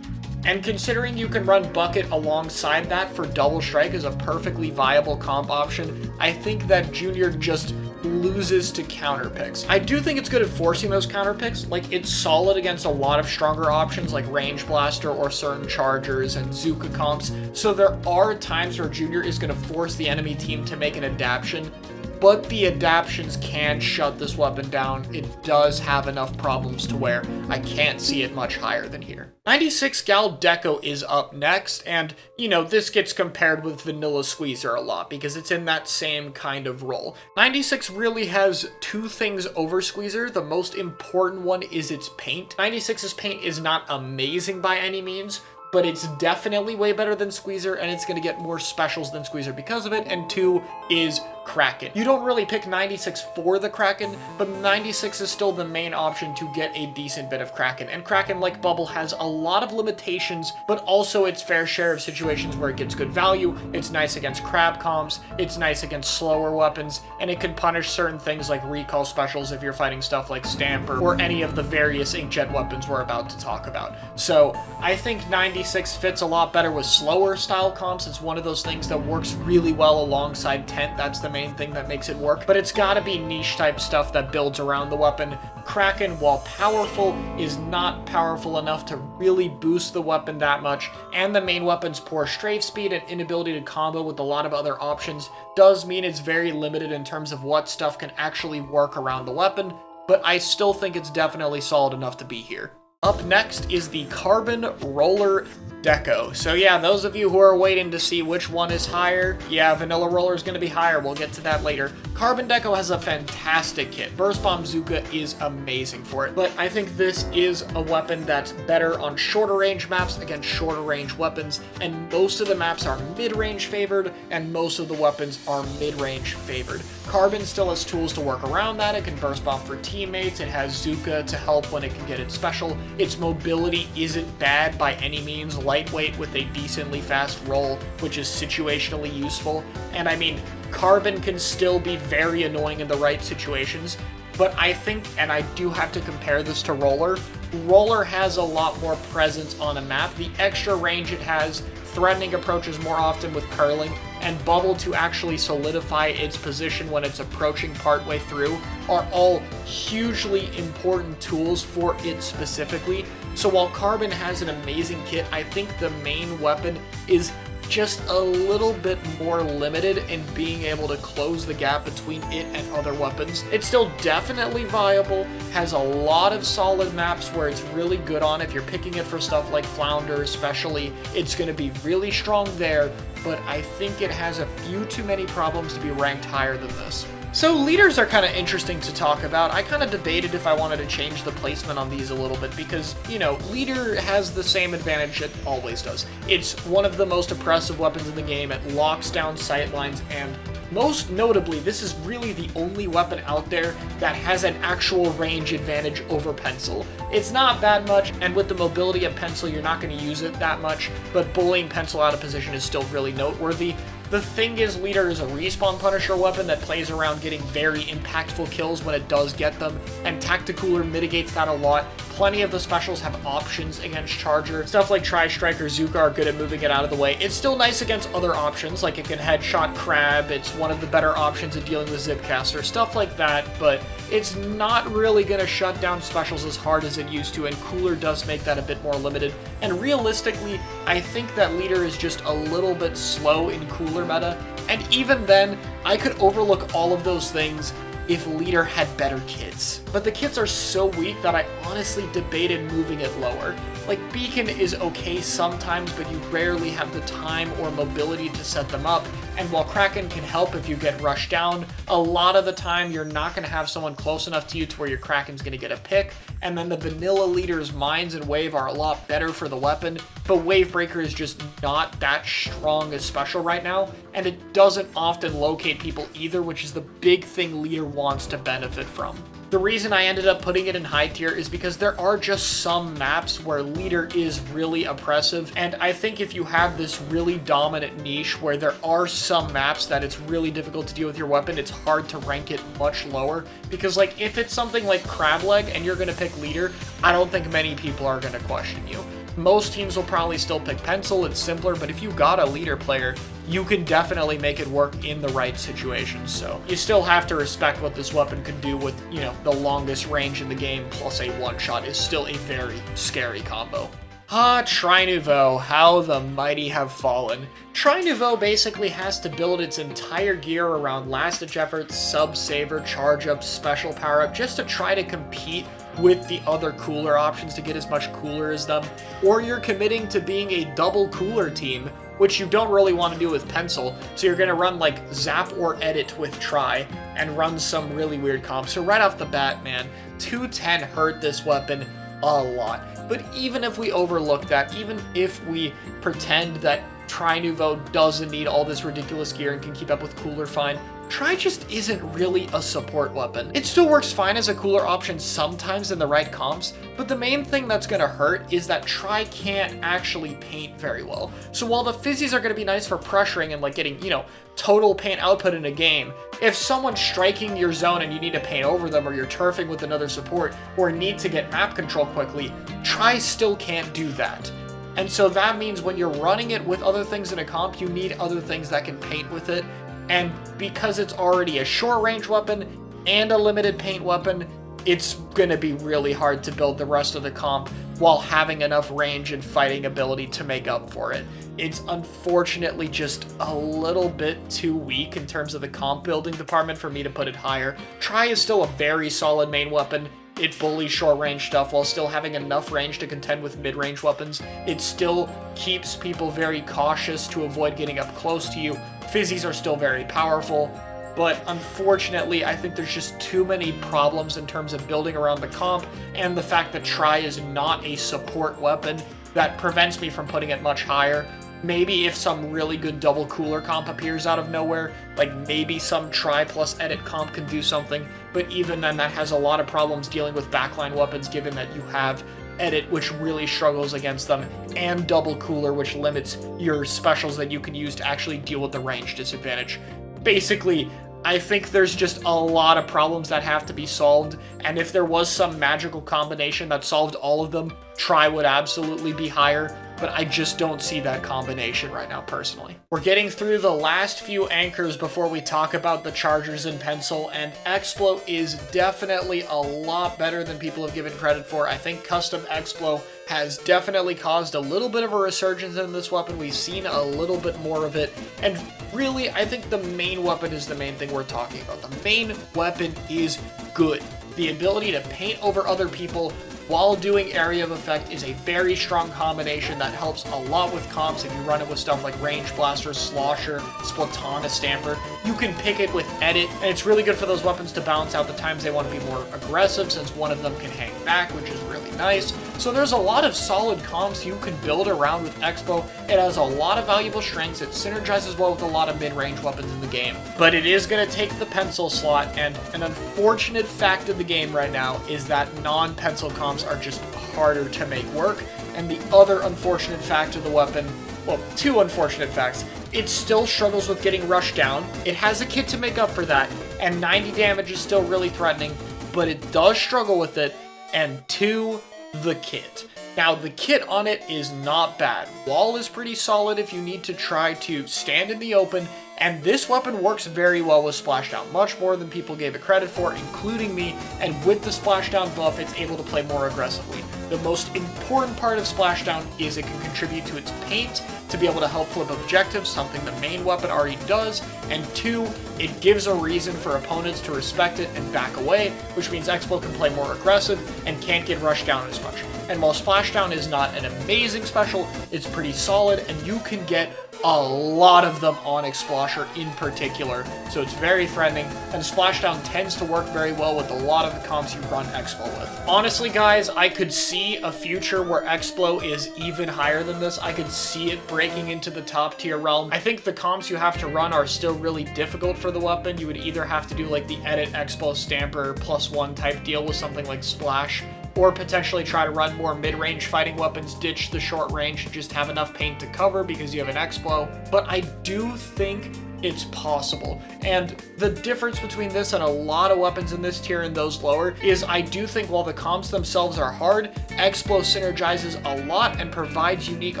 And considering you can run Bucket alongside that for double strike as a perfectly viable comp option, I think that Junior just loses to counterpicks. I do think it's good at forcing those counterpicks. Like, it's solid against a lot of stronger options like Range Blaster or certain Chargers and Zooka comps, so there are times where Junior is going to force the enemy team to make an adaptation, but the adaptions can shut this weapon down. It does have enough problems to where I can't see it much higher than here. 96 Gal Deco is up next, and, you know, this gets compared with Vanilla Squeezer a lot because it's in that same kind of role. 96 really has two things over Squeezer. The most important one is its paint. 96's paint is not amazing by any means, but it's definitely way better than Squeezer, and it's going to get more specials than Squeezer because of it, and two is Kraken. You don't really pick 96 for the Kraken, but 96 is still the main option to get a decent bit of Kraken, and Kraken, like Bubble, has a lot of limitations, but also its fair share of situations where it gets good value. It's nice against crab comps, it's nice against slower weapons, and it can punish certain things like recall specials if you're fighting stuff like Stamper or any of the various inkjet weapons we're about to talk about. So I think 96 fits a lot better with slower style comps. It's one of those things that works really well alongside Tent. That's the main thing that makes it work, but it's gotta be niche type stuff that builds around the weapon. Kraken, while powerful, is not powerful enough to really boost the weapon that much, and the main weapon's poor strafe speed and inability to combo with a lot of other options does mean it's very limited in terms of what stuff can actually work around the weapon, but I still think it's definitely solid enough to be here. Up next is the Carbon Roller Deco. So yeah, those of you who are waiting to see which one is higher, yeah, Vanilla Roller is going to be higher. We'll get to that later. Carbon Deco has a fantastic kit. Burst Bomb Zooka is amazing for it, but I think this is a weapon that's better on shorter range maps against shorter range weapons, and most of the maps are mid-range favored, and most of the weapons are mid-range favored. Carbon still has tools to work around that. It can Burst Bomb for teammates. It has Zooka to help when it can get its special. Its mobility isn't bad by any means. Lightweight with a decently fast roll, which is situationally useful. And I mean, Carbon can still be very annoying in the right situations, but I think, and I do have to compare this to Roller, Roller has a lot more presence on a map. The extra range it has, threatening approaches more often with curling, and Bubble to actually solidify its position when it's approaching partway through are all hugely important tools for it specifically. So while Carbon has an amazing kit, I think the main weapon is just a little bit more limited in being able to close the gap between it and other weapons. It's still definitely viable, has a lot of solid maps where it's really good on. If you're picking it for stuff like Flounder especially, it's going to be really strong there, but I think it has a few too many problems to be ranked higher than this. So leaders are kind of interesting to talk about. I kind of debated if I wanted to change the placement on these a little bit because, you know, leader has the same advantage it always does. It's one of the most oppressive weapons in the game. It locks down sightlines, and most notably, this is really the only weapon out there that has an actual range advantage over pencil. It's not that much, and with the mobility of pencil, you're not going to use it that much, but bullying pencil out of position is still really noteworthy. The thing is, leader is a respawn punisher weapon that plays around getting very impactful kills when it does get them, and Tacticooler mitigates that a lot. Plenty of the specials have options against charger. Stuff like Tri-Strike or Zooka are good at moving it out of the way. It's still nice against other options, like it can headshot crab, it's one of the better options at dealing with Zipcaster, stuff like that, but it's not really going to shut down specials as hard as it used to, and Cooler does make that a bit more limited. And realistically, I think that leader is just a little bit slow in Cooler meta, and even then, I could overlook all of those things if leader had better kits. But the kits are so weak that I honestly debated moving it lower. Like, Beacon is okay sometimes, but you rarely have the time or mobility to set them up, and while Kraken can help if you get rushed down, a lot of the time you're not going to have someone close enough to you to where your Kraken's going to get a pick, and then the vanilla leader's Mines and Wave are a lot better for the weapon, but Wavebreaker is just not that strong a special right now, and it doesn't often locate people either, which is the big thing leader wants to benefit from. The reason I ended up putting it in high tier is because there are just some maps where leader is really oppressive, and I think if you have this really dominant niche where there are some maps that it's really difficult to deal with your weapon, it's hard to rank it much lower, because like if it's something like Crab Leg and you're going to pick leader, I don't think many people are going to question you. Most teams will probably still pick pencil, it's simpler, but if you got a leader player, you can definitely make it work in the right situations. So you still have to respect what this weapon could do with, you know, the longest range in the game plus a one-shot is still a very scary combo. Tri-Nouveau, how the mighty have fallen. Tri-Nouveau basically has to build its entire gear around last-ditch efforts, sub-saver, charge-up, special power-up, just to try to compete with the other cooler options to get as much cooler as them, or you're committing to being a double cooler team, which you don't really want to do with pencil, so you're going to run like Zap or Edit with Tri, and run some really weird comps. So right off the bat, man, 210 hurt this weapon a lot. But even if we overlook that, even if we pretend that Tri-Nouveau doesn't need all this ridiculous gear and can keep up with cooler fine, Tri just isn't really a support weapon. It still works fine as a cooler option sometimes in the right comps, but the main thing that's going to hurt is that Tri can't actually paint very well. So while the fizzies are going to be nice for pressuring and like getting, you know, total paint output in a game, if someone's striking your zone and you need to paint over them, or you're turfing with another support, or need to get map control quickly, Tri still can't do that. And so that means when you're running it with other things in a comp, you need other things that can paint with it. And because it's already a short-range weapon and a limited paint weapon, it's going to be really hard to build the rest of the comp while having enough range and fighting ability to make up for it. It's unfortunately just a little bit too weak in terms of the comp building department for me to put it higher. Tri is still a very solid main weapon. It bullies short-range stuff while still having enough range to contend with mid-range weapons. It still keeps people very cautious to avoid getting up close to you. Fizzies are still very powerful, but unfortunately, I think there's just too many problems in terms of building around the comp, and the fact that Tri is not a support weapon that prevents me from putting it much higher. Maybe if some really good double cooler comp appears out of nowhere, like maybe some Tri plus Edit comp can do something, but even then that has a lot of problems dealing with backline weapons given that you have Edit, which really struggles against them, and double cooler, which limits your specials that you can use to actually deal with the range disadvantage. Basically, I think there's just a lot of problems that have to be solved, and if there was some magical combination that solved all of them, Tri would absolutely be higher, but I just don't see that combination right now, personally. We're getting through the last few anchors before we talk about the chargers in pencil, and Explo is definitely a lot better than people have given credit for. I think custom Explo has definitely caused a little bit of a resurgence in this weapon. We've seen a little bit more of it, and really, I think the main weapon is the main thing we're talking about. The main weapon is good. The ability to paint over other people while doing area of effect is a very strong combination that helps a lot with comps. If you run it with stuff like Range Blaster, Slosher, Splatana, Stamper, you can pick it with Edit, and it's really good for those weapons to balance out the times they want to be more aggressive, since one of them can hang back, which is really nice. So there's a lot of solid comps you can build around with Expo. It has a lot of valuable strengths, it synergizes well with a lot of mid-range weapons in the game. But it is going to take the pencil slot, and an unfortunate fact of the game right now is that non-pencil comps are just harder to make work. And the other unfortunate fact of the weapon, well, two unfortunate facts. It still struggles with getting rushed down. It has a kit to make up for that, and 90 damage is still really threatening, but it does struggle with it. And two, the kit. Now, the kit on it is not bad. Wall is pretty solid if you need to try to stand in the open, and this weapon works very well with Splashdown, much more than people gave it credit for, including me, and with the Splashdown buff, it's able to play more aggressively. The most important part of Splashdown is it can contribute to its paint to be able to help flip objectives, something the main weapon already does, and two, it gives a reason for opponents to respect it and back away, which means Expo can play more aggressive and can't get rushed down as much. And while Splashdown is not an amazing special, it's pretty solid, and you can get a lot of them on Explosher in particular, so it's very threatening, and Splashdown tends to work very well with a lot of the comps you run Expo with. Honestly, guys, I could see a future where Explo is even higher than this. I could see it breaking into the top tier realm. I think the comps you have to run are still really difficult for the weapon. You would either have to do like the Edit Expo Stamper +1 type deal with something like Splash, or potentially try to run more mid-range fighting weapons, ditch the short range, and just have enough paint to cover because you have an Explo. But I do think it's possible. And the difference between this and a lot of weapons in this tier and those lower is I do think while the comps themselves are hard, Explo synergizes a lot and provides unique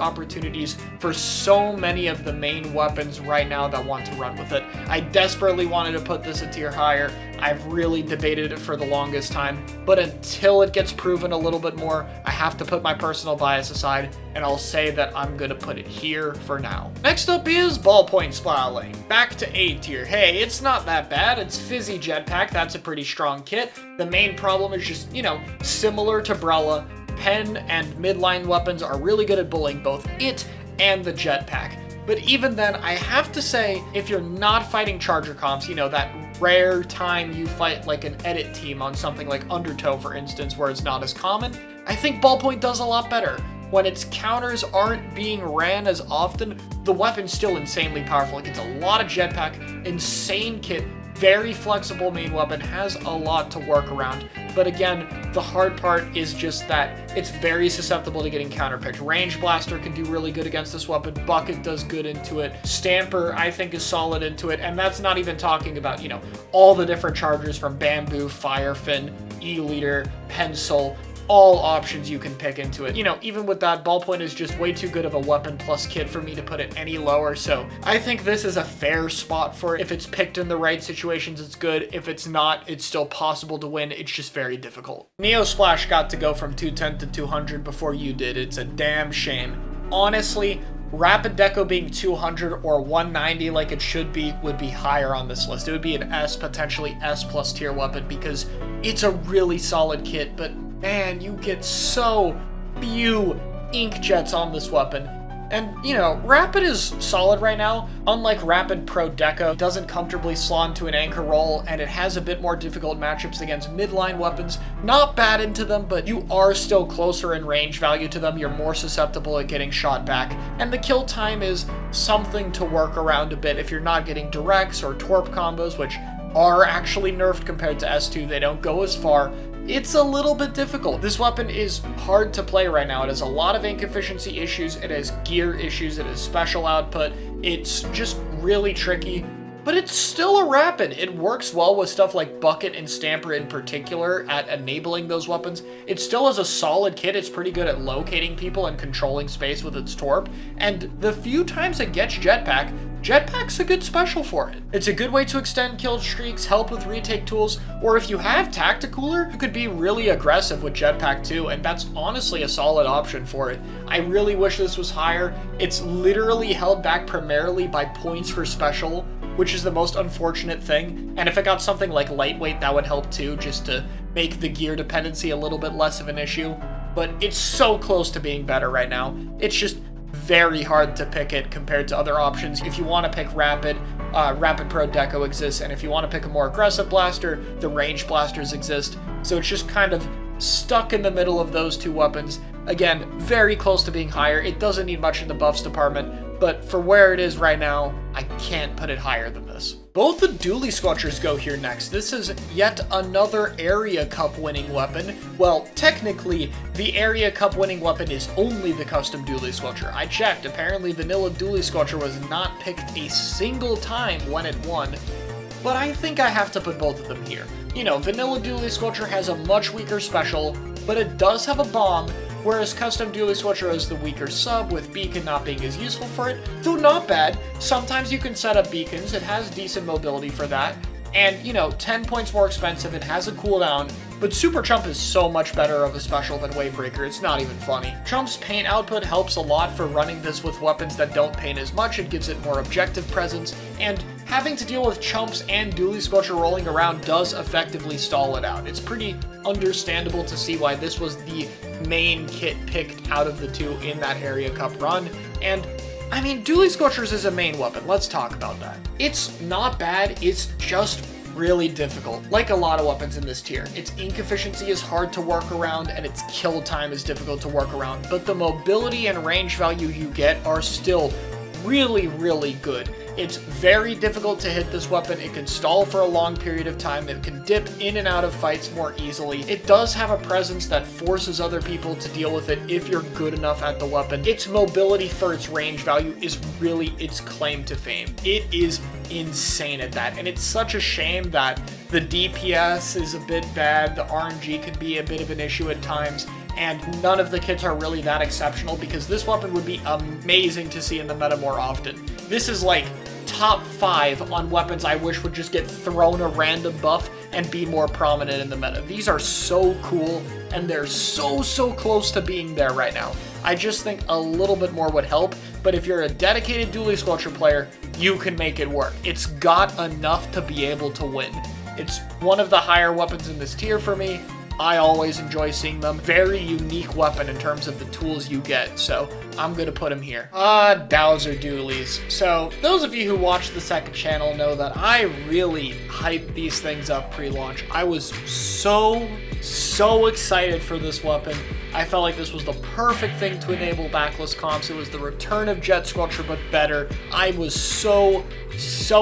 opportunities for so many of the main weapons right now that want to run with it. I desperately wanted to put this a tier higher. I've really debated it for the longest time, but until it gets proven a little bit more, I have to put my personal bias aside, and I'll say that I'm gonna put it here for now. Next up is Ballpoint Splatling. Back to A tier. Hey, it's not that bad. It's Fizzy Jetpack. That's a pretty strong kit. The main problem is just, similar to Brella, pen and midline weapons are really good at bullying both it and the jetpack. But even then, I have to say, if you're not fighting charger comps, that rare time you fight like an edit team on something like Undertow, for instance, where it's not as common, I think Ballpoint does a lot better. When its counters aren't being ran as often, the weapon's still insanely powerful. It gets a lot of jetpack, insane kit, very flexible main weapon, has a lot to work around. But again, the hard part is just that it's very susceptible to getting counterpicked. Range Blaster can do really good against this weapon. Bucket does good into it. Stamper, I think, is solid into it. And that's not even talking about, all the different chargers from Bamboo, Firefin, E-Leader, Pencil, all options you can pick into it. Even with that, Ballpoint is just way too good of a weapon plus kit for me to put it any lower, so I think this is a fair spot for it. If it's picked in the right situations, it's good. If it's not, it's still possible to win. It's just very difficult. Neo Splash got to go from 210 to 200 before you did. It's a damn shame. Honestly, Rapid Deco being 200 or 190 like it should be would be higher on this list. It would be an S, potentially S plus tier weapon, because it's a really solid kit, but man, you get so few inkjets on this weapon. And, Rapid is solid right now. Unlike Rapid Pro Deco, it doesn't comfortably slot to an anchor roll, and it has a bit more difficult matchups against midline weapons. Not bad into them, but you are still closer in range value to them. You're more susceptible at getting shot back. And the kill time is something to work around a bit if you're not getting directs or torp combos, which are actually nerfed compared to S2. They don't go as far. It's a little bit difficult. This weapon is hard to play right now. It has a lot of ink efficiency issues, it has gear issues, it has special output. It's just really tricky, but it's still a Rapid. It works well with stuff like Bucket and Stamper in particular at enabling those weapons. It still has a solid kit. It's pretty good at locating people and controlling space with its torp, and the few times it gets Jetpack's a good special for it. It's a good way to extend kill streaks, help with retake tools, or if you have Tacticooler, you could be really aggressive with Jetpack too, and that's honestly a solid option for it. I really wish this was higher. It's literally held back primarily by points for special, which is the most unfortunate thing, and if it got something like Lightweight, that would help too, just to make the gear dependency a little bit less of an issue, but it's so close to being better right now. It's just very hard to pick it compared to other options. If you want to pick Rapid, Rapid Pro Deco exists, and if you want to pick a more aggressive blaster, the range blasters exist. So it's just kind of stuck in the middle of those two weapons. Again, very close to being higher. It doesn't need much in the buffs department, but for where it is right now, I can't put it higher than this. Both the Dually Squelchers go here next. This is yet another Area Cup winning weapon. Well, technically, the Area Cup winning weapon is only the custom Dually Squelcher. I checked, apparently Vanilla Dually Squelcher was not picked a single time when it won, but I think I have to put both of them here. You know, Vanilla Dually Squelcher has a much weaker special, but it does have a bomb, whereas Custom Dually Squelcher is the weaker sub, with Beacon not being as useful for it, though not bad. Sometimes you can set up beacons, it has decent mobility for that, and, you know, 10 points more expensive, it has a cooldown, but Super Chump is so much better of a special than Wavebreaker, it's not even funny. Chump's paint output helps a lot for running this with weapons that don't paint as much, it gives it more objective presence, and having to deal with Chumps and Dually Squelcher rolling around does effectively stall it out. It's pretty understandable to see why this was the main kit picked out of the two in that Area Cup run, and I mean, Dually Squelchers is a main weapon, let's talk about that. It's not bad, it's just really difficult. Like a lot of weapons in this tier, its ink efficiency is hard to work around and its kill time is difficult to work around, but the mobility and range value you get are still really, really good. It's very difficult to hit this weapon, it can stall for a long period of time, it can dip in and out of fights more easily. It does have a presence that forces other people to deal with it if you're good enough at the weapon. Its mobility for its range value is really its claim to fame. It is insane at that, and it's such a shame that the DPS is a bit bad, the RNG could be a bit of an issue at times, and none of the kits are really that exceptional because this weapon would be amazing to see in the meta more often. This is like top 5 on weapons I wish would just get thrown a random buff and be more prominent in the meta. These are so cool, and they're so close to being there right now. I just think a little bit more would help, but if you're a dedicated Dually Squelcher player, you can make it work. It's got enough to be able to win. It's one of the higher weapons in this tier for me. I always enjoy seeing them. Very unique weapon in terms of the tools you get, so I'm gonna put him here. Dowser Dualies. So, those of you who watch the second channel know that I really hyped these things up pre-launch. I was so excited for this weapon. I felt like this was the perfect thing to enable backless comps. It was the return of Jet Squelcher, but better. I was so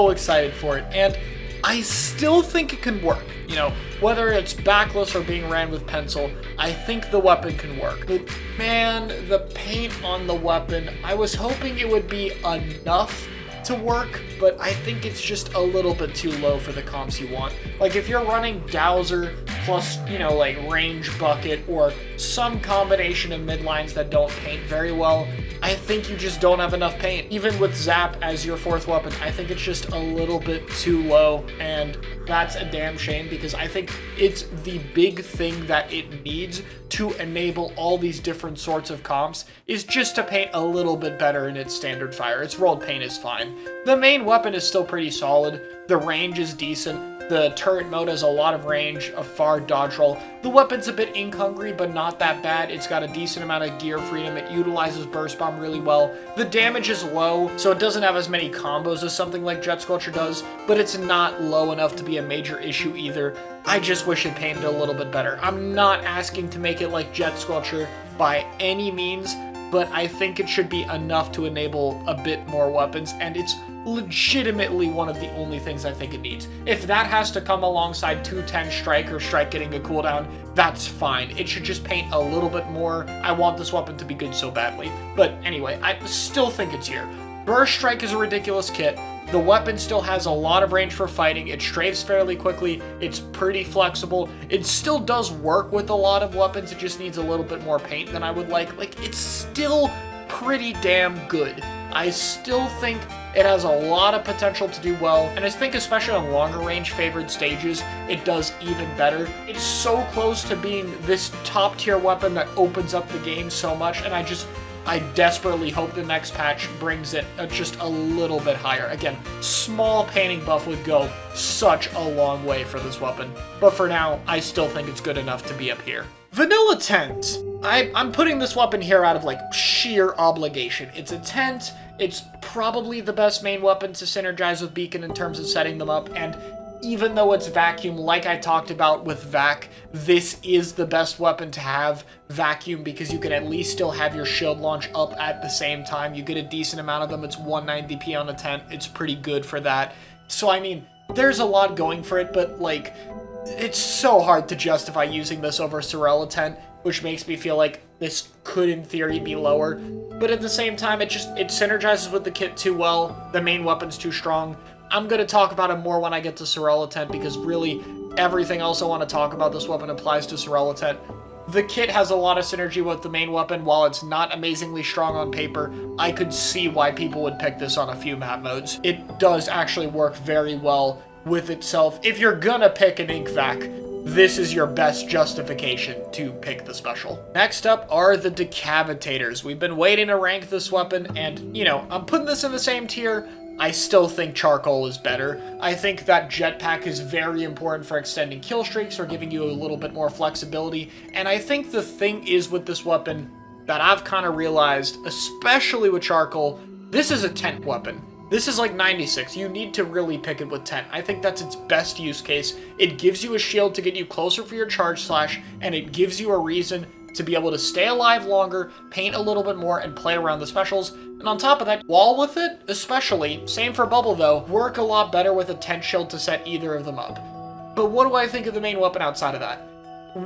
excited for it, and I still think it can work. You know, whether it's backless or being ran with pencil, I think the weapon can work. But man, the paint on the weapon, I was hoping it would be enough to work, but I think it's just a little bit too low for the comps you want. Like if you're running Dowser plus, you know, like range bucket or some combination of midlines that don't paint very well, I think you just don't have enough paint. Even with Zap as your 4th weapon, I think it's just a little bit too low, and that's a damn shame because I think it's the big thing that it needs to enable all these different sorts of comps is just to paint a little bit better in its standard fire. Its rolled paint is fine. The main weapon is still pretty solid. The range is decent. The turret mode has a lot of range, a far dodge roll. The weapon's a bit ink hungry, but not that bad. It's got a decent amount of gear freedom. It utilizes burst bomb really well. The damage is low, so it doesn't have as many combos as something like Jet Squelcher does, but it's not low enough to be a major issue either. I just wish it painted a little bit better. I'm not asking to make it like Jet Squelcher by any means, but I think it should be enough to enable a bit more weapons, and it's legitimately one of the only things I think it needs. If that has to come alongside 210 Strike or Strike getting a cooldown, that's fine. It should just paint a little bit more. I want this weapon to be good so badly. But anyway, I still think it's here. Burst Strike is a ridiculous kit. The weapon still has a lot of range for fighting. It strafes fairly quickly. It's pretty flexible. It still does work with a lot of weapons. It just needs a little bit more paint than I would like. Like, it's still pretty damn good. I still think it has a lot of potential to do well, and I think especially on longer range favored stages, it does even better. It's so close to being this top tier weapon that opens up the game so much, and I just I desperately hope the next patch brings it just a little bit higher. Again, small painting buff would go such a long way for this weapon, but for now, I still think it's good enough to be up here. Vanilla Tent. I'm putting this weapon here out of like sheer obligation. It's a tent, it's probably the best main weapon to synergize with Beacon in terms of setting them up, and even though it's vacuum, like I talked about with Vac, this is the best weapon to have vacuum because you can at least still have your shield launch up at the same time. You get a decent amount of them. It's 190p on a tent. It's pretty good for that. So, I mean, there's a lot going for it, but, like, it's so hard to justify using this over Sorella tent, which makes me feel like this could, in theory, be lower. But at the same time, it synergizes with the kit too well. The main weapon's too strong. I'm going to talk about it more when I get to Sorella tent because really everything else I want to talk about this weapon applies to Sorella tent. The kit has a lot of synergy with the main weapon. While it's not amazingly strong on paper, I could see why people would pick this on a few map modes. It does actually work very well with itself. If you're gonna pick an Ink Vac, this is your best justification to pick the special. Next up are the Decavitators. We've been waiting to rank this weapon, and, you know, I'm putting this in the same tier. I still think Charcoal is better. I think that jetpack is very important for extending kill streaks or giving you a little bit more flexibility, and I think the thing is with this weapon that I've kind of realized, especially with Charcoal, this is a tent weapon. This is like 96. You need to really pick it with tent. I think that's its best use case. It gives you a shield to get you closer for your charge slash, and it gives you a reason to be able to stay alive longer, paint a little bit more, and play around the specials. And on top of that, wall with it, especially, same for bubble though, work a lot better with a tent shield to set either of them up. But what do I think of the main weapon outside of that?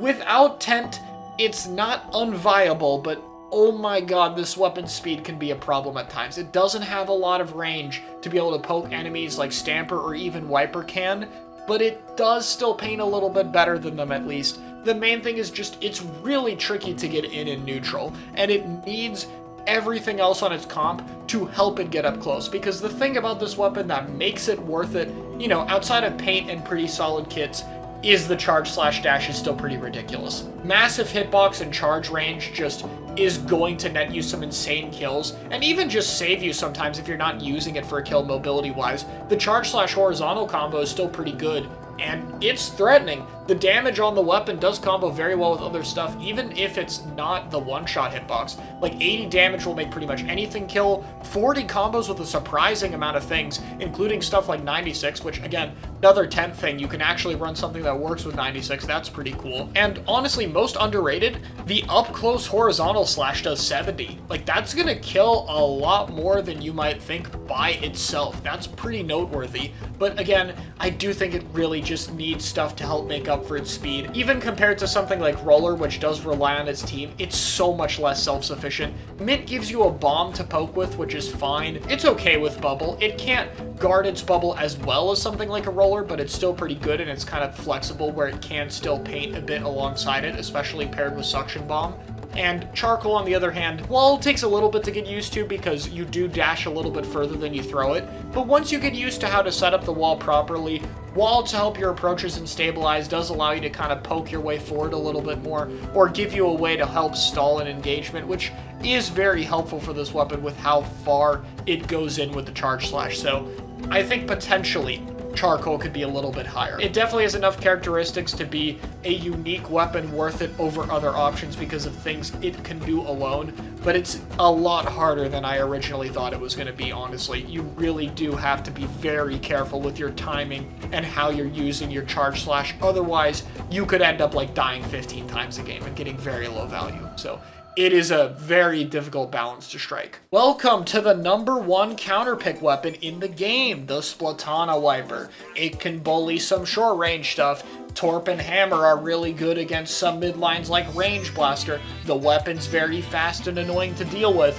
Without tent, it's not unviable, but oh my god, this weapon's speed can be a problem at times. It doesn't have a lot of range to be able to poke enemies like Stamper or even Wiper can, but it does still paint a little bit better than them at least. The main thing is just, it's really tricky to get in neutral, and it needs everything else on its comp to help it get up close, because the thing about this weapon that makes it worth it, you know, outside of paint and pretty solid kits, is the charge slash dash is still pretty ridiculous. Massive hitbox and charge range just is going to net you some insane kills, and even just save you sometimes if you're not using it for a kill mobility wise. The charge slash horizontal combo is still pretty good, and it's threatening. The damage on the weapon does combo very well with other stuff, even if it's not the one-shot hitbox. Like 80 damage will make pretty much anything kill, 40 combos with a surprising amount of things, including stuff like 96, which again, another 10th thing, you can actually run something that works with 96, that's pretty cool. And honestly, most underrated, the up-close horizontal slash does 70. Like, that's gonna kill a lot more than you might think by itself. That's pretty noteworthy. But again, I do think it really just needs stuff to help make up for its speed. Even compared to something like Roller, which does rely on its team, it's so much less self-sufficient. Mint gives you a bomb to poke with, which is fine. It's okay with Bubble. It can't guard its Bubble as well as something like a Roller, but it's still pretty good, and it's kind of flexible where it can still paint a bit alongside it, especially paired with Suction Bomb. And Charcoal, on the other hand, well, it takes a little bit to get used to because you do dash a little bit further than you throw it, but once you get used to how to set up the wall properly, wall to help your approaches and stabilize does allow you to kind of poke your way forward a little bit more, or give you a way to help stall an engagement, which is very helpful for this weapon with how far it goes in with the charge slash. So I think potentially Charcoal could be a little bit higher. It definitely has enough characteristics to be a unique weapon worth it over other options because of things it can do alone, but it's a lot harder than I originally thought it was going to be, honestly. You really do have to be very careful with your timing and how you're using your charge slash, otherwise you could end up like dying 15 times a game and getting very low value. So it is a very difficult balance to strike. Welcome to the #1 counterpick weapon in the game, the Splatana Wiper. It can bully some short range stuff. Torp and Hammer are really good against some mid lines like Range Blaster. The weapon's very fast and annoying to deal with,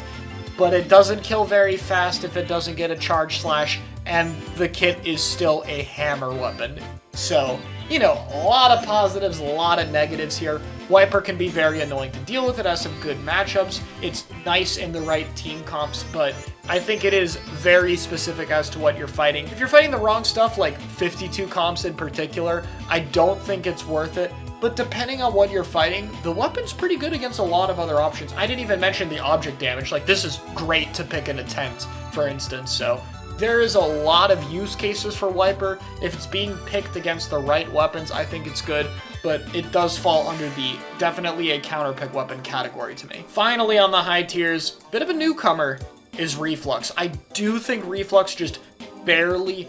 but it doesn't kill very fast if it doesn't get a charge slash, and the kit is still a hammer weapon. So, you know, a lot of positives, a lot of negatives here. Wiper can be very annoying to deal with. It has some good matchups. It's nice in the right team comps, but I think it is very specific as to what you're fighting. If you're fighting the wrong stuff, like 52 comps in particular, I don't think it's worth it. but depending on what you're fighting, the weapon's pretty good against a lot of other options. I didn't even mention the object damage. Like, this is great to pick in a tent, for instance, so there is a lot of use cases for Wiper. If it's being picked against the right weapons, I think it's good, but it does fall under the definitely a counterpick weapon category to me. Finally, on the high tiers, bit of a newcomer is Reflux. I do think Reflux just barely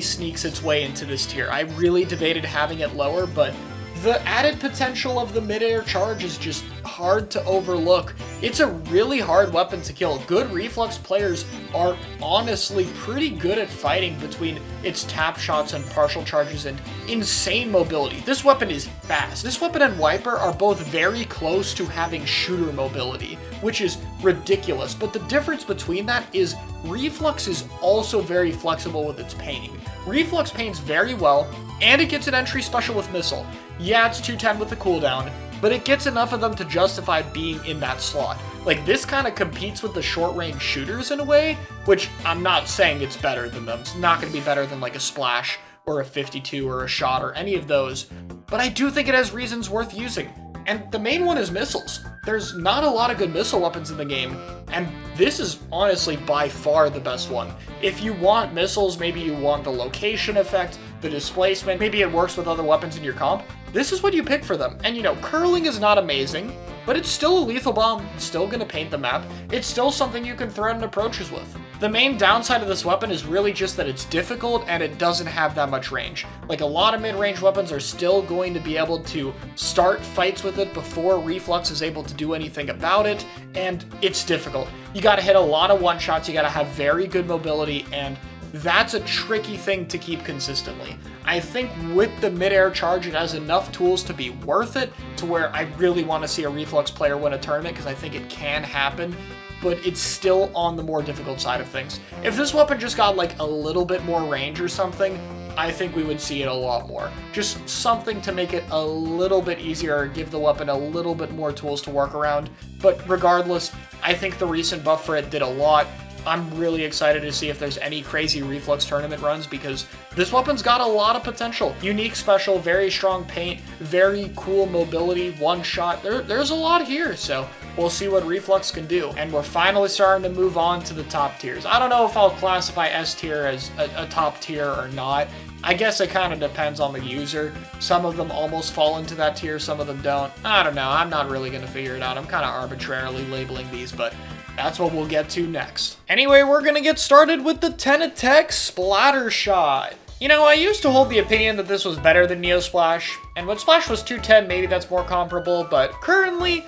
sneaks its way into this tier. I really debated having it lower, but the added potential of the mid-air charge is just hard to overlook. It's a really hard weapon to kill. Good Reflux players are honestly pretty good at fighting between its tap shots and partial charges and insane mobility. This weapon is fast. This weapon and Wiper are both very close to having shooter mobility, which is ridiculous, but the difference between that is Reflux is also very flexible with its painting. Reflux paints very well, and it gets an entry special with Missile. Yeah, it's 210 with the cooldown, but it gets enough of them to justify being in that slot. Like, this kind of competes with the short-range shooters in a way, which I'm not saying it's better than them. It's not going to be better than, like, a Splash or a 52 or a Shot or any of those, but I do think it has reasons worth using. And the main one is missiles. There's not a lot of good missile weapons in the game, and this is honestly by far the best one. If you want missiles, maybe you want the location effect, the displacement, maybe it works with other weapons in your comp, this is what you pick for them. And you know, curling is not amazing, but it's still a lethal bomb, it's still gonna paint the map, it's still something you can threaten approaches with. The main downside of this weapon is really just that it's difficult and it doesn't have that much range. Like, a lot of mid-range weapons are still going to be able to start fights with it before Reflux is able to do anything about it, and it's difficult. You gotta hit a lot of one-shots, you gotta have very good mobility, and that's a tricky thing to keep consistently. I think with the mid-air charge, it has enough tools to be worth it, to where I really want to see a Reflux player win a tournament, because I think it can happen, but it's still on the more difficult side of things. If this weapon just got like a little bit more range or something, I think we would see it a lot more. Just something to make it a little bit easier, give the weapon a little bit more tools to work around. But regardless, I think the recent buff for it did a lot. I'm really excited to see if there's any crazy Reflux tournament runs, because this weapon's got a lot of potential. Unique special, very strong paint, very cool mobility, one shot. There's a lot here, so we'll see what Reflux can do. And we're finally starting to move on to the top tiers. I don't know if I'll classify S tier as a top tier or not. I guess it kind of depends on the user. Some of them almost fall into that tier, some of them don't. I don't know, I'm not really gonna figure it out. I'm kind of arbitrarily labeling these, but that's what we'll get to next. Anyway, we're gonna get started with the 10 attack Splatter Shot. You know, I used to hold the opinion that this was better than Neo Splash, and when Splash was 210, maybe that's more comparable, but currently,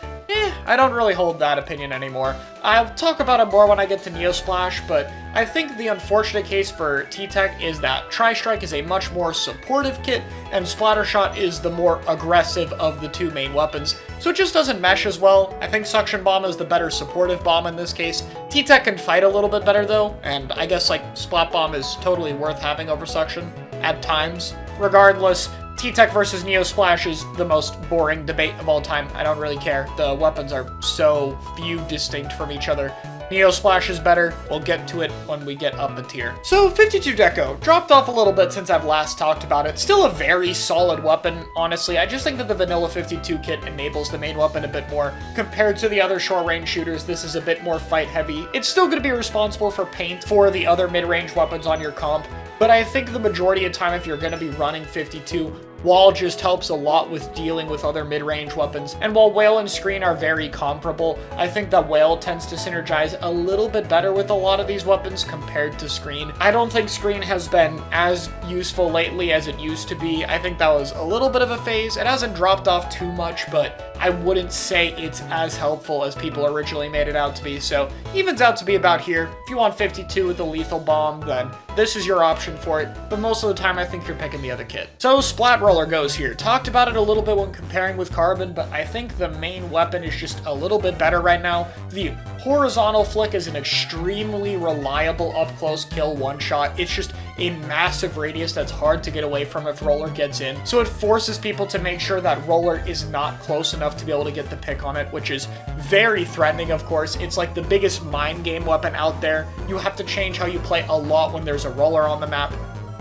I don't really hold that opinion anymore. I'll talk about it more when I get to Neo Splash, but I think the unfortunate case for T-Tech is that Tri-Strike is a much more supportive kit, and Splatter Shot is the more aggressive of the two main weapons, so it just doesn't mesh as well. I think Suction Bomb is the better supportive bomb in this case. T-Tech can fight a little bit better though, and I guess like Splat Bomb is totally worth having over Suction at times. Regardless, T-Tech versus Neo Splash is the most boring debate of all time. I don't really care. The weapons are so few distinct from each other. Neo Splash is better. We'll get to it when we get up a tier. So 52 Deco dropped off a little bit since I've last talked about it. Still a very solid weapon, honestly. I just think that the vanilla 52 kit enables the main weapon a bit more. Compared to the other short range shooters, this is a bit more fight heavy. It's still going to be responsible for paint for the other mid-range weapons on your comp, but I think the majority of time if you're going to be running 52, Wall just helps a lot with dealing with other mid-range weapons, and while Whale and Screen are very comparable, I think that Whale tends to synergize a little bit better with a lot of these weapons compared to Screen. I don't think Screen has been as useful lately as it used to be. I think that was a little bit of a phase. It hasn't dropped off too much, but I wouldn't say it's as helpful as people originally made it out to be, so evens out to be about here. If you want 52 with a lethal bomb, then this is your option for it, but most of the time I think you're picking the other kit. So Splat Roller goes here. Talked about it a little bit when comparing with Carbon, but I think the main weapon is just a little bit better right now. The horizontal flick is an extremely reliable up-close kill one-shot. It's just a massive radius that's hard to get away from if Roller gets in, so it forces people to make sure that Roller is not close enough to be able to get the pick on it, which is very threatening, of course. It's like the biggest mind game weapon out there. You have to change how you play a lot when there's a Roller on the map.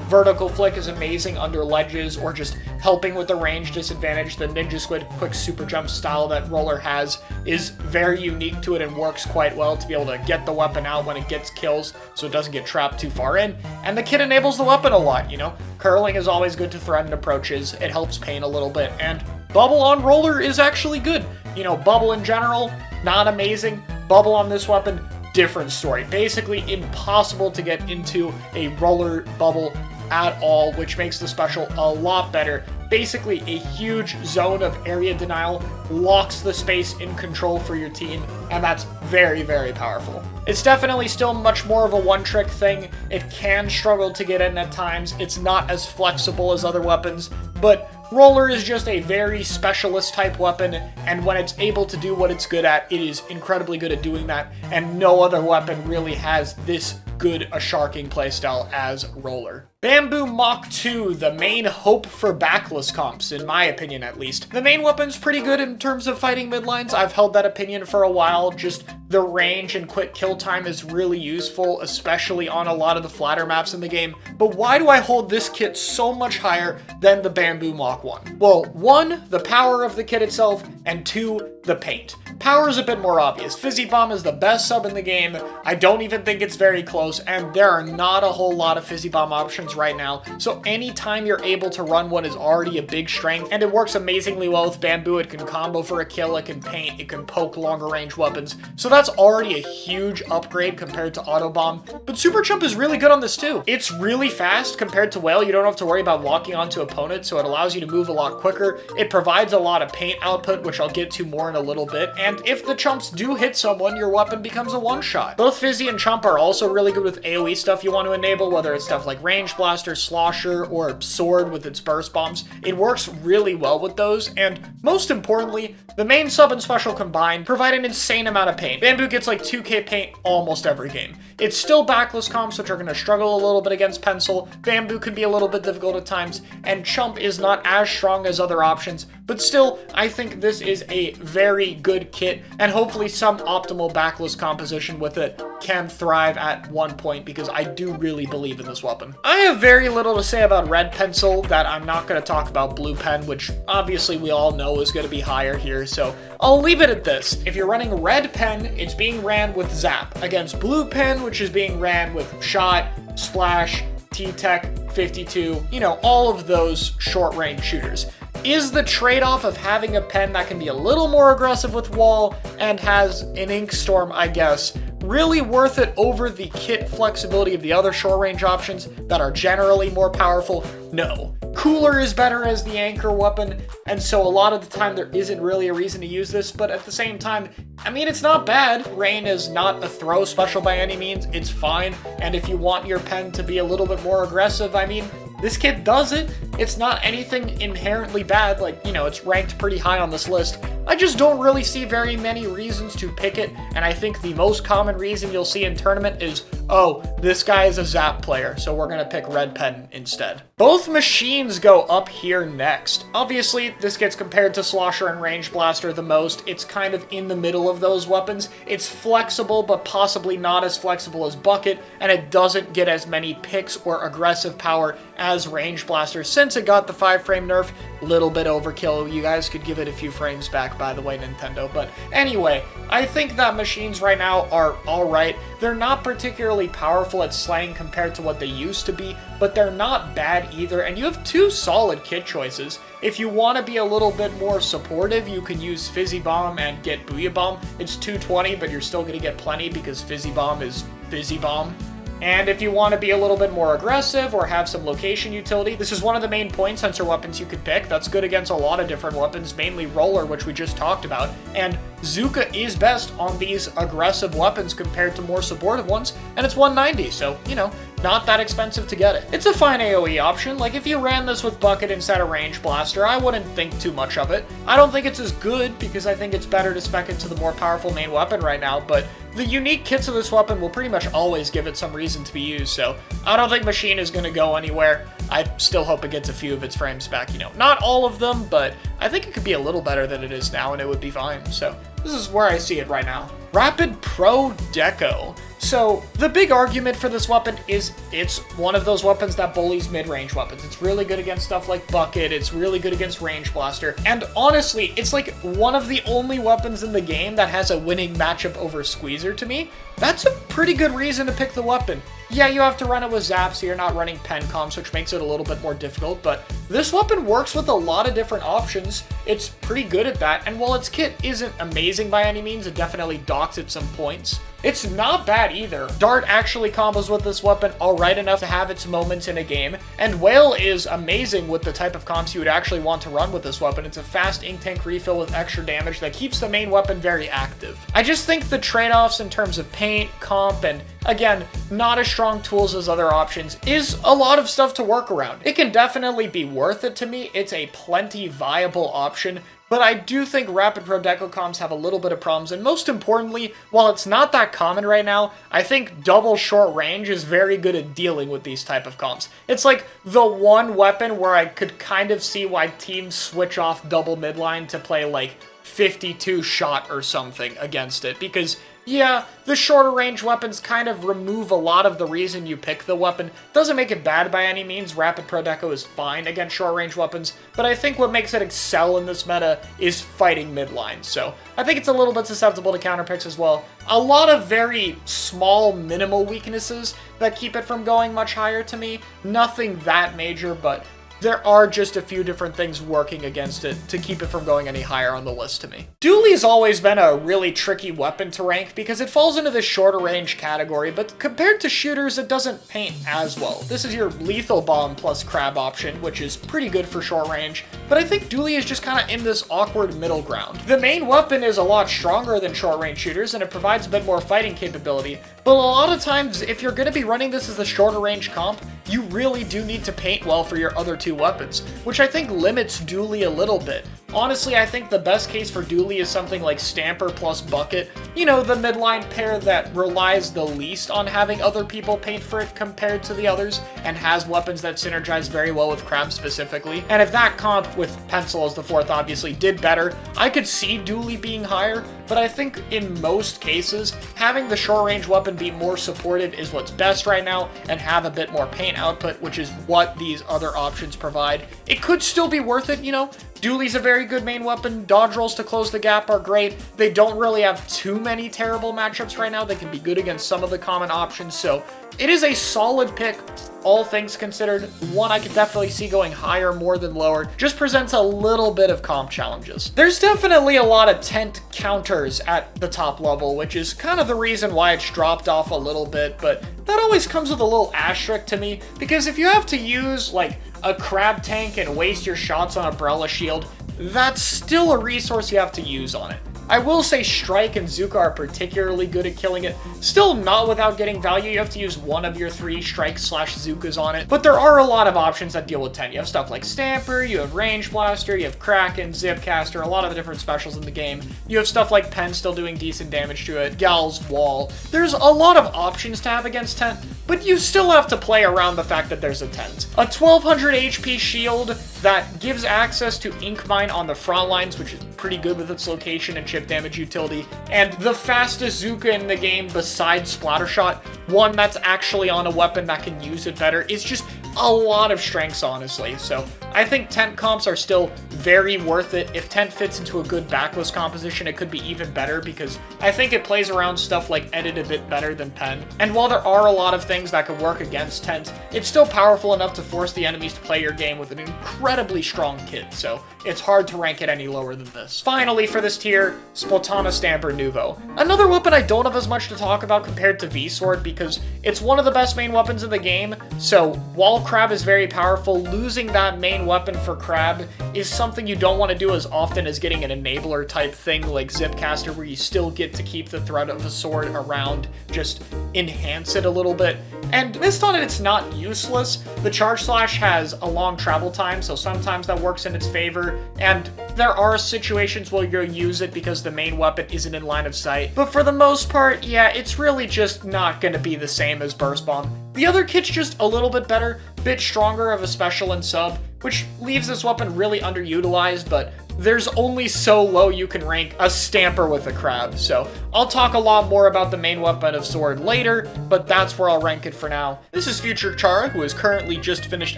Vertical flick is amazing under ledges or just helping with the range disadvantage. The Ninja Squid quick super jump style that Roller has is very unique to it and works quite well to be able to get the weapon out when it gets kills so it doesn't get trapped too far in. And the kit enables the weapon a lot, you know? Curling is always good to threaten approaches. It helps paint a little bit. And Bubble on Roller is actually good. You know, Bubble in general, not amazing. Bubble on this weapon, different story. Basically impossible to get into a Roller bubble at all, which makes the special a lot better. Basically, a huge zone of area denial locks the space in control for your team, and that's very, very powerful. It's definitely still much more of a one-trick thing. It can struggle to get in at times. It's not as flexible as other weapons, but Roller is just a very specialist type weapon, and when it's able to do what it's good at, it is incredibly good at doing that, and no other weapon really has this good a sharking playstyle as Roller. Bamboo Mach 2, the main hope for backless comps, in my opinion at least. The main weapon's pretty good in terms of fighting midlines. I've held that opinion for a while. Just the range and quick kill time is really useful, especially on a lot of the flatter maps in the game. But why do I hold this kit so much higher than the Bamboo Mach 1? Well, 1, the power of the kit itself, and 2, the paint. Power is a bit more obvious. Fizzy Bomb is the best sub in the game. I don't even think it's very close, and there are not a whole lot of Fizzy Bomb options right now, so anytime you're able to run one is already a big strength, and it works amazingly well with Bamboo. It can combo for a kill, it can paint, it can poke longer range weapons, so that's already a huge upgrade compared to Auto Bomb. But Super Jump is really good on this too. It's really fast compared to Whale. You don't have to worry about locking onto opponents, so it allows you to move a lot quicker. It provides a lot of paint output, which I'll get to more in a little bit, and if the chumps do hit someone, your weapon becomes a one-shot. Both Fizzy and Chump are also really good with AoE stuff you want to enable, whether it's stuff like Range Blaster, Slosher, or Sword with its burst bombs. It works really well with those, and most importantly, the main sub and special combined provide an insane amount of paint. Bamboo gets like 2k paint almost every game. It's still backless comps, which are going to struggle a little bit against Pencil. Bamboo can be a little bit difficult at times, and Chump is not as strong as other options, but still, I think this is a very good kit, and hopefully some optimal backless composition with it can thrive at one point, because I do really believe in this weapon. I have very little to say about Red Pencil that I'm not going to talk about Blue Pen, which obviously we all know is going to be higher here, so I'll leave it at this. If you're running Red Pen, it's being ran with Zap, against Blue Pen, which is being ran with Shot, Splash, T-Tech, 52, you know, all of those short-range shooters. Is the trade-off of having a pen that can be a little more aggressive with wall and has an Ink Storm, I guess, really worth it over the kit flexibility of the other short-range options that are generally more powerful? No. Cooler is better as the anchor weapon, and so a lot of the time there isn't really a reason to use this, but at the same time, I mean, it's not bad. Rain is not a throw special by any means, it's fine, and if you want your pen to be a little bit more aggressive, I mean, this kit does it. It's not anything inherently bad, like, you know, it's ranked pretty high on this list. I just don't really see very many reasons to pick it, and I think the most common reason you'll see in tournament is, oh, this guy is a Zap player, so we're gonna pick Red Pen instead. Both machines go up here next. Obviously, this gets compared to Slosher and Range Blaster the most. It's kind of in the middle of those weapons. It's flexible, but possibly not as flexible as Bucket, and it doesn't get as many picks or aggressive power as Range Blaster since it got the 5-frame nerf. Little bit overkill. You guys could give it a few frames back, by the way, Nintendo. But anyway, I think that machines right now are alright. They're not particularly powerful at slaying compared to what they used to be, but they're not bad either, and you have two solid kit choices. If you want to be a little bit more supportive, you can use Fizzy Bomb and get Booyah Bomb. It's 220, but you're still going to get plenty because Fizzy Bomb is Fizzy Bomb. And if you want to be a little bit more aggressive or have some location utility, this is one of the main point sensor weapons you could pick. That's good against a lot of different weapons, mainly Roller, which we just talked about. And Zooka is best on these aggressive weapons compared to more supportive ones, and it's 190, so, you know, not that expensive to get it. It's a fine AoE option. Like, if you ran this with Bucket instead of Range Blaster, I wouldn't think too much of it. I don't think it's as good, because I think it's better to spec into the more powerful main weapon right now, but the unique kits of this weapon will pretty much always give it some reason to be used, so I don't think Machine is going to go anywhere. I still hope it gets a few of its frames back, you know, not all of them, but I think it could be a little better than it is now, and it would be fine, so this is where I see it right now. Rapid Pro Deco. So the big argument for this weapon is it's one of those weapons that bullies mid-range weapons. It's really good against stuff like Bucket, it's really good against Range Blaster, and honestly, it's like one of the only weapons in the game that has a winning matchup over Squeezer to me. That's a pretty good reason to pick the weapon. Yeah, you have to run it with Zap, so you're not running pen comps, which makes it a little bit more difficult, but this weapon works with a lot of different options. It's pretty good at that, and while its kit isn't amazing by any means, it definitely docks at some points. It's not bad either. Dart actually combos with this weapon alright enough to have its moments in a game, and Whale is amazing with the type of comps you would actually want to run with this weapon. It's a fast ink tank refill with extra damage that keeps the main weapon very active. I just think the trade-offs in terms of paint, comp, and again, not as strong tools as other options, is a lot of stuff to work around. It can definitely be worth it to me. It's a plenty viable option, but I do think Rapid Pro Deco comps have a little bit of problems, and most importantly, while it's not that common right now, I think double short range is very good at dealing with these type of comps. It's like the one weapon where I could kind of see why teams switch off double midline to play like 52 shot or something against it, because yeah, the shorter range weapons kind of remove a lot of the reason you pick the weapon. Doesn't make it bad by any means. Rapid Pro Deco is fine against short range weapons, but I think what makes it excel in this meta is fighting midline. So I think it's a little bit susceptible to counter picks as well. A lot of very small, minimal weaknesses that keep it from going much higher to me. Nothing that major, but there are just a few different things working against it to keep it from going any higher on the list to me. Duali's always been a really tricky weapon to rank because it falls into the shorter range category, but compared to shooters, it doesn't paint as well. This is your lethal bomb plus crab option, which is pretty good for short range, but I think Duali is just kind of in this awkward middle ground. The main weapon is a lot stronger than short range shooters, and it provides a bit more fighting capability, but a lot of times, if you're going to be running this as a shorter range comp, you really do need to paint well for your other two weapons, which I think limits Duali a little bit. Honestly, I think the best case for Duali is something like Stamper plus Bucket. You know, the midline pair that relies the least on having other people paint for it compared to the others, and has weapons that synergize very well with Crab specifically. And if that comp, with Pencil as the fourth obviously, did better, I could see Duali being higher, but I think in most cases, having the short range weapon be more supportive is what's best right now, and have a bit more paint output, which is what these other options provide. It could still be worth it, you know? Duali's a very good main weapon, dodge rolls to close the gap are great, they don't really have too many terrible matchups right now, they can be good against some of the common options, so it is a solid pick, all things considered. One I could definitely see going higher more than lower, just presents a little bit of comp challenges. There's definitely a lot of tent counters at the top level, which is kind of the reason why it's dropped off a little bit, but that always comes with a little asterisk to me, because if you have to use like a crab tank and waste your shots on Umbrella Shield, that's still a resource you have to use on it. I will say Strike and Zooka are particularly good at killing it. Still not without getting value, you have to use one of your 3 Strike/Zookas on it. But there are a lot of options that deal with 10. You have stuff like Stamper, you have Range Blaster, you have Kraken, Zipcaster, a lot of the different specials in the game. You have stuff like Pen still doing decent damage to it, Gal's Wall. There's a lot of options to have against Tent, but you still have to play around the fact that there's a Tent. A 1200 HP shield that gives access to Ink Mine on the front lines, which is pretty good with its location and chip damage utility, and the fastest Zooka in the game besides Splattershot, one that's actually on a weapon that can use it better, is just a lot of strengths, honestly. So I think Tent comps are still very worth it. If Tent fits into a good backlist composition, it could be even better, because I think it plays around stuff like Edit a bit better than Pen. And while there are a lot of things that could work against Tent, it's still powerful enough to force the enemies to play your game with an incredibly strong kit, so it's hard to rank it any lower than this. Finally, for this tier, Splatana Stamper Nuvo. Another weapon I don't have as much to talk about compared to V-Sword, because it's one of the best main weapons in the game, so while Crab is very powerful, losing that main weapon for Crab is something you don't want to do as often as getting an enabler type thing like Zipcaster, where you still get to keep the threat of a sword around, just enhance it a little bit. And missed on it, it's not useless. The Charge Slash has a long travel time, so sometimes that works in its favor, and there are situations where you'll use it because the main weapon isn't in line of sight. But for the most part, yeah, it's really just not going to be the same as Burst Bomb. The other kit's just a little bit better, bit stronger of a special and sub, which leaves this weapon really underutilized, but there's only so low you can rank a Stamper with a Crab. So I'll talk a lot more about the main weapon of Sword later, but that's where I'll rank it for now. This is ProChara, who has currently just finished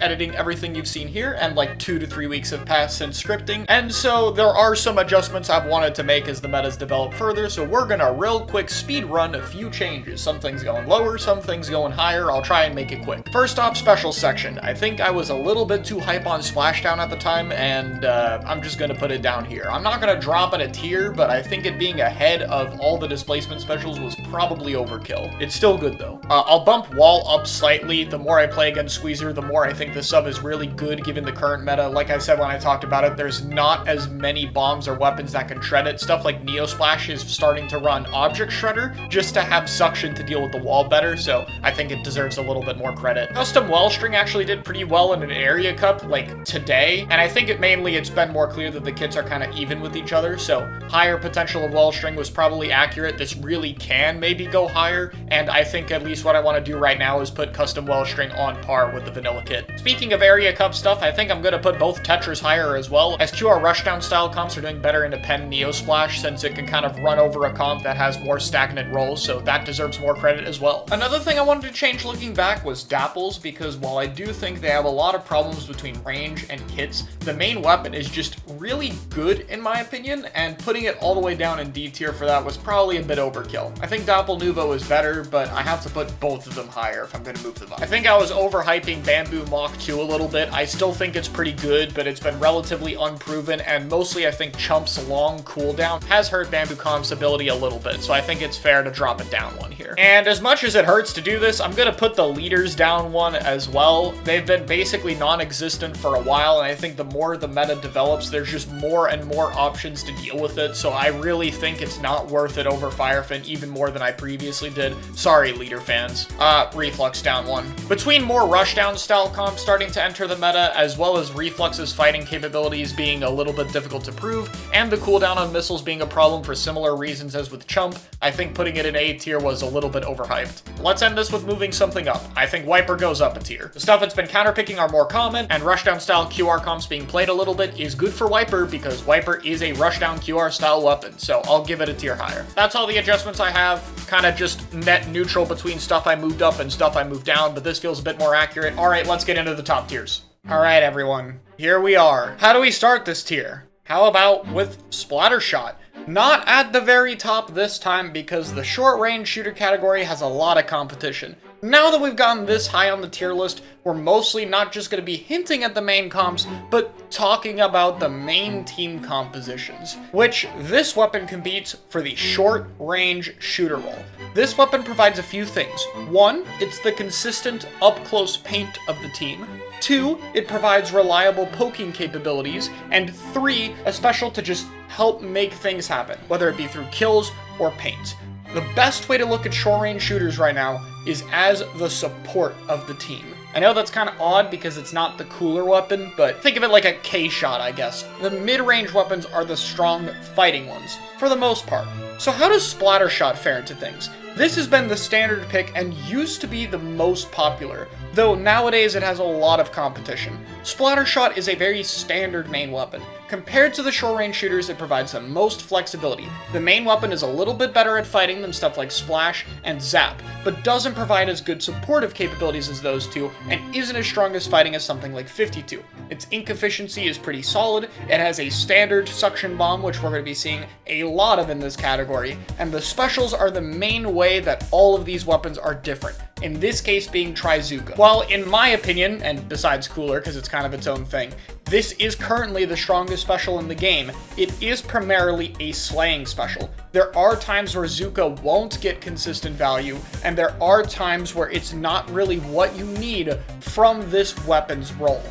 editing everything you've seen here, and like 2 to 3 weeks have passed since scripting, and so there are some adjustments I've wanted to make as the meta's developed further, so we're gonna real quick speed run a few changes. Some things going lower, some things going higher. I'll try and make it quick. First off, special section. I think I was a little bit too hype on Splashdown at the time, and I'm just gonna put it down here. I'm not gonna drop it a tier, but I think it being ahead of all the displacement specials was probably overkill. It's still good though. I'll bump Wall up slightly. The more I play against Squeezer, the more I think the sub is really good given the current meta. Like I said when I talked about it, there's not as many bombs or weapons that can shred it. Stuff like Neo Splash is starting to run Object Shredder just to have suction to deal with the wall better, so I think it deserves a little bit more credit. Custom Wellstring actually did pretty well in an area cup like today, and I think it's been more clear that the kits are kind of even with each other, so higher potential of Wellstring was probably accurate. This really can maybe go higher, and I think at least what I want to do right now is put Custom Wellstring on par with the vanilla kit. Speaking of area cup stuff, I think I'm going to put both Tetras higher as well, as QR Rushdown style comps are doing better in a Pen Neo Splash since it can kind of run over a comp that has more stagnant rolls, so that deserves more credit as well. Another thing I wanted to change looking back was Dapples, because while I do think they have a lot of problems between range and kits, the main weapon is just really good in my opinion, and putting it all the way down in D tier for that was probably a bit overkill. I think Dapple Nuvo is better, but I have to put both of them higher if I'm going to move them up. I think I was overhyping Bamboo Mach 2 a little bit. I still think it's pretty good, but it's been relatively unproven, and mostly I think Chump's long cooldown has hurt Bamboo Comp's ability a little bit, so I think it's fair to drop it down one here. And as much as it hurts to do this, I'm going to put the leaders down one as well. They've been basically non-existent for a while, and I think the more the meta develops, there's just more and more options to deal with it, so I really think it's not worth it over Firefin even more than I previously did. Sorry, leader fans. Reflux down one. Between more rushdown style comps starting to enter the meta, as well as Reflux's fighting capabilities being a little bit difficult to prove, and the cooldown on missiles being a problem for similar reasons as with Chump, I think putting it in A tier was a little bit overhyped. Let's end this with moving something up. I think Wiper goes up a tier. The stuff that's been counterpicking are more common, and rushdown style QR comps being played a little bit is good for Wiper because Wiper is a rushdown QR style weapon, so I'll give it a tier higher. That's all the adjustments I have, kind of just net neutral between stuff I moved up and stuff I moved down, but this feels a bit more accurate. Alright, let's get into the top tiers. Alright everyone, here we are. How do we start this tier? How about with Splattershot? Not at the very top this time because the short-range shooter category has a lot of competition. Now that we've gotten this high on the tier list, we're mostly not just going to be hinting at the main comps, but talking about the main team compositions, which this weapon competes for the short-range shooter role. This weapon provides a few things. One, it's the consistent up-close paint of the team. 2, it provides reliable poking capabilities. And 3, a special to just help make things happen, whether it be through kills or paint. The best way to look at short-range shooters right now is as the support of the team. I know that's kind of odd because it's not the cooler weapon, but think of it like a K-shot, I guess. The mid-range weapons are the strong fighting ones, for the most part. So how does Splattershot fare into things? This has been the standard pick and used to be the most popular, though nowadays it has a lot of competition. Splattershot is a very standard main weapon. Compared to the short-range shooters, it provides the most flexibility. The main weapon is a little bit better at fighting than stuff like Splash and Zap, but doesn't provide as good supportive capabilities as those two, and isn't as strong as fighting as something like 52. Its ink efficiency is pretty solid, it has a standard suction bomb, which we're going to be seeing a lot of in this category, and the specials are the main way that all of these weapons are different, in this case being Zooka. While in my opinion, and besides cooler because it's kind of its own thing, this is currently the strongest special in the game, it is primarily a slaying special. There are times where Zooka won't get consistent value, and there are times where it's not really what you need from this weapon's role.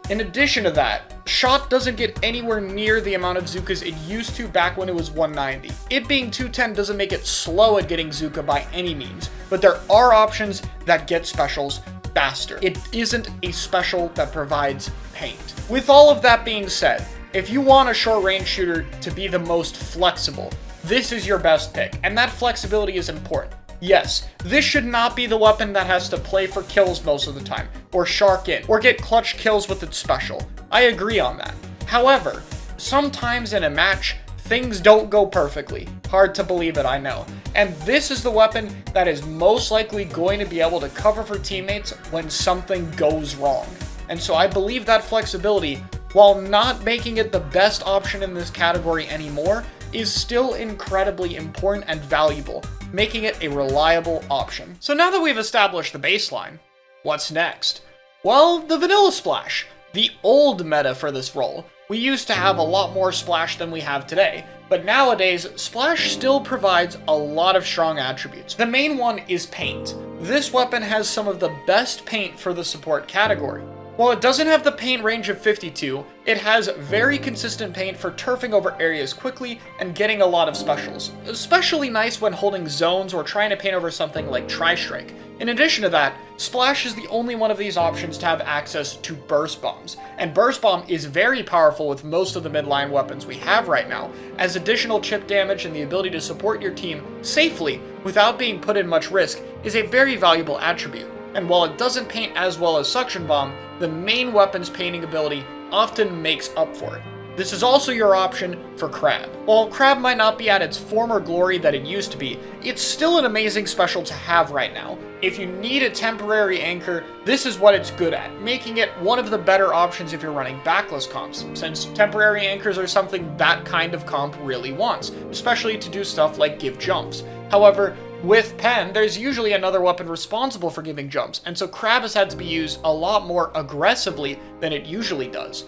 In addition to that, Shot doesn't get anywhere near the amount of Zookas it used to back when it was 190. It being 210 doesn't make it slow at getting Zooka by any means, but there are options that get specials faster. It isn't a special that provides paint. With all of that being said, if you want a short-range shooter to be the most flexible, this is your best pick, and that flexibility is important. Yes, this should not be the weapon that has to play for kills most of the time, or shark in, or get clutch kills with its special. I agree on that. However, sometimes in a match, things don't go perfectly. Hard to believe it, I know. And this is the weapon that is most likely going to be able to cover for teammates when something goes wrong. And so I believe that flexibility, while not making it the best option in this category anymore, is still incredibly important and valuable, making it a reliable option. So now that we've established the baseline, what's next? Well, the vanilla splash, the old meta for this role. We used to have a lot more splash than we have today, but nowadays, splash still provides a lot of strong attributes. The main one is paint. This weapon has some of the best paint for the support category. While it doesn't have the paint range of 52, it has very consistent paint for turfing over areas quickly and getting a lot of specials. Especially nice when holding zones or trying to paint over something like Tri-Strike. In addition to that, Splash is the only one of these options to have access to Burst Bombs, and Burst Bomb is very powerful with most of the midline weapons we have right now, as additional chip damage and the ability to support your team safely without being put in much risk is a very valuable attribute. And while it doesn't paint as well as Suction Bomb, the main weapon's painting ability often makes up for it. This is also your option for Crab. While Crab might not be at its former glory that it used to be, it's still an amazing special to have right now. If you need a temporary anchor, this is what it's good at, making it one of the better options if you're running backless comps, since temporary anchors are something that kind of comp really wants, especially to do stuff like give jumps. However, with Pen, there's usually another weapon responsible for giving jumps, and so Crab has had to be used a lot more aggressively than it usually does.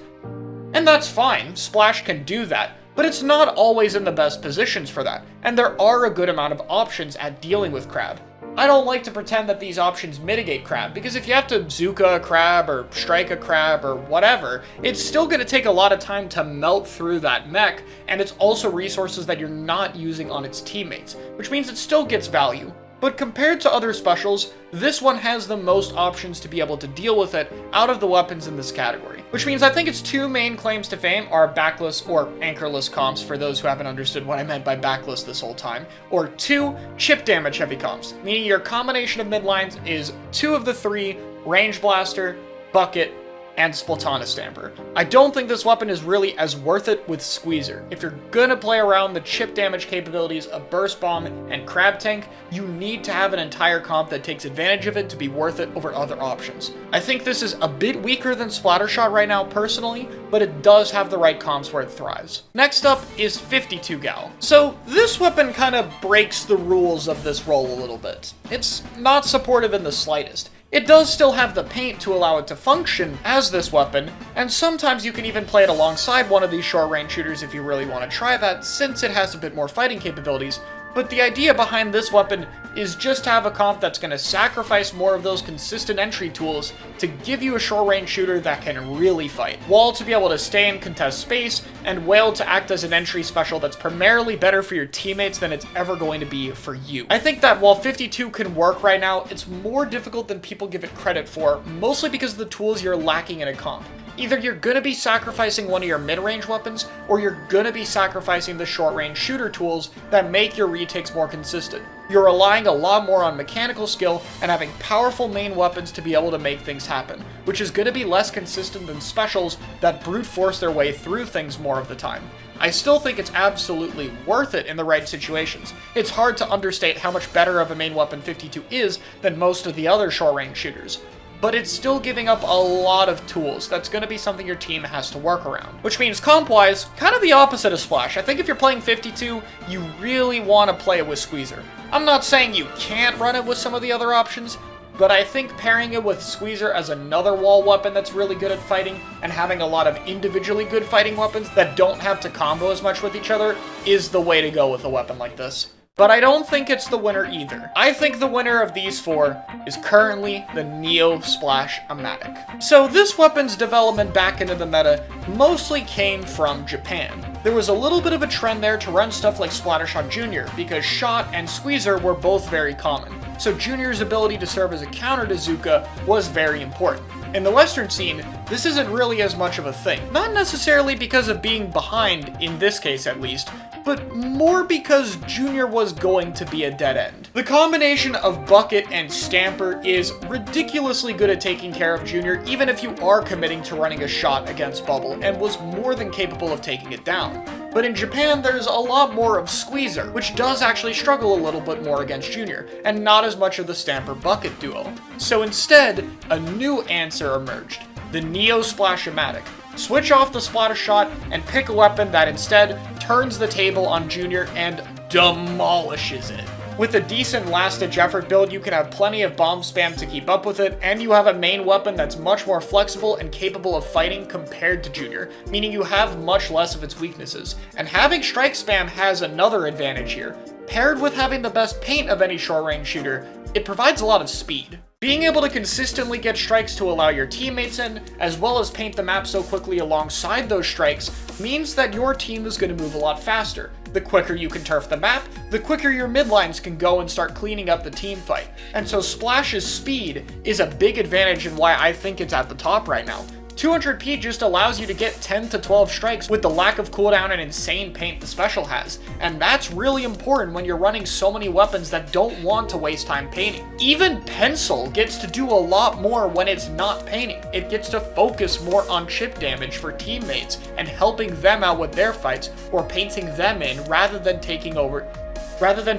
And that's fine, Splash can do that, but it's not always in the best positions for that, and there are a good amount of options at dealing with Crab. I don't like to pretend that these options mitigate Crab, because if you have to Zooka a Crab or strike a Crab or whatever, it's still going to take a lot of time to melt through that mech, and it's also resources that you're not using on its teammates, which means it still gets value. But compared to other specials, this one has the most options to be able to deal with it out of the weapons in this category. Which means I think its two main claims to fame are backless or anchorless comps, for those who haven't understood what I meant by backless this whole time, or two chip damage heavy comps, meaning your combination of midlines is two of the three Range Blaster, Bucket, and Splatana Stamper. I don't think this weapon is really as worth it with Squeezer. If you're gonna play around the chip damage capabilities of Burst Bomb and Crab Tank, you need to have an entire comp that takes advantage of it to be worth it over other options. I think this is a bit weaker than Splattershot right now personally, but it does have the right comps where it thrives. Next up is 52 Gal. So this weapon kind of breaks the rules of this role a little bit. It's not supportive in the slightest. It does still have the paint to allow it to function as this weapon, and sometimes you can even play it alongside one of these short-range shooters if you really want to try that, since it has a bit more fighting capabilities. But the idea behind this weapon is just to have a comp that's going to sacrifice more of those consistent entry tools to give you a short-range shooter that can really fight. Wall to be able to stay in contest space, and Whale to act as an entry special that's primarily better for your teammates than it's ever going to be for you. I think that while 52 can work right now, it's more difficult than people give it credit for, mostly because of the tools you're lacking in a comp. Either you're gonna be sacrificing one of your mid-range weapons, or you're gonna be sacrificing the short-range shooter tools that make your retakes more consistent. You're relying a lot more on mechanical skill and having powerful main weapons to be able to make things happen, which is gonna be less consistent than specials that brute force their way through things more of the time. I still think it's absolutely worth it in the right situations. It's hard to understate how much better of a main weapon 52 is than most of the other short-range shooters. But it's still giving up a lot of tools. That's going to be something your team has to work around. Which means comp-wise, kind of the opposite of Splash. I think if you're playing 52, you really want to play it with Squeezer. I'm not saying you can't run it with some of the other options, but I think pairing it with Squeezer as another wall weapon that's really good at fighting, and having a lot of individually good fighting weapons that don't have to combo as much with each other, is the way to go with a weapon like this. But I don't think it's the winner either. I think the winner of these four is currently the Neo Splash Amatic. So this weapon's development back into the meta mostly came from Japan. There was a little bit of a trend there to run stuff like Splattershot Jr., because Shot and Squeezer were both very common. So Junior's ability to serve as a counter to Zooka was very important. In the Western scene, this isn't really as much of a thing. Not necessarily because of being behind, in this case at least, but more because Junior was going to be a dead end. The combination of Bucket and Stamper is ridiculously good at taking care of Junior, even if you are committing to running a shot against Bubble, and was more than capable of taking it down. But in Japan, there's a lot more of Squeezer, which does actually struggle a little bit more against Junior, and not as much of the Stamper-Bucket duo. So instead, a new answer emerged, the Neo Splash-O-Matic. Switch off the Splatter Shot and pick a weapon that instead turns the table on Junior and demolishes it. With a decent last-ditch effort build, you can have plenty of bomb spam to keep up with it, and you have a main weapon that's much more flexible and capable of fighting compared to Junior, meaning you have much less of its weaknesses. And having strike spam has another advantage here. Paired with having the best paint of any short-range shooter, it provides a lot of speed. Being able to consistently get strikes to allow your teammates in, as well as paint the map so quickly alongside those strikes, means that your team is going to move a lot faster. The quicker you can turf the map, the quicker your midlines can go and start cleaning up the team fight. And so Splash's speed is a big advantage and why I think it's at the top right now. 200p just allows you to get 10 to 12 strikes with the lack of cooldown and insane paint the special has, and that's really important when you're running so many weapons that don't want to waste time painting. Even Pencil gets to do a lot more when it's not painting. It gets to focus more on chip damage for teammates and helping them out with their fights or painting them in rather than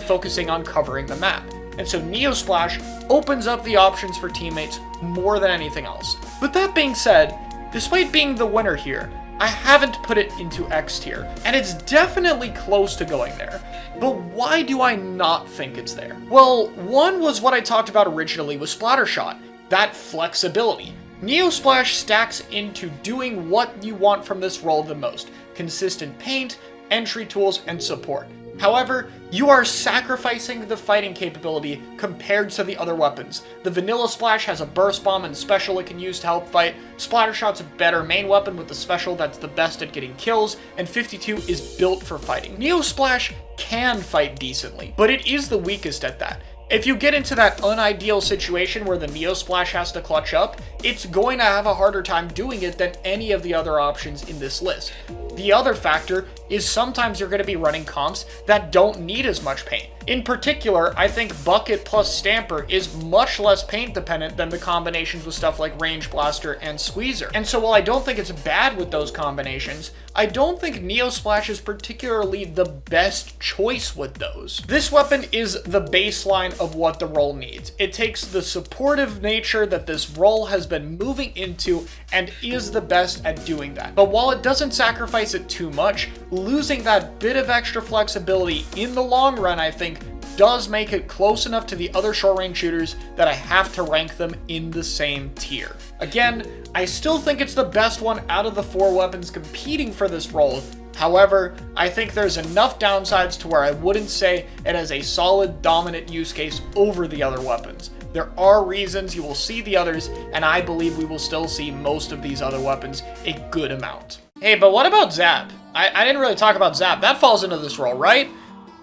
focusing on covering the map. And so Neo Splash opens up the options for teammates more than anything else. But that being said, despite being the winner here, I haven't put it into X tier, and it's definitely close to going there. But why do I not think it's there? Well, one was what I talked about originally with Splattershot, that flexibility. Neo Splash stacks into doing what you want from this role the most: consistent paint, entry tools, and support. However, you are sacrificing the fighting capability compared to the other weapons. The Vanilla Splash has a burst bomb and special it can use to help fight, Splattershot's a better main weapon with the special that's the best at getting kills, and 52 is built for fighting. Neo Splash can fight decently, but it is the weakest at that. If you get into that unideal situation where the Neo Splash has to clutch up, it's going to have a harder time doing it than any of the other options in this list. The other factor is sometimes you're going to be running comps that don't need as much paint. In particular, I think Bucket plus Stamper is much less paint dependent than the combinations with stuff like Range Blaster and Squeezer. And so while I don't think it's bad with those combinations, I don't think Neo Splash is particularly the best choice with those. This weapon is the baseline of what the role needs. It takes the supportive nature that this role has been moving into and is the best at doing that. But while it doesn't sacrifice it too much, losing that bit of extra flexibility in the long run, I think, does make it close enough to the other short-range shooters that I have to rank them in the same tier. Again, I still think it's the best one out of the 4 weapons competing for this role. However, I think there's enough downsides to where I wouldn't say it has a solid dominant use case over the other weapons. There are reasons you will see the others, and I believe we will still see most of these other weapons a good amount. Hey, but what about Zap? I didn't really talk about Zap. That falls into this role, right?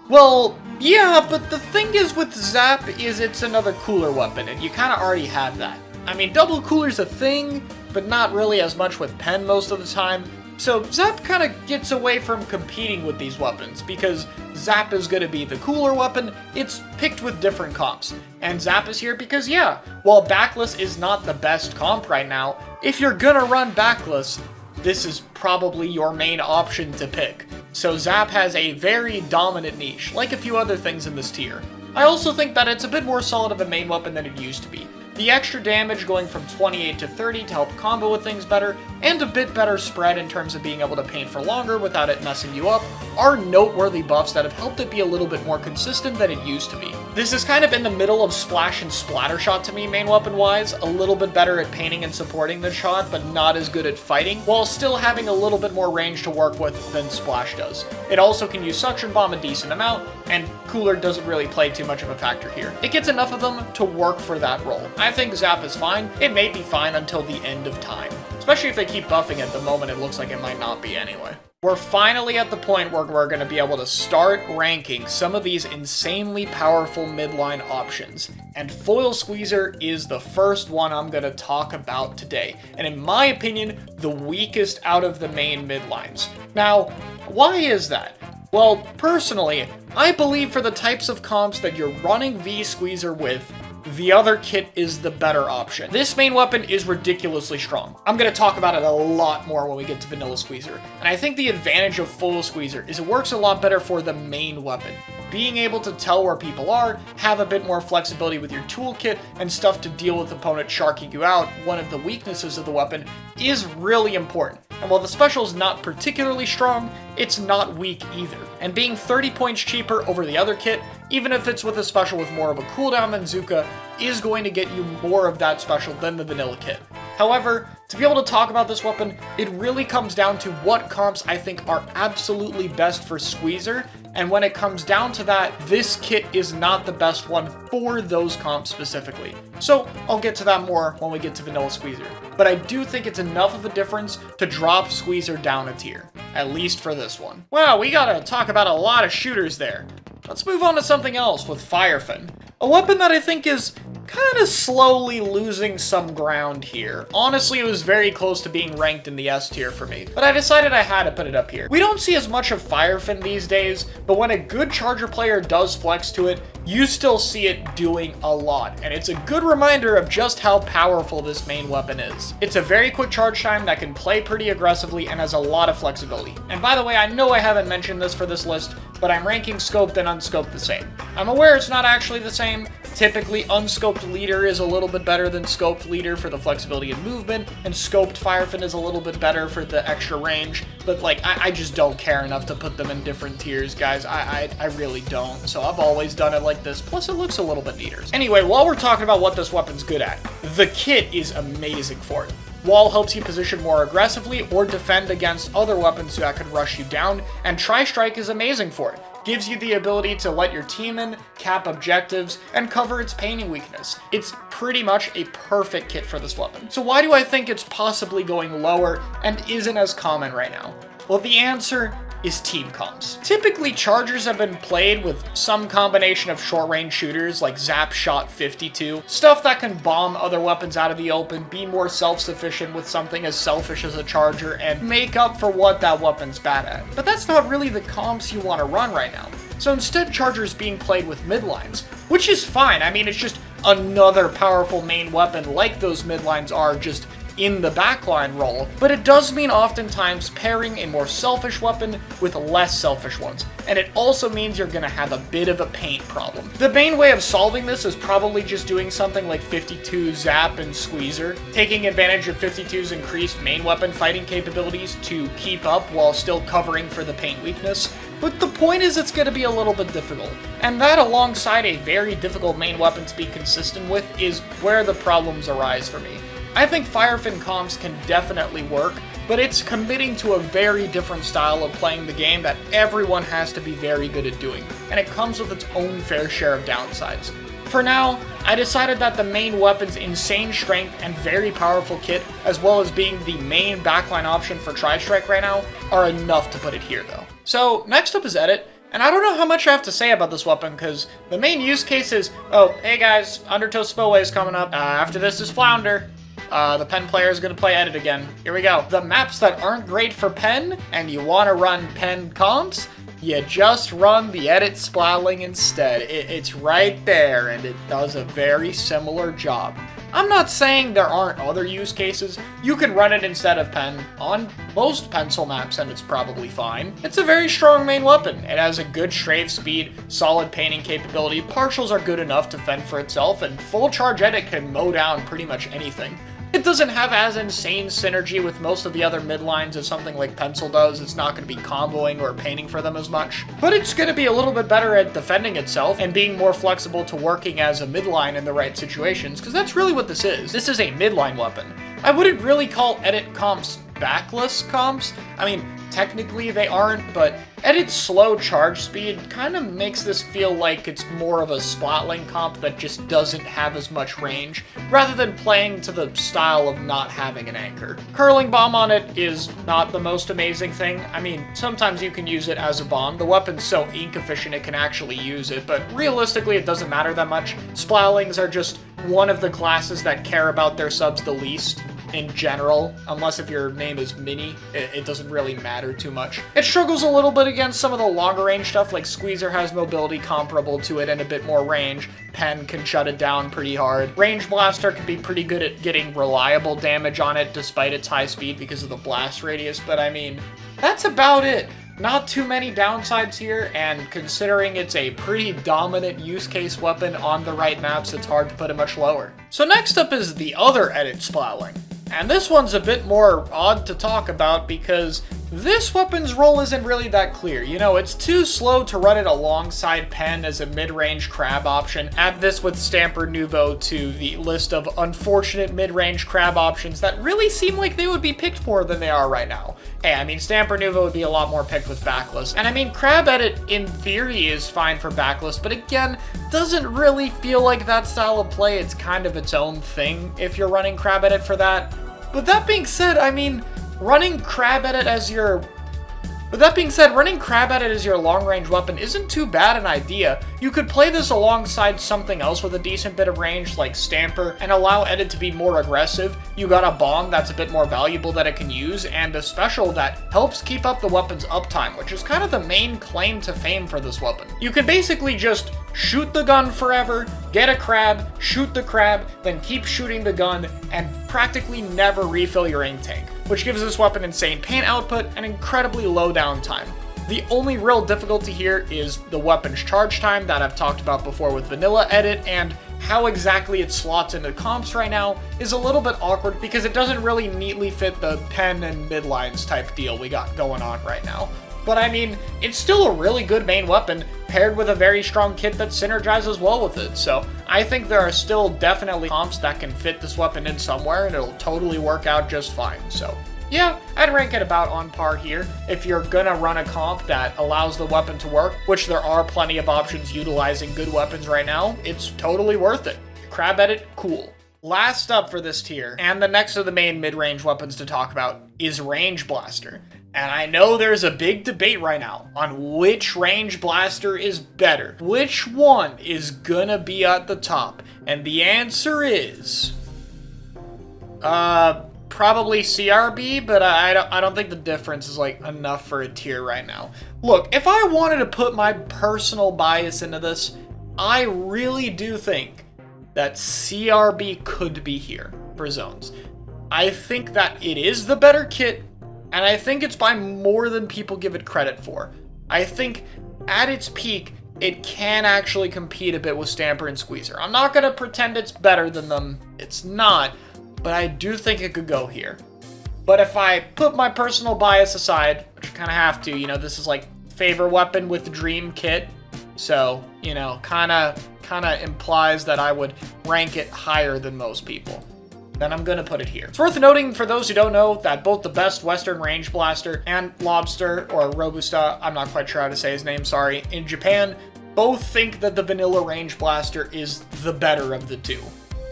Well, yeah, but the thing is with Zap is it's another cooler weapon, and you kind of already have that. I mean, double cooler's a thing, but not really as much with Pen most of the time. So Zap kind of gets away from competing with these weapons, because Zap is going to be the cooler weapon, it's picked with different comps. And Zap is here because, yeah, while Backless is not the best comp right now, if you're gonna run Backless, this is probably your main option to pick. So Zap has a very dominant niche, like a few other things in this tier. I also think that it's a bit more solid of a main weapon than it used to be. The extra damage going from 28 to 30 to help combo with things better, and a bit better spread in terms of being able to paint for longer without it messing you up, are noteworthy buffs that have helped it be a little bit more consistent than it used to be. This is kind of in the middle of Splash and Splattershot to me, main weapon-wise, a little bit better at painting and supporting the shot, but not as good at fighting, while still having a little bit more range to work with than Splash does. It also can use Suction Bomb a decent amount, and Cooler doesn't really play too much of a factor here. It gets enough of them to work for that role. I think Zap is fine. It may be fine until the end of time. Especially if they keep buffing at the moment, it looks like it might not be anyway. We're finally at the point where we're going to be able to start ranking some of these insanely powerful midline options. And Foil Squeezer is the first one I'm going to talk about today. And in my opinion, the weakest out of the main midlines. Now, why is that? Well, personally, I believe for the types of comps that you're running V-Squeezer with, the other kit is the better option. This main weapon is ridiculously strong. I'm going to talk about it a lot more when we get to Vanilla Squeezer. And I think the advantage of Full Squeezer is it works a lot better for the main weapon. Being able to tell where people are, have a bit more flexibility with your toolkit, and stuff to deal with opponents sharking you out, one of the weaknesses of the weapon, is really important. And while the special is not particularly strong, it's not weak either. And being 30 points cheaper over the other kit, even if it's with a special with more of a cooldown than Zooka, is going to get you more of that special than the vanilla kit. However, to be able to talk about this weapon, it really comes down to what comps I think are absolutely best for Squeezer, and when it comes down to that, this kit is not the best one for those comps specifically. So I'll get to that more when we get to Vanilla Squeezer. But I do think it's enough of a difference to drop Squeezer down a tier, at least for this one. Wow, we gotta talk about a lot of shooters there. Let's move on to something else with Firefin, a weapon that I think is kind of slowly losing some ground here. Honestly, it was very close to being ranked in the S tier for me, but I decided I had to put it up here. We don't see as much of Firefin these days, but when a good charger player does flex to it, you still see it doing a lot, and it's a good reminder of just how powerful this main weapon is. It's a very quick charge time that can play pretty aggressively and has a lot of flexibility. And by the way, I know I haven't mentioned this for this list, but I'm ranking scoped and unscoped the same. I'm aware it's not actually the same. Typically, unscoped leader is a little bit better than scoped leader for the flexibility and movement, and scoped Firefin is a little bit better for the extra range, but like, I just don't care enough to put them in different tiers, guys. I really don't, so I've always done it like this, plus it looks a little bit neater. Anyway, while we're talking about what this weapon's good at, the kit is amazing for it. Wall helps you position more aggressively or defend against other weapons that could rush you down, and Tri-Strike is amazing for it. Gives you the ability to let your team in, cap objectives, and cover its painting weakness. It's pretty much a perfect kit for this weapon. So why do I think it's possibly going lower and isn't as common right now? Well, the answer is team comps. Typically, chargers have been played with some combination of short-range shooters like Zap Shot 52, stuff that can bomb other weapons out of the open, be more self-sufficient with something as selfish as a charger, and make up for what that weapon's bad at. But that's not really the comps you want to run right now. So instead, charger's being played with midlines, which is fine. I mean, it's just another powerful main weapon like those midlines are, just in the backline role, but it does mean oftentimes pairing a more selfish weapon with less selfish ones, and it also means you're gonna have a bit of a paint problem. The main way of solving this is probably just doing something like 52 Zap and Squeezer, taking advantage of 52's increased main weapon fighting capabilities to keep up while still covering for the paint weakness. But the point is it's going to be a little bit difficult, and that alongside a very difficult main weapon to be consistent with is where the problems arise for me. I think Firefin comps can definitely work, but it's committing to a very different style of playing the game that everyone has to be very good at doing, and it comes with its own fair share of downsides. For now, I decided that the main weapon's insane strength and very powerful kit, as well as being the main backline option for Tri-Strike right now, are enough to put it here though. So next up is Edit, and I don't know how much I have to say about this weapon, because the main use case is, oh, hey guys, Undertow Spillway is coming up, after this is Flounder. The Pen player is going to play Edit again. Here we go. The maps that aren't great for Pen, and you want to run Pen comps, you just run the Edit Splatling instead. It's right there, and it does a very similar job. I'm not saying there aren't other use cases. You can run it instead of Pen on most pencil maps, and it's probably fine. It's a very strong main weapon. It has a good strafe speed, solid painting capability, partials are good enough to fend for itself, and full charge Edit can mow down pretty much anything. It doesn't have as insane synergy with most of the other midlines as something like Pencil does. It's not going to be comboing or painting for them as much, but it's going to be a little bit better at defending itself and being more flexible to working as a midline in the right situations, because that's really what this is. This is a midline weapon. I wouldn't really call Edit comps backless comps. I mean, technically they aren't, but Edit's slow charge speed kind of makes this feel like it's more of a Splatling comp that just doesn't have as much range, rather than playing to the style of not having an anchor. Curling Bomb on it is not the most amazing thing. I mean, sometimes you can use it as a bomb. The weapon's so ink efficient it can actually use it, but realistically it doesn't matter that much. Splatlings are just one of the classes that care about their subs the least. in general, unless if your name is Mini, it doesn't really matter too much. It struggles a little bit against some of the longer range stuff, like Squeezer has mobility comparable to it and a bit more range. Pen can shut it down pretty hard. Range Blaster can be pretty good at getting reliable damage on it despite its high speed because of the blast radius, but I mean, that's about it. Not too many downsides here, and considering it's a pretty dominant use case weapon on the right maps, it's hard to put it much lower. So next up is the other edit Splatling. And this one's a bit more odd to talk about because this weapon's role isn't really that clear. You know, it's too slow to run it alongside Pen as a mid-range crab option. Add this with Stamper Nouveau to the list of unfortunate mid-range crab options that really seem like they would be picked more than they are right now. Hey, I mean, Stamper Nouveau would be a lot more picked with backlist. And I mean, Crab Edit in theory is fine for backlist, but again, doesn't really feel like that style of play. It's kind of its own thing if you're running Crab Edit for that. But that being said, I mean, running Crab Edit as your long-range weapon isn't too bad an idea. You could play this alongside something else with a decent bit of range, like Stamper, and allow Edit to be more aggressive. You got a bomb that's a bit more valuable that it can use, and a special that helps keep up the weapon's uptime, which is kind of the main claim to fame for this weapon. You can basically just shoot the gun forever, get a crab, shoot the crab, then keep shooting the gun, and practically never refill your ink tank, which gives this weapon insane paint output and incredibly low downtime. The only real difficulty here is the weapon's charge time that I've talked about before with Vanilla Edit, and how exactly it slots into comps right now is a little bit awkward because it doesn't really neatly fit the pen and midlines type deal we got going on right now. But I mean, it's still a really good main weapon paired with a very strong kit that synergizes well with it, so I think there are still definitely comps that can fit this weapon in somewhere and it'll totally work out just fine. So yeah, I'd rank it about on par here. If you're gonna run a comp that allows the weapon to work, which there are plenty of options utilizing good weapons right now, it's totally worth it. Crab Edit, cool. Last up for this tier, and the next of the main mid-range weapons to talk about, is Range Blaster. And I know there's a big debate right now on which Range Blaster is better. Which one is gonna be at the top? And the answer is probably CRB, but I don't think the difference is like enough for a tier right now. Look, if I wanted to put my personal bias into this, I really do think that CRB could be here for zones. I think that it is the better kit, and I think it's by more than people give it credit for. I think at its peak, it can actually compete a bit with Stamper and Squeezer. I'm not gonna pretend it's better than them, it's not, but I do think it could go here. But if I put my personal bias aside, which I kinda have to, you know, this is like favorite weapon with Dream Kit, so, you know, kinda implies that I would rank it higher than most people. Then I'm gonna put it here. It's worth noting, for those who don't know, that both the best Western Range Blaster and Lobster, or Robusta, I'm not quite sure how to say his name, sorry, in Japan, both think that the Vanilla Range Blaster is the better of the two.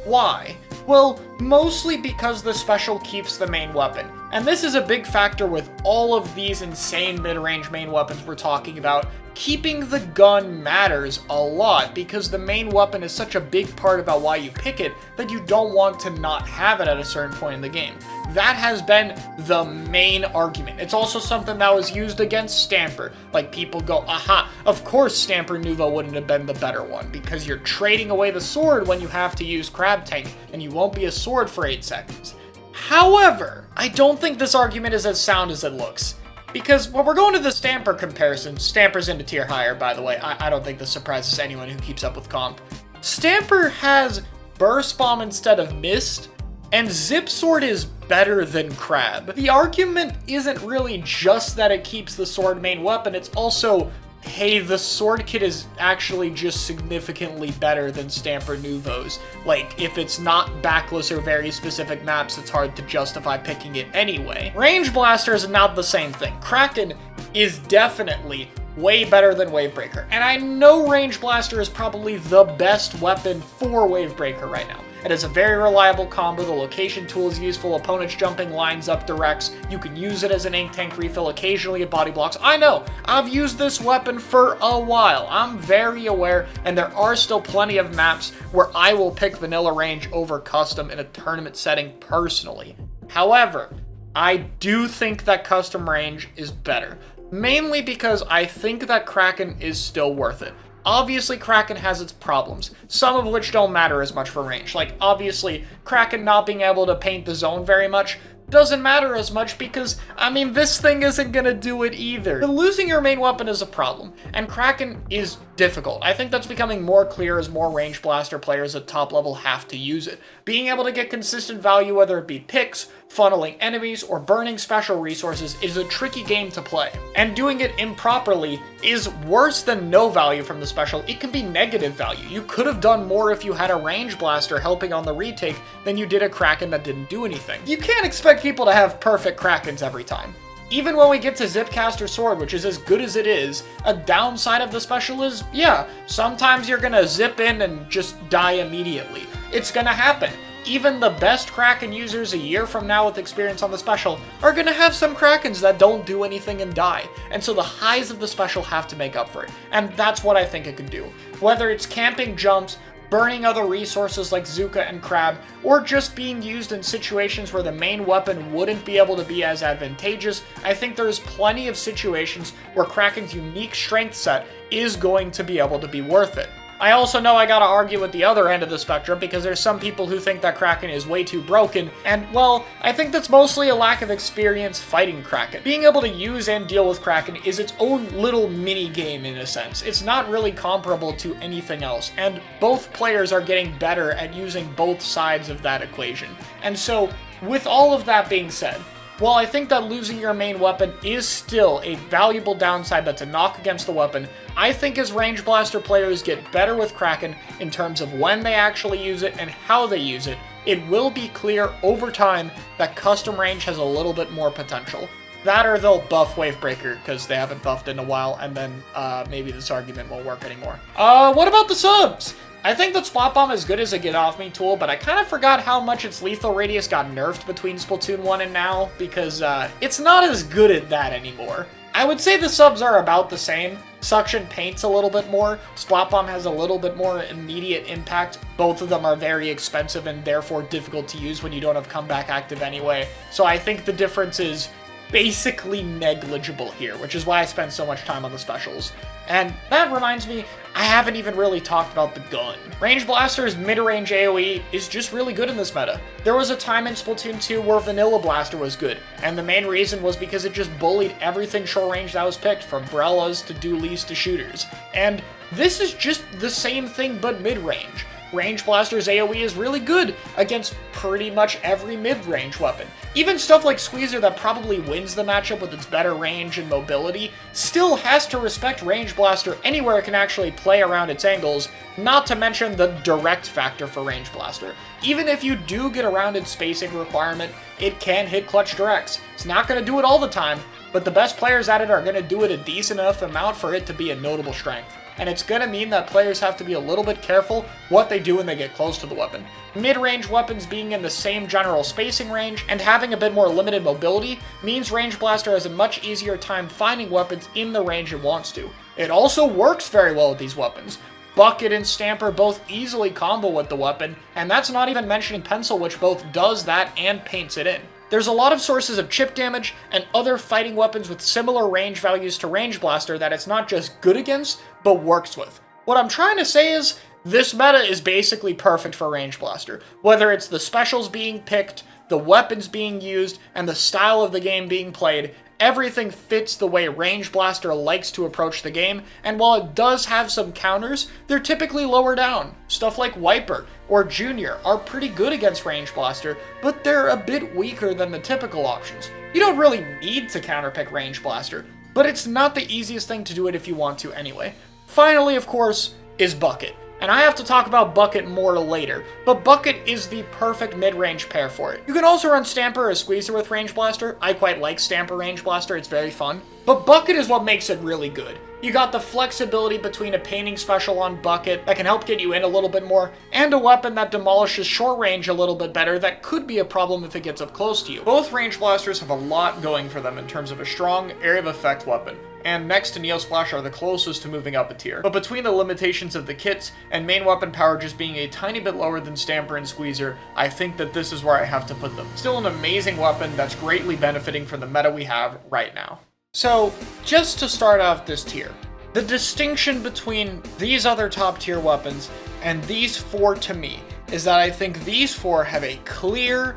Why? Well, mostly because the special keeps the main weapon. And this is a big factor with all of these insane mid-range main weapons we're talking about. Keeping the gun matters a lot because the main weapon is such a big part about why you pick it that you don't want to not have it at a certain point in the game. That has been the main argument. It's also something that was used against Stamper. Like, people go, aha, of course Stamper Nouveau wouldn't have been the better one because you're trading away the sword when you have to use Crab Tank and you won't be a sword for 8 seconds. However, I don't think this argument is as sound as it looks. Because when we're going to the Stamper comparison, Stamper's into tier higher, by the way. I don't think this surprises anyone who keeps up with comp. Stamper has Burst Bomb instead of Mist, and Zip Sword is better than Crab. The argument isn't really just that it keeps the sword main weapon, it's also, hey, the sword kit is actually just significantly better than Stamper Nouveau's. Like, if it's not backless or very specific maps, it's hard to justify picking it anyway. Range Blaster is not the same thing. Kraken is definitely way better than Wavebreaker, and I know Range Blaster is probably the best weapon for Wavebreaker right now. It has a very reliable combo, the location tool is useful, opponents jumping lines up directs, you can use it as an ink tank refill, occasionally at body blocks. I know, I've used this weapon for a while, I'm very aware, and there are still plenty of maps where I will pick vanilla range over custom in a tournament setting personally. However, I do think that custom range is better, mainly because I think that Kraken is still worth it. Obviously, Kraken has its problems, some of which don't matter as much for range. Like, obviously, Kraken not being able to paint the zone very much doesn't matter as much because, I mean, this thing isn't gonna do it either. But losing your main weapon is a problem, and Kraken is difficult. I think that's becoming more clear as more Range Blaster players at top level have to use it. Being able to get consistent value, whether it be picks, funneling enemies, or burning special resources, is a tricky game to play. And doing it improperly is worse than no value from the special. It can be negative value. You could have done more if you had a Range Blaster helping on the retake than you did a Kraken that didn't do anything. You can't expect people to have perfect Krakens every time. Even when we get to Zipcaster Sword, which is as good as it is, a downside of the special is, yeah, sometimes you're gonna zip in and just die immediately. It's gonna happen. Even the best Kraken users a year from now with experience on the special are gonna have some Krakens that don't do anything and die. And so the highs of the special have to make up for it. And that's what I think it can do. Whether it's camping jumps, burning other resources like Zooka and Crab, or just being used in situations where the main weapon wouldn't be able to be as advantageous, I think there's plenty of situations where Kraken's unique strength set is going to be able to be worth it. I also know I gotta argue with the other end of the spectrum because there's some people who think that Kraken is way too broken, and well, I think that's mostly a lack of experience fighting Kraken. Being able to use and deal with Kraken is its own little mini game in a sense. It's not really comparable to anything else, and both players are getting better at using both sides of that equation. And so, with all of that being said, while I think that losing your main weapon is still a valuable downside that's a knock against the weapon, I think as Range Blaster players get better with Kraken in terms of when they actually use it and how they use it, it will be clear over time that custom range has a little bit more potential. That or they'll buff Wavebreaker, because they haven't buffed in a while, and then maybe this argument won't work anymore. What about the subs? I think that Splat Bomb is good as a get-off-me tool, but I kind of forgot how much its lethal radius got nerfed between Splatoon 1 and now, because it's not as good at that anymore. I would say the subs are about the same. Suction paints a little bit more, Splat Bomb has a little bit more immediate impact. Both of them are very expensive and therefore difficult to use when you don't have comeback active anyway. So I think the difference is basically negligible here, which is why I spend so much time on the specials. And that reminds me, I haven't even really talked about the gun. Range Blaster's mid-range AoE is just really good in this meta. There was a time in Splatoon 2 where Vanilla Blaster was good, and the main reason was because it just bullied everything short range that was picked, from Brellas to dualies to shooters. And this is just the same thing but mid-range. Range Blaster's AoE is really good against pretty much every mid-range weapon. Even stuff like Squeezer that probably wins the matchup with its better range and mobility still has to respect Range Blaster anywhere it can actually play around its angles, not to mention the direct factor for Range Blaster. Even if you do get around its spacing requirement, it can hit clutch directs. It's not going to do it all the time, but the best players at it are going to do it a decent enough amount for it to be a notable strength. And it's going to mean that players have to be a little bit careful what they do when they get close to the weapon. Mid-range weapons being in the same general spacing range and having a bit more limited mobility means Range Blaster has a much easier time finding weapons in the range it wants to. It also works very well with these weapons. Bucket and Stamper both easily combo with the weapon, and that's not even mentioning Pencil, which both does that and paints it in. There's a lot of sources of chip damage and other fighting weapons with similar range values to Range Blaster that it's not just good against, but works with. What I'm trying to say is, this meta is basically perfect for Range Blaster. Whether it's the specials being picked, the weapons being used, and the style of the game being played, everything fits the way Range Blaster likes to approach the game, and while it does have some counters, they're typically lower down. Stuff like Wiper or Junior are pretty good against Range Blaster, but they're a bit weaker than the typical options. You don't really need to counterpick Range Blaster, but it's not the easiest thing to do it if you want to anyway. Finally, of course, is Bucket. And I have to talk about Bucket more later, but Bucket is the perfect mid-range pair for it. You can also run Stamper or Squeezer with Range Blaster. I quite like Stamper Range Blaster, it's very fun. But Bucket is what makes it really good. You got the flexibility between a painting special on Bucket that can help get you in a little bit more, and a weapon that demolishes short range a little bit better that could be a problem if it gets up close to you. Both range blasters have a lot going for them in terms of a strong area of effect weapon, and next to Neo Splash are the closest to moving up a tier. But between the limitations of the kits and main weapon power just being a tiny bit lower than Stamper and Squeezer, I think that this is where I have to put them. Still an amazing weapon that's greatly benefiting from the meta we have right now. So, just to start off this tier, the distinction between these other top tier weapons and these four to me is that I think these four have a clear,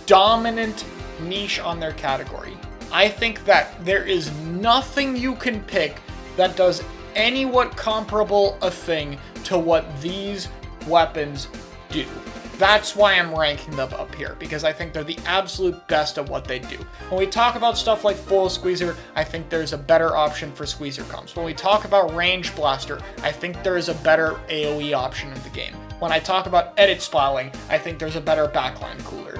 dominant niche on their category. I think that there is nothing you can pick that does anywhat comparable a thing to what these weapons do. That's why I'm ranking them up here, because I think they're the absolute best at what they do. When we talk about stuff like Full Squeezer, I think there's a better option for Squeezer comps. When we talk about Range Blaster, I think there is a better AoE option in the game. When I talk about Edit Splatling, I think there's a better backline cooler.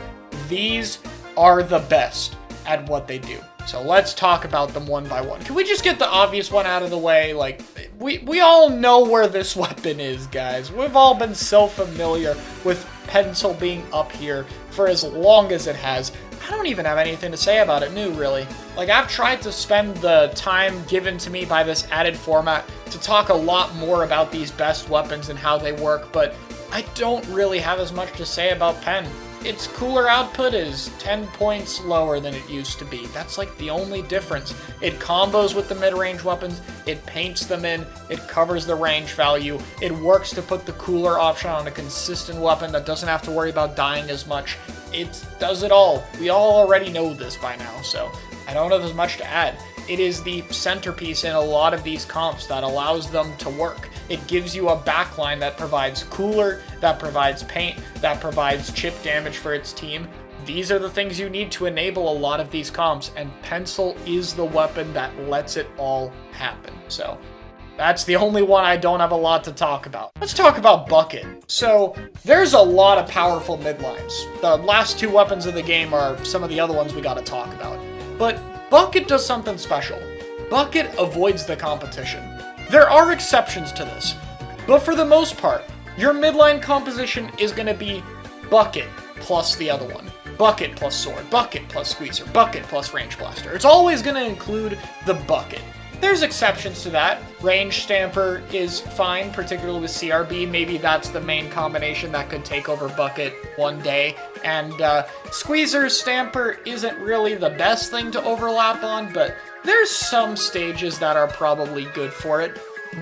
These are the best at what they do. So let's talk about them one by one. Can we just get the obvious one out of the way? Like, we all know where this weapon is, guys. We've all been so familiar with Pencil being up here for as long as it has. I don't even have anything to say about it new, really. Like, I've tried to spend the time given to me by this added format to talk a lot more about these best weapons and how they work, but I don't really have as much to say about Pen. Its cooler output is 10 points lower than it used to be. That's like the only difference. It combos with the mid-range weapons, it paints them in, it covers the range value, it works to put the cooler option on a consistent weapon that doesn't have to worry about dying as much. It does it all. We all already know this by now, so I don't have as much to add. It is the centerpiece in a lot of these comps that allows them to work. It gives you a backline that provides cooler, that provides paint, that provides chip damage for its team. These are the things you need to enable a lot of these comps, and Pencil is the weapon that lets it all happen. So that's the only one I don't have a lot to talk about. Let's talk about Bucket. So there's a lot of powerful midlines. The last two weapons of the game are some of the other ones we gotta talk about. But Bucket does something special. Bucket avoids the competition. There are exceptions to this, but for the most part, your midline composition is going to be Bucket plus the other one. Bucket plus Sword, Bucket plus Squeezer, Bucket plus Range Blaster. It's always going to include the Bucket. There's exceptions to that. Range Stamper is fine, particularly with CRB. Maybe that's the main combination that could take over Bucket one day. And Squeezer Stamper isn't really the best thing to overlap on, but there's some stages that are probably good for it.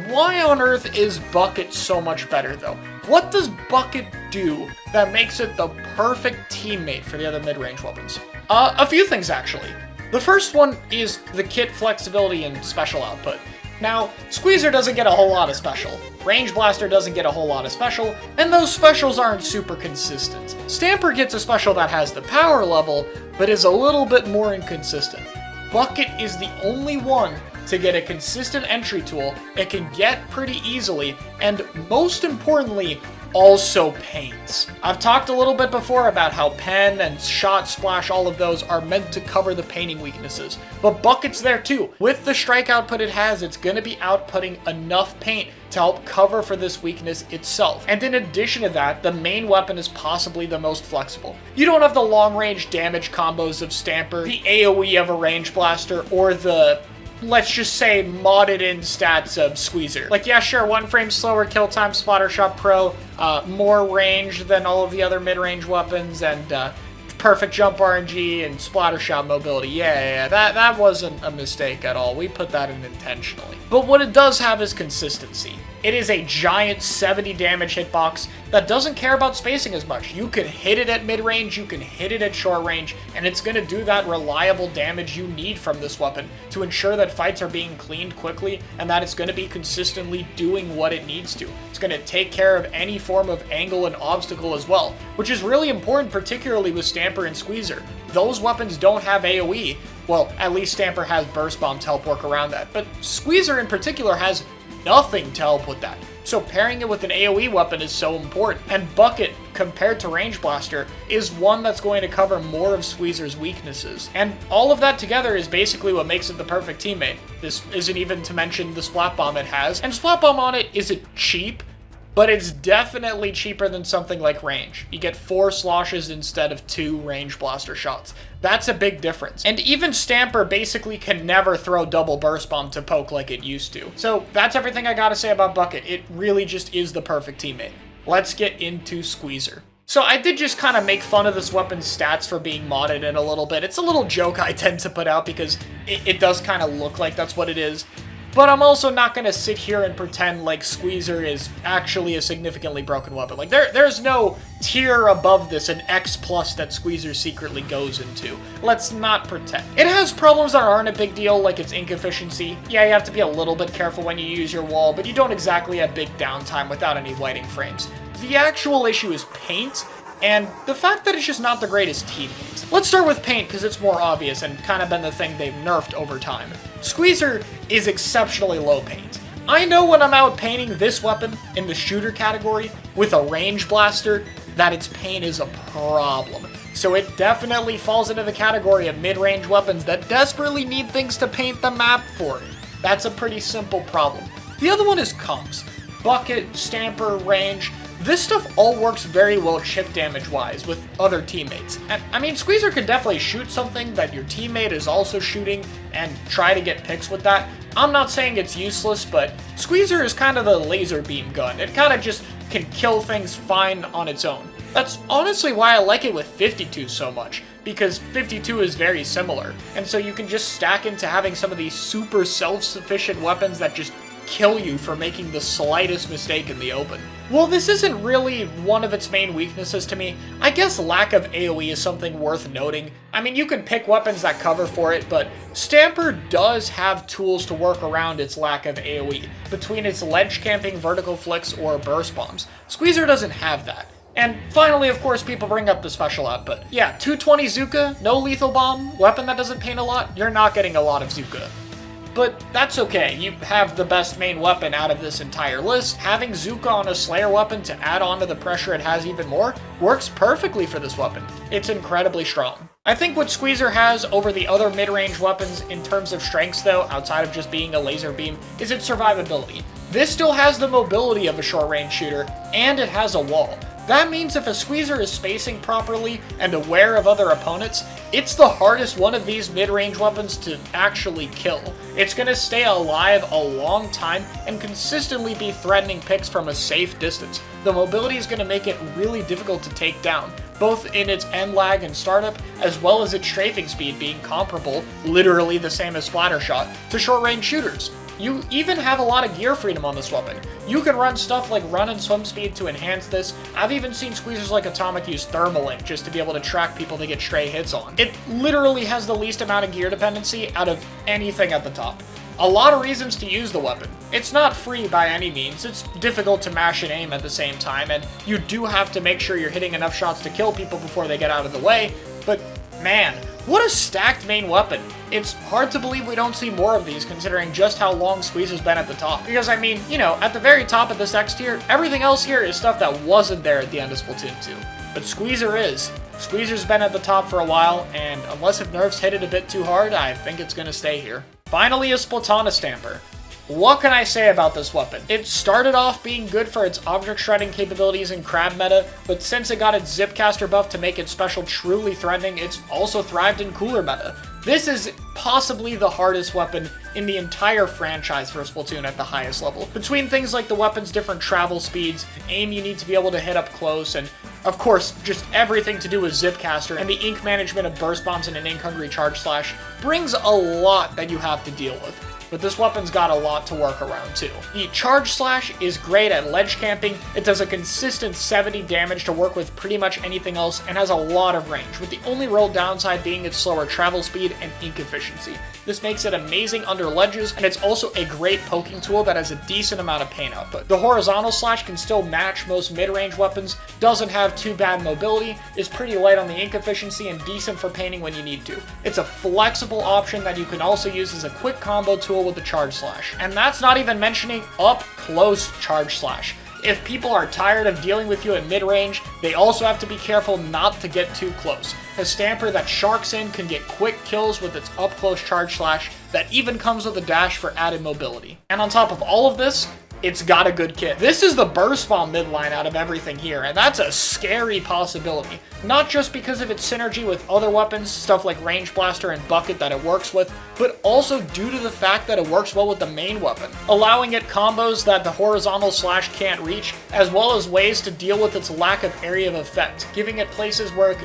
Why on earth is Bucket so much better, though? What does Bucket do that makes it the perfect teammate for the other mid-range weapons? A few things, actually. The first one is the kit flexibility and special output. Now, Squeezer doesn't get a whole lot of special, Range Blaster doesn't get a whole lot of special, and those specials aren't super consistent. Stamper gets a special that has the power level, but is a little bit more inconsistent. Bucket is the only one to get a consistent entry tool it can get pretty easily, and most importantly, also paints. I've talked a little bit before about how Pen and Shot, Splash, all of those are meant to cover the painting weaknesses, but Bucket's there too. With the strike output it has, it's going to be outputting enough paint to help cover for this weakness itself. And in addition to that, the main weapon is possibly the most flexible. You don't have the long range damage combos of Stamper, the AoE of a Range Blaster, or the, let's just say, modded in stats of Squeezer. Like, yeah, sure, 1 frame slower kill time, Splattershot Pro, more range than all of the other mid-range weapons, and perfect jump RNG and Splattershot mobility. Yeah, that wasn't a mistake at all. We put that in intentionally. But what it does have is consistency. It is a giant 70 damage hitbox that doesn't care about spacing as much. You can hit it at mid-range, you can hit it at short range, and it's going to do that reliable damage you need from this weapon to ensure that fights are being cleaned quickly and that it's going to be consistently doing what it needs to. It's going to take care of any form of angle and obstacle as well, which is really important, particularly with Stamper and Squeezer. Those weapons don't have AoE. Well, at least Stamper has Burst Bomb to help work around that, but Squeezer in particular has nothing to help with that. So pairing it with an AoE weapon is so important. And Bucket, compared to Range Blaster, is one that's going to cover more of Squeezer's weaknesses. And all of that together is basically what makes it the perfect teammate. This isn't even to mention the Splat Bomb it has. And Splat Bomb on it isn't cheap, but it's definitely cheaper than something like Range. You get 4 sloshes instead of 2 Range Blaster shots. That's a big difference. And even Stamper basically can never throw double Burst Bomb to poke like it used to. So that's everything I gotta say about Bucket. It really just is the perfect teammate. Let's get into Squeezer. So I did just kind of make fun of this weapon's stats for being modded in a little bit. It's a little joke I tend to put out because it does kind of look like that's what it is. But I'm also not going to sit here and pretend like Squeezer is actually a significantly broken weapon. Like, there's no tier above this, an X+ that Squeezer secretly goes into. Let's not pretend. It has problems that aren't a big deal, like its ink efficiency. Yeah, you have to be a little bit careful when you use your wall, but you don't exactly have big downtime without any lighting frames. The actual issue is paint, and the fact that it's just not the greatest teammate. Let's start with paint, because it's more obvious and kind of been the thing they've nerfed over time. Squeezer is exceptionally low paint. I know when I'm out painting this weapon in the shooter category with a range blaster that its paint is a problem. So it definitely falls into the category of mid-range weapons that desperately need things to paint the map for it. That's a pretty simple problem. The other one is comps. Bucket, Stamper, Range. This stuff all works very well chip damage-wise with other teammates. And, I mean, Squeezer could definitely shoot something that your teammate is also shooting and try to get picks with that. I'm not saying it's useless, but Squeezer is kind of a laser beam gun. It kind of just can kill things fine on its own. That's honestly why I like it with 52 so much, because 52 is very similar. And so you can just stack into having some of these super self-sufficient weapons that just kill you for making the slightest mistake in the open. Well, this isn't really one of its main weaknesses to me. I guess lack of AoE is something worth noting. I mean, you can pick weapons that cover for it, but Stamper does have tools to work around its lack of AoE, between its ledge camping, vertical flicks, or burst bombs. Squeezer doesn't have that. And finally, of course, people bring up the special output. Yeah, 220 Zooka, no lethal bomb, weapon that doesn't paint a lot, you're not getting a lot of Zooka. But that's okay, you have the best main weapon out of this entire list. Having Zooka on a Slayer weapon to add on to the pressure it has even more works perfectly for this weapon. It's incredibly strong. I think what Squeezer has over the other mid-range weapons in terms of strengths though, outside of just being a laser beam, is its survivability. This still has the mobility of a short-range shooter, and it has a wall. That means if a Squeezer is spacing properly and aware of other opponents, it's the hardest one of these mid-range weapons to actually kill. It's going to stay alive a long time and consistently be threatening picks from a safe distance. The mobility is going to make it really difficult to take down, both in its end lag and startup, as well as its strafing speed being comparable, literally the same as Splattershot, to short-range shooters. You even have a lot of gear freedom on this weapon. You can run stuff like run and swim speed to enhance this. I've even seen Squeezers like Atomic use Thermalink just to be able to track people to get stray hits on. It literally has the least amount of gear dependency out of anything at the top. A lot of reasons to use the weapon. It's not free by any means, it's difficult to mash and aim at the same time, and you do have to make sure you're hitting enough shots to kill people before they get out of the way, but man, what a stacked main weapon. It's hard to believe we don't see more of these considering just how long Squeezer's been at the top. Because I mean, you know, at the very top of this X tier, everything else here is stuff that wasn't there at the end of Splatoon 2. But Squeezer is. Squeezer's been at the top for a while, and unless if nerfs hit it a bit too hard, I think it's gonna stay here. Finally, a Splatana Stamper. What can I say about this weapon? It started off being good for its object shredding capabilities in crab meta, but since it got its Zipcaster buff to make its special truly threatening, it's also thrived in cooler meta. This is possibly the hardest weapon in the entire franchise for Splatoon at the highest level. Between things like the weapon's different travel speeds, aim you need to be able to hit up close, and of course, just everything to do with Zipcaster and the ink management of burst bombs and an ink-hungry charge slash brings a lot that you have to deal with. But this weapon's got a lot to work around too. The Charge Slash is great at ledge camping, it does a consistent 70 damage to work with pretty much anything else, and has a lot of range, with the only real downside being its slower travel speed and ink efficiency. This makes it amazing under ledges, and it's also a great poking tool that has a decent amount of paint output. The Horizontal Slash can still match most mid-range weapons, doesn't have too bad mobility, is pretty light on the ink efficiency, and decent for painting when you need to. It's a flexible option that you can also use as a quick combo tool careful with the charge slash. And that's not even mentioning up close charge slash. If people are tired of dealing with you at mid-range, they also have to be careful not to get too close. A Stamper that sharks in can get quick kills with its up-close charge slash that even comes with a dash for added mobility. And on top of all of this, it's got a good kit. This is the burst bomb midline out of everything here, and that's a scary possibility. Not just because of its synergy with other weapons, stuff like Range Blaster and Bucket that it works with, but also due to the fact that it works well with the main weapon, allowing it combos that the horizontal slash can't reach, as well as ways to deal with its lack of area of effect, giving it places where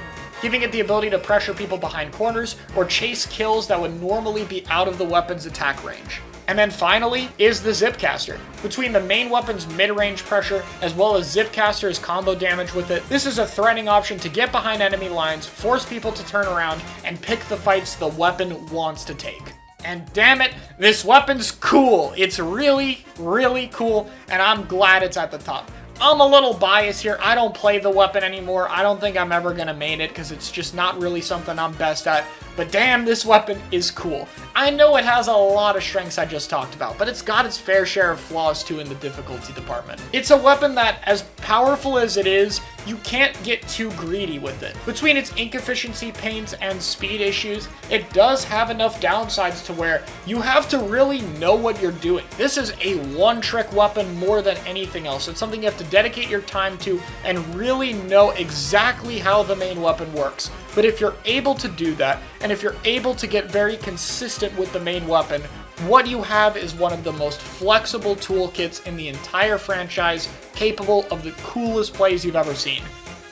giving it the ability to pressure people behind corners or chase kills that would normally be out of the weapon's attack range. And then finally is the Zipcaster. Between the main weapon's mid-range pressure as well as Zipcaster's combo damage with it, this is a threatening option to get behind enemy lines, force people to turn around, and pick the fights the weapon wants to take. And damn it, this weapon's cool. It's really, really cool, and I'm glad it's at the top. I'm a little biased here. I don't play the weapon anymore. I don't think I'm ever gonna main it because it's just not really something I'm best at. But damn, this weapon is cool. I know it has a lot of strengths I just talked about, but it's got its fair share of flaws too in the difficulty department. It's a weapon that, as powerful as it is, you can't get too greedy with it. Between its ink efficiency pains and speed issues, it does have enough downsides to where you have to really know what you're doing. This is a one-trick weapon more than anything else. It's something you have to dedicate your time to and really know exactly how the main weapon works. But if you're able to do that, and if you're able to get very consistent with the main weapon, what you have is one of the most flexible toolkits in the entire franchise, capable of the coolest plays you've ever seen.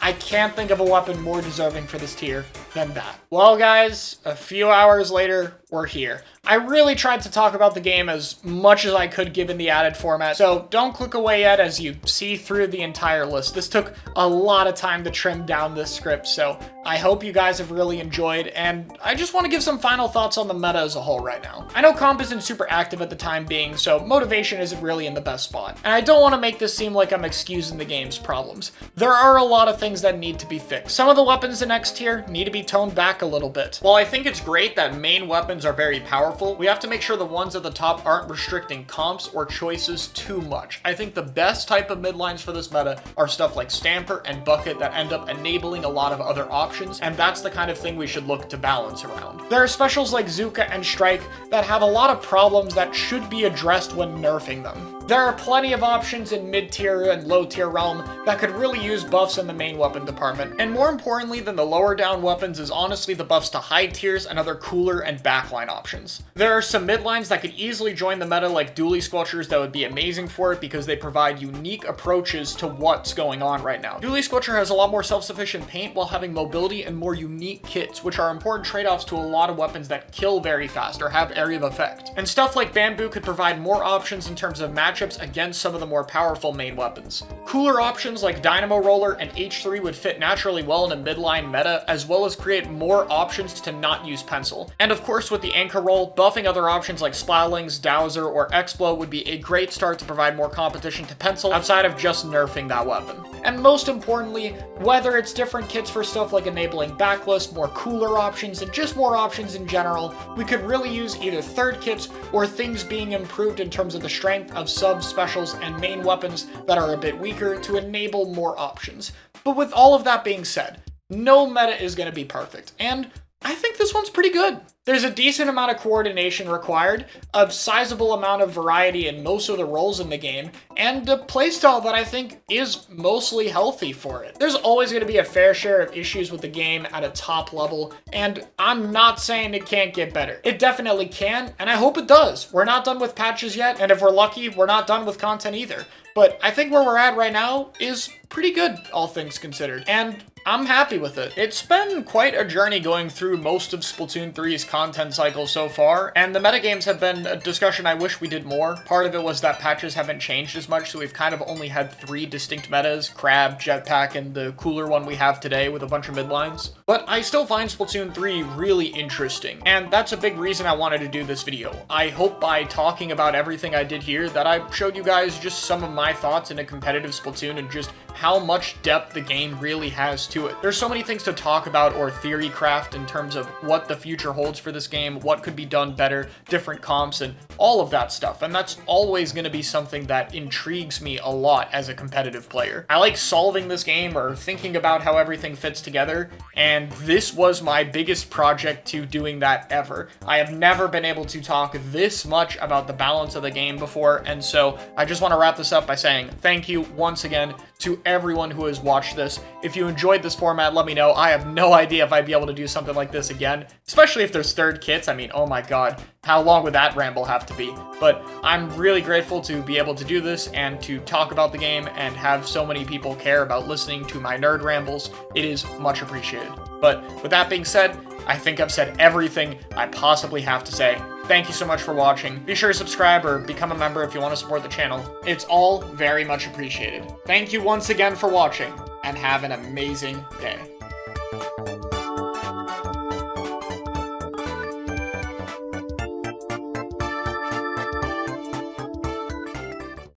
I can't think of a weapon more deserving for this tier than that. Well guys, a few hours later, we're here. I really tried to talk about the game as much as I could given the added format, so don't click away yet as you see through the entire list. This took a lot of time to trim down this script, so I hope you guys have really enjoyed, and I just want to give some final thoughts on the meta as a whole right now. I know comp isn't super active at the time being, so motivation isn't really in the best spot, and I don't want to make this seem like I'm excusing the game's problems. There are a lot of things that need to be fixed. Some of the weapons in X tier need to be toned back a little bit. While I think it's great that main weapons are very powerful, we have to make sure the ones at the top aren't restricting comps or choices too much. I think the best type of midlines for this meta are stuff like Stamper and Bucket that end up enabling a lot of other options, and that's the kind of thing we should look to balance around. There are specials like Zooka and Strike that have a lot of problems that should be addressed when nerfing them. There are plenty of options in mid-tier and low-tier realm that could really use buffs in the main weapon department, and more importantly than the lower down weapons is honestly the buffs to high tiers and other cooler and backline options. There are some midlines that could easily join the meta like Dually Squelchers that would be amazing for it because they provide unique approaches to what's going on right now. Dually Squelcher has a lot more self-sufficient paint while having mobility and more unique kits, which are important trade-offs to a lot of weapons that kill very fast or have area of effect. And stuff like Bamboo could provide more options in terms of matchups against some of the more powerful main weapons. Cooler options like Dynamo Roller and H3 would fit naturally well in a midline meta, as well as create more options to not use Pencil. And of course with the Anchor Roll, buffing other options like Splatlings, Dowser, or Explo would be a great start to provide more competition to Pencil outside of just nerfing that weapon. And most importantly, whether it's different kits for stuff like enabling backlist, more cooler options, and just more options in general, we could really use either third kits or things being improved in terms of the strength of sub specials and main weapons that are a bit weaker to enable more options. But with all of that being said, no meta is going to be perfect, and I think this one's pretty good. There's a decent amount of coordination required, a sizable amount of variety in most of the roles in the game, and a playstyle that I think is mostly healthy for it. There's always going to be a fair share of issues with the game at a top level, and I'm not saying it can't get better. It definitely can, and I hope it does. We're not done with patches yet, and if we're lucky, we're not done with content either. But I think where we're at right now is pretty good, all things considered, and I'm happy with it. It's been quite a journey going through most of Splatoon 3's content cycle so far, and the metagames have been a discussion I wish we did more. Part of it was that patches haven't changed as much, so we've kind of only had 3 distinct metas, Crab, Jetpack, and the cooler one we have today with a bunch of midlines. But I still find Splatoon 3 really interesting, and that's a big reason I wanted to do this video. I hope by talking about everything I did here that I showed you guys just some of my thoughts in a competitive Splatoon and just how much depth the game really has to it. There's so many things to talk about or theory craft in terms of what the future holds for this game, what could be done better, different comps, and all of that stuff. And that's always going to be something that intrigues me a lot as a competitive player. I like solving this game or thinking about how everything fits together, and this was my biggest project to doing that ever. I have never been able to talk this much about the balance of the game before, and so I just want to wrap this up by saying thank you once again to everyone who has watched this. If you enjoyed this format, let me know. I have no idea if I'd be able to do something like this again, especially if there's third kits. I mean, oh my god, how long would that ramble have to be? But I'm really grateful to be able to do this and to talk about the game and have so many people care about listening to my nerd rambles. It is much appreciated. But with that being said, I think I've said everything I possibly have to say. Thank you so much for watching. Be sure to subscribe or become a member if you want to support the channel. It's all very much appreciated. Thank you once again for watching, and have an amazing day.